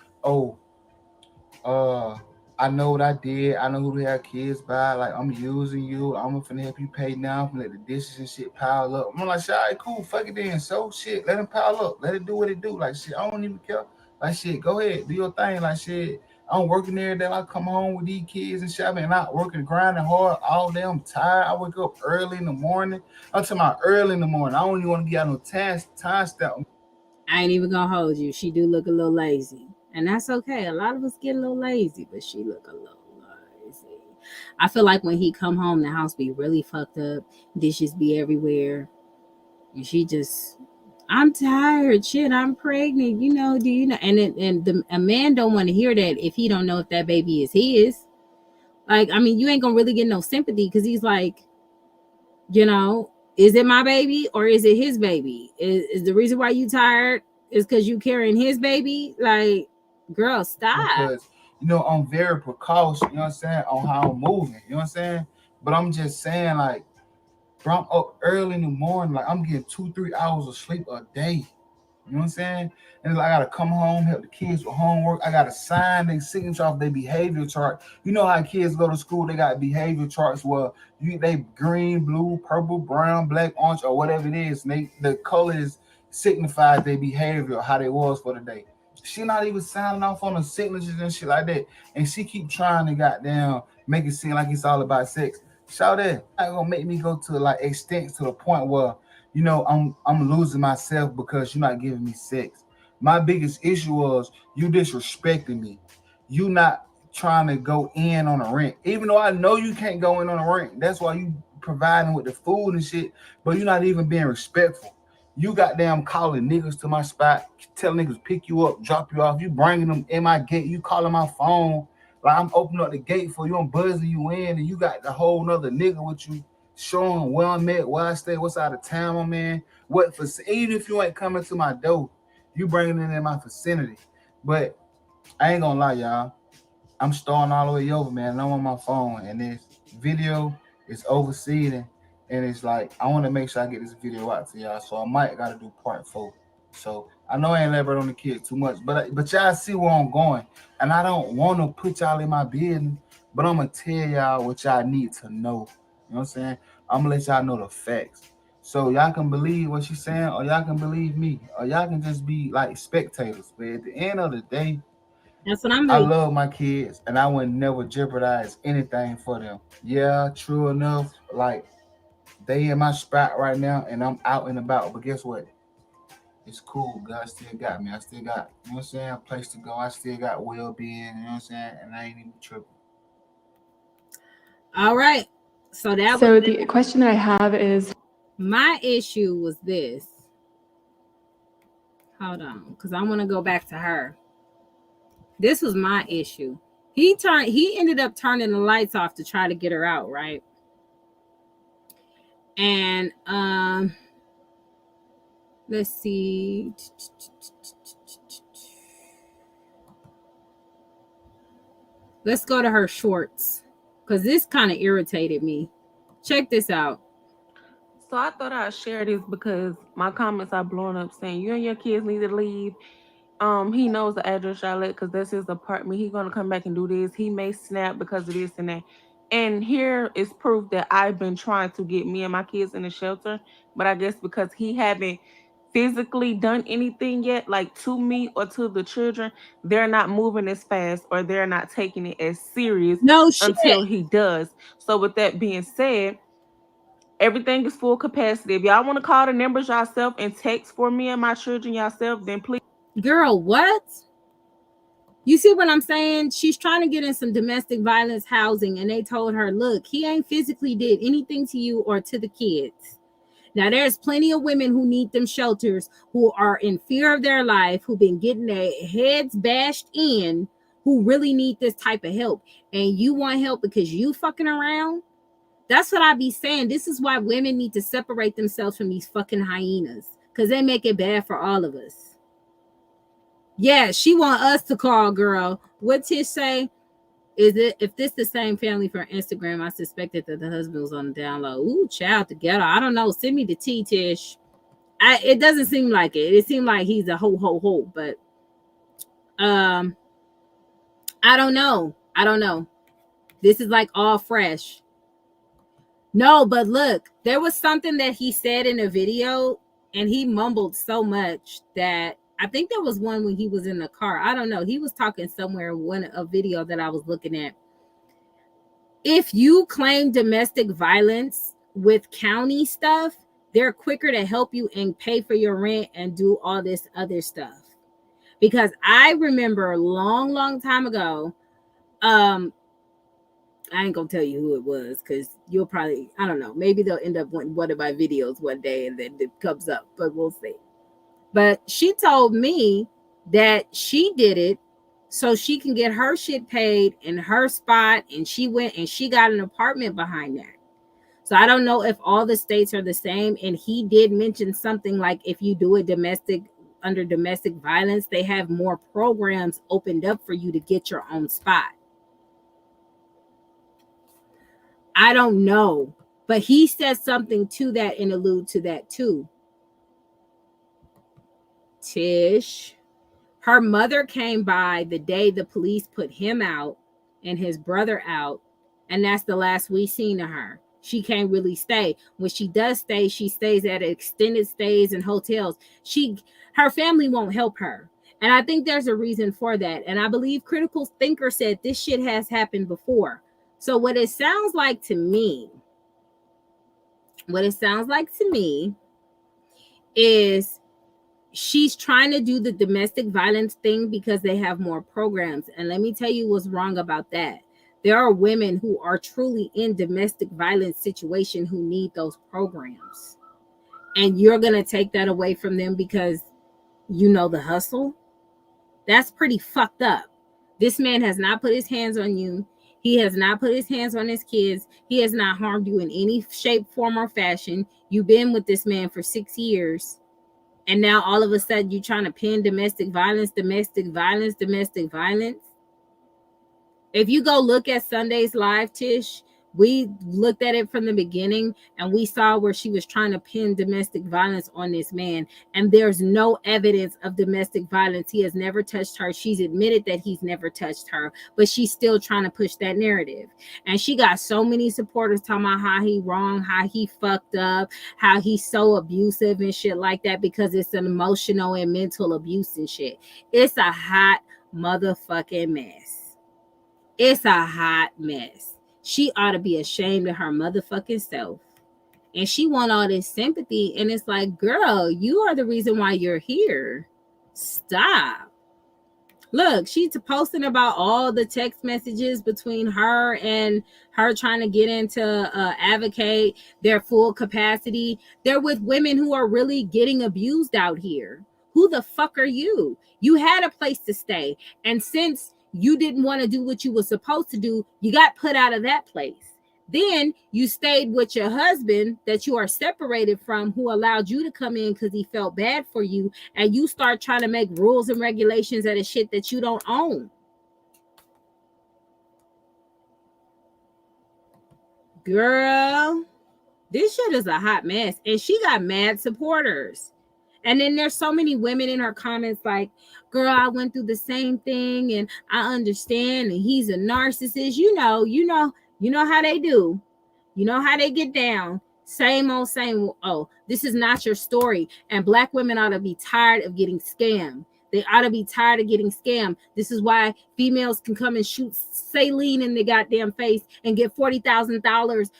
I know what I did. I know who to have kids by. Like, I'm using you. I'm finna help you pay now. I'm finna let the dishes and shit pile up. I'm like, shit, all right, cool. Fuck it then. So, shit, let them pile up. Let it do what it do. Like, shit, I don't even care. Like, shit, go ahead. Do your thing. Like, shit, I'm working there. Then I come home with these kids and shit. I've been out working, grinding hard all day. I'm tired. I wake up early in the morning. I'm talking about early in the morning. I don't even want to get out no time step. I ain't even gonna hold you. She do look a little lazy. And that's okay. A lot of us get a little lazy, but she look a little lazy. I feel like when he come home, the house be really fucked up. Dishes be everywhere. And she just, I'm tired. Shit, I'm pregnant. Do you know? And a man don't want to hear that if he don't know if that baby is his. Like, I mean, you ain't gonna really get no sympathy because he's like, is it my baby or is it his baby? Is the reason why you tired is because you carrying his baby? Like, girl, stop. Because, I'm very precautious, you know what I'm saying, on how I'm moving, you know what I'm saying? But I'm just saying, like, bro, I'm up early in the morning, like, I'm getting 2-3 hours of sleep a day. You know what I'm saying? And I gotta come home, help the kids with homework. I gotta sign their signature off their behavior chart. You know how kids go to school, they got behavior charts where they green, blue, purple, brown, black, orange, or whatever it is. And the colors signifies their behavior or how they was for the day. She not even signing off on the signatures and shit like that. And she keep trying to goddamn make it seem like it's all about sex. Shout that. Not gonna make me go to like extent to the point where I'm losing myself because you're not giving me sex. My biggest issue was you disrespecting me. You not trying to go in on a rent. Even though I know you can't go in on a rent. That's why you providing with the food and shit, but you're not even being respectful. You goddamn calling niggas to my spot, telling niggas pick you up, drop you off. You bringing them in my gate. You calling my phone. Like I'm opening up the gate for you. I'm buzzing you in, and you got the whole nother nigga with you, showing where I'm at, where I stay, what's out of town I'm in. What for? Even if you ain't coming to my door, you bringing it in my vicinity. But I ain't gonna lie, y'all. I'm starting all the way over, man. And I'm on my phone, and this video is overseeding. And it's like, I want to make sure I get this video out to y'all. So I might got to do part 4. So I know I ain't elaborate on the kids too much, but y'all see where I'm going. And I don't want to put y'all in my business, but I'm going to tell y'all what y'all need to know. You know what I'm saying? I'm going to let y'all know the facts. So y'all can believe what she's saying, or y'all can believe me, or y'all can just be like spectators. But at the end of the day, that's what I'm I love my kids, and I would never jeopardize anything for them. Yeah, true enough. Like, they in my spot right now, and I'm out and about. But guess what? It's cool. God still got me. I still got, you know what I'm saying, a place to go. I still got well-being, you know what I'm saying? And I ain't even tripping. All right. So the question that I have is, my issue was this. Hold on, because I want to go back to her. This was my issue. He ended up turning the lights off to try to get her out, right? And let's see. Let's go to her shorts, because this kind of irritated me. Check this out. So I thought I'd share this because my comments are blowing up saying you and your kids need to leave. He knows the address y'all at because that's his apartment. He's gonna come back and do this. He may snap because of this and that. And here is proof that I've been trying to get me and my kids in the shelter, but I guess because he haven't physically done anything yet, like to me or to the children, they're not moving as fast or they're not taking it as serious until he does. So with that being said, everything is full capacity. If y'all want to call the numbers yourself and text for me and my children yourself, then please. Girl, what? You see what I'm saying? She's trying to get in some domestic violence housing, and they told her, look, he ain't physically did anything to you or to the kids. Now, there's plenty of women who need them shelters, who are in fear of their life, who've been getting their heads bashed in, who really need this type of help. And you want help because you fucking around? That's what I be saying. This is why women need to separate themselves from these fucking hyenas, because they make it bad for all of us. Yeah, she want us to call, girl. What Tish say? Is it if this the same family from Instagram? I suspected that the husband was on the down low. Ooh, child together. I don't know. Send me the tea, Tish. It doesn't seem like it. It seemed like he's a ho, but I don't know. This is like all fresh. No, but look, there was something that he said in a video, and he mumbled so much that I think there was one when he was in the car. I don't know. He was talking somewhere in a video that I was looking at. If you claim domestic violence with county stuff, they're quicker to help you and pay for your rent and do all this other stuff. Because I remember a long time ago, I ain't gonna tell you who it was because you'll probably, I don't know, maybe they'll end up wanting one of my videos one day and then it comes up, but we'll see. But she told me that she did it so she can get her shit paid in her spot, and she went and she got an apartment behind that. So I don't know if all the states are the same. And he did mention something like if you do it under domestic violence, they have more programs opened up for you to get your own spot. I don't know, but he said something to that and allude to that too. Tish, her mother came by the day the police put him out and his brother out, and that's the last we seen of her. She can't really stay. When she does stay, she stays at extended stays and hotels. Her family won't help her. And I think there's a reason for that. And I believe Critical Thinker said this shit has happened before. So what it sounds like to me is she's trying to do the domestic violence thing because they have more programs. And let me tell you what's wrong about that. There are women who are truly in domestic violence situation who need those programs. And you're going to take that away from them because you know the hustle? That's pretty fucked up. This man has not put his hands on you. He has not put his hands on his kids. He has not harmed you in any shape, form, or fashion. You've been with this man for 6 years. And now all of a sudden you're trying to pin domestic violence. If you go look at Sunday's live, Tish, we looked at it from the beginning and we saw where she was trying to pin domestic violence on this man. And there's no evidence of domestic violence. He has never touched her. She's admitted that he's never touched her, but she's still trying to push that narrative. And she got so many supporters talking about how he wrong, how he fucked up, how he's so abusive and shit like that because it's an emotional and mental abuse and shit. It's a hot motherfucking mess. It's a hot mess. She ought to be ashamed of her motherfucking self. And she want all this sympathy. And it's like, girl, you are the reason why you're here. Stop. Look, she's posting about all the text messages between her and her trying to get into advocate their full capacity. They're with women who are really getting abused out here. Who the fuck are you? You had a place to stay. And since you didn't want to do what you were supposed to do, you got put out of that place. Then you stayed with your husband that you are separated from, who allowed you to come in because he felt bad for you, and you start trying to make rules and regulations out of shit that you don't own. Girl, this shit is a hot mess, and she got mad supporters. And then there's so many women in her comments like, girl, I went through the same thing and I understand, and he's a narcissist. You know how they do. You know how they get down. Same old, same. Oh, this is not your story. And Black women ought to be tired of getting scammed. They ought to be tired of getting scammed. This is why females can come and shoot saline in the goddamn face and get $40,000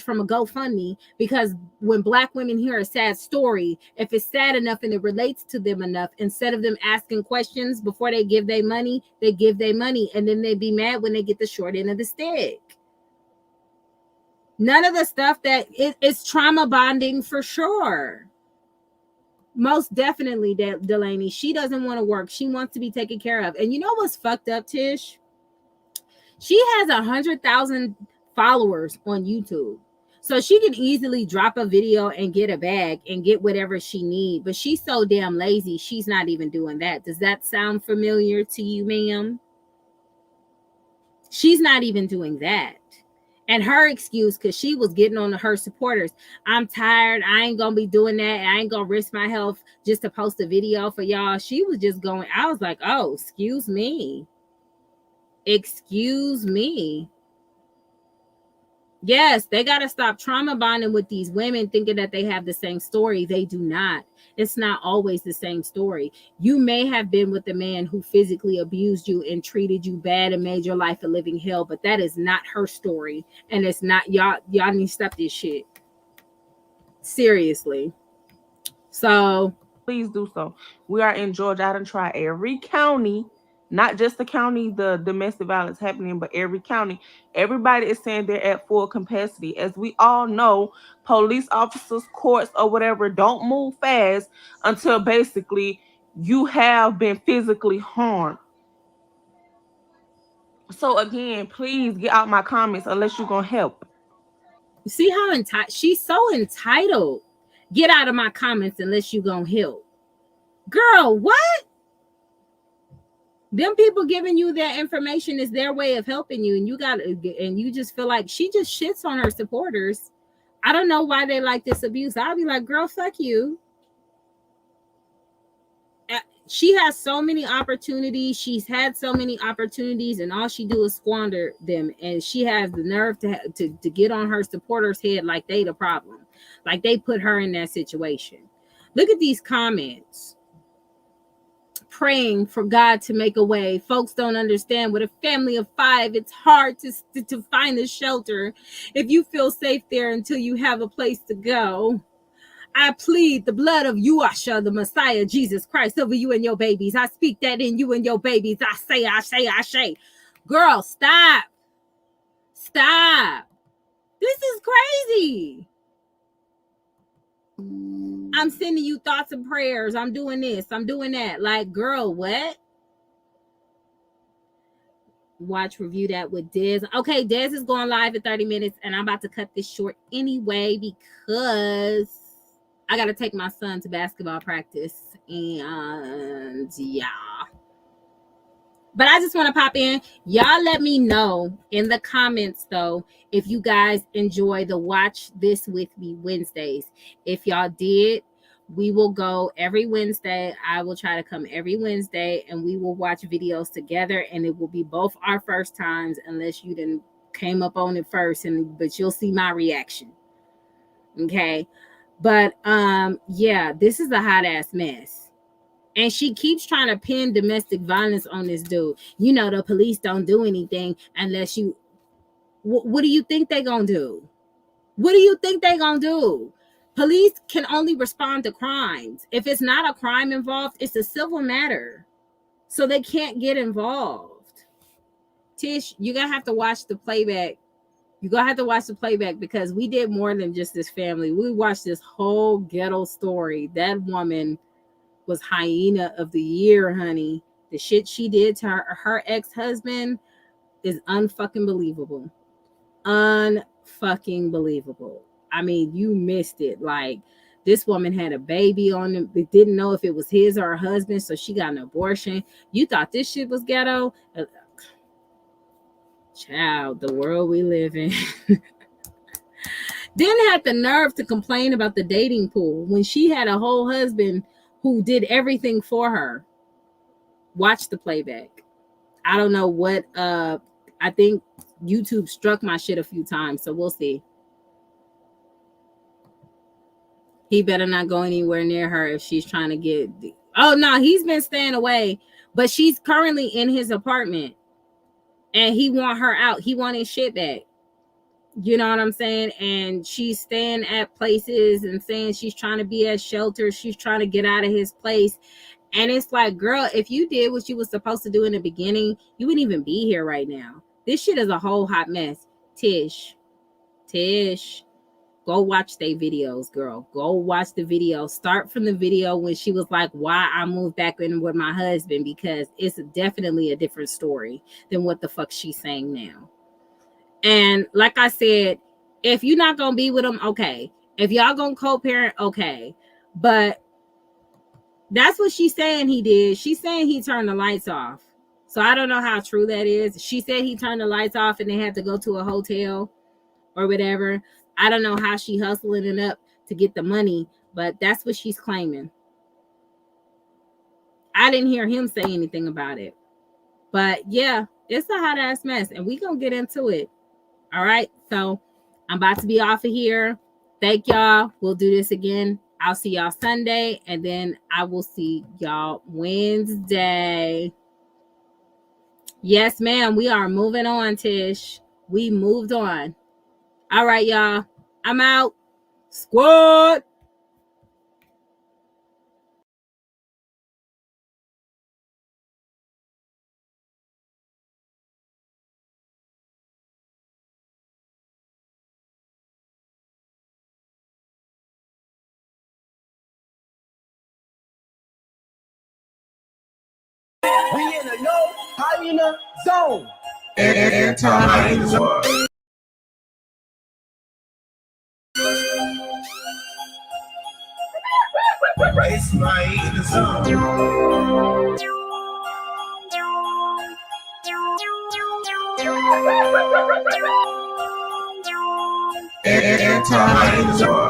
from a GoFundMe, because when Black women hear a sad story, if it's sad enough and it relates to them enough, instead of them asking questions before they give their money, they give their money, and then they be mad when they get the short end of the stick. None of the stuff that it's trauma bonding for sure. Most definitely, Delaney. She doesn't want to work. She wants to be taken care of. And you know what's fucked up, Tish? She has 100,000 followers on YouTube. So she can easily drop a video and get a bag and get whatever she needs. But she's so damn lazy, she's not even doing that. Does that sound familiar to you, ma'am? She's not even doing that. And her excuse, because she was getting on her supporters, I'm tired. I ain't going to be doing that. I ain't going to risk my health just to post a video for y'all. She was just going, I was like, oh, excuse me. Excuse me. Yes, they got to stop trauma bonding with these women thinking that they have the same story. They do not. It's not always the same story. You may have been with a man who physically abused you and treated you bad and made your life a living hell, but that is not her story. And it's not y'all need to stop this shit. Seriously. So please do so. We are in Georgia. I done try every county. Not just the county the domestic violence happening, but every county. Everybody is saying they're at full capacity. As we all know, police officers, courts, or whatever don't move fast until basically you have been physically harmed. So again, please get out my comments unless you're going to help. See how she's so entitled. Get out of my comments unless you're going to help. Girl, what? Them people giving you that information is their way of helping you, and you just feel like she just shits on her supporters. I don't know why they like this abuse. I'll be like, girl, fuck you. she has so many opportunities. She's had so many opportunities, and all she do is squander them. And she has the nerve to get on her supporters' head like they the problem, like they put her in that situation. Look at these comments. Praying for God to make a way. Folks don't understand. With a family of 5, it's hard to find a shelter if you feel safe there until you have a place to go. I plead the blood of Yahshua, the Messiah, Jesus Christ, over you and your babies. I speak that in you and your babies. I say. Girl, stop. Stop. This is crazy. I'm sending you thoughts and prayers. I'm doing this. I'm doing that. Like, girl, what? Review that with Dez. Okay, Dez is going live in 30 minutes, and I'm about to cut this short anyway because I got to take my son to basketball practice. And yeah. But I just want to pop in. Y'all let me know in the comments, though, if you guys enjoy the Watch This With Me Wednesdays. If y'all did, we will go every Wednesday. I will try to come every Wednesday, and we will watch videos together, and it will be both our first times unless you didn't came up on it first, but you'll see my reaction. Okay? But yeah, this is a hot ass mess. And she keeps trying to pin domestic violence on this dude. You know, the police don't do anything unless you... What do you think they're going to do? What do you think they're going to do? Police can only respond to crimes. If it's not a crime involved, it's a civil matter. So they can't get involved. Tish, you're going to have to watch the playback. You're going to have to watch the playback because we did more than just this family. We watched this whole ghetto story. That woman was Hyena of the year, honey. The shit she did to her ex-husband is unfucking believable. Unfucking believable. I mean, you missed it. Like, this woman had a baby on him, but didn't know if it was his or her husband, so she got an abortion. You thought this shit was ghetto? Child, the world we live in. Then had the nerve to complain about the dating pool when she had a whole husband who did everything for her. Watch the playback. I don't know what I think YouTube struck my shit a few times, so we'll see. He better not go anywhere near her if she's trying to get... Oh no, he's been staying away, but she's currently in his apartment and he want her out. He want his shit back. You know what I'm saying? And she's staying at places and saying she's trying to be at shelters. She's trying to get out of his place. And it's like, girl, if you did what you was supposed to do in the beginning, you wouldn't even be here right now. This shit is a whole hot mess. Tish, go watch their videos, girl. Go watch the video. Start from the video when she was like, why I moved back in with my husband, because it's definitely a different story than what the fuck she's saying now. And like I said, if you're not going to be with them, okay. If y'all going to co-parent, okay. But that's what she's saying he did. She's saying he turned the lights off. So I don't know how true that is. She said he turned the lights off and they had to go to a hotel or whatever. I don't know how she hustling it up to get the money, but that's what she's claiming. I didn't hear him say anything about it. But yeah, it's a hot ass mess and we going to get into it. All right, so I'm about to be off of here. Thank y'all. We'll do this again. I'll see y'all Sunday, and then I will see y'all Wednesday. Yes, ma'am. We are moving on, Tish. We moved on. All right, y'all. I'm out. Squad. We in a no hyena zone. Anti-hyena zone. It's my hyena zone. Anti-hyena zone.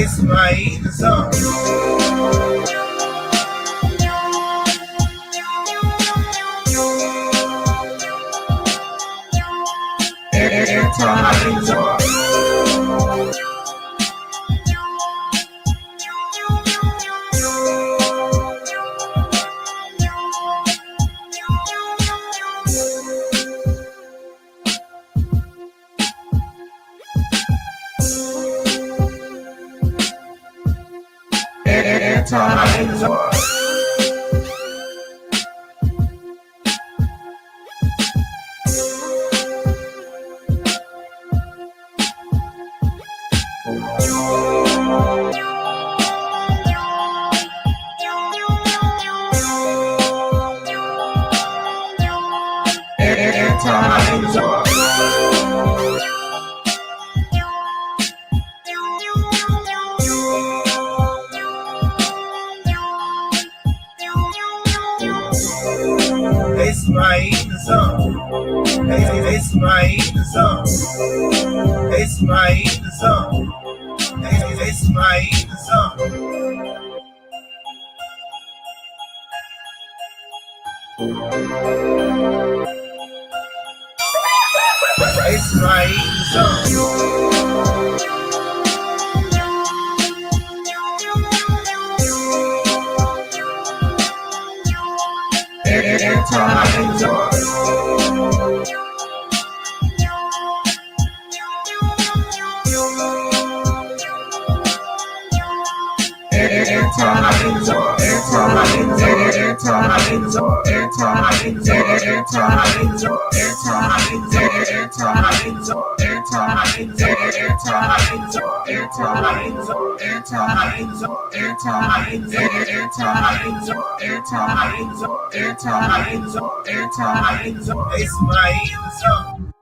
It's my Hyena song. It's my Hyena song. It's my Hyena song. It's my Hyena song. It's my Hyena song. It's my Hyena song. It's my Hyena song.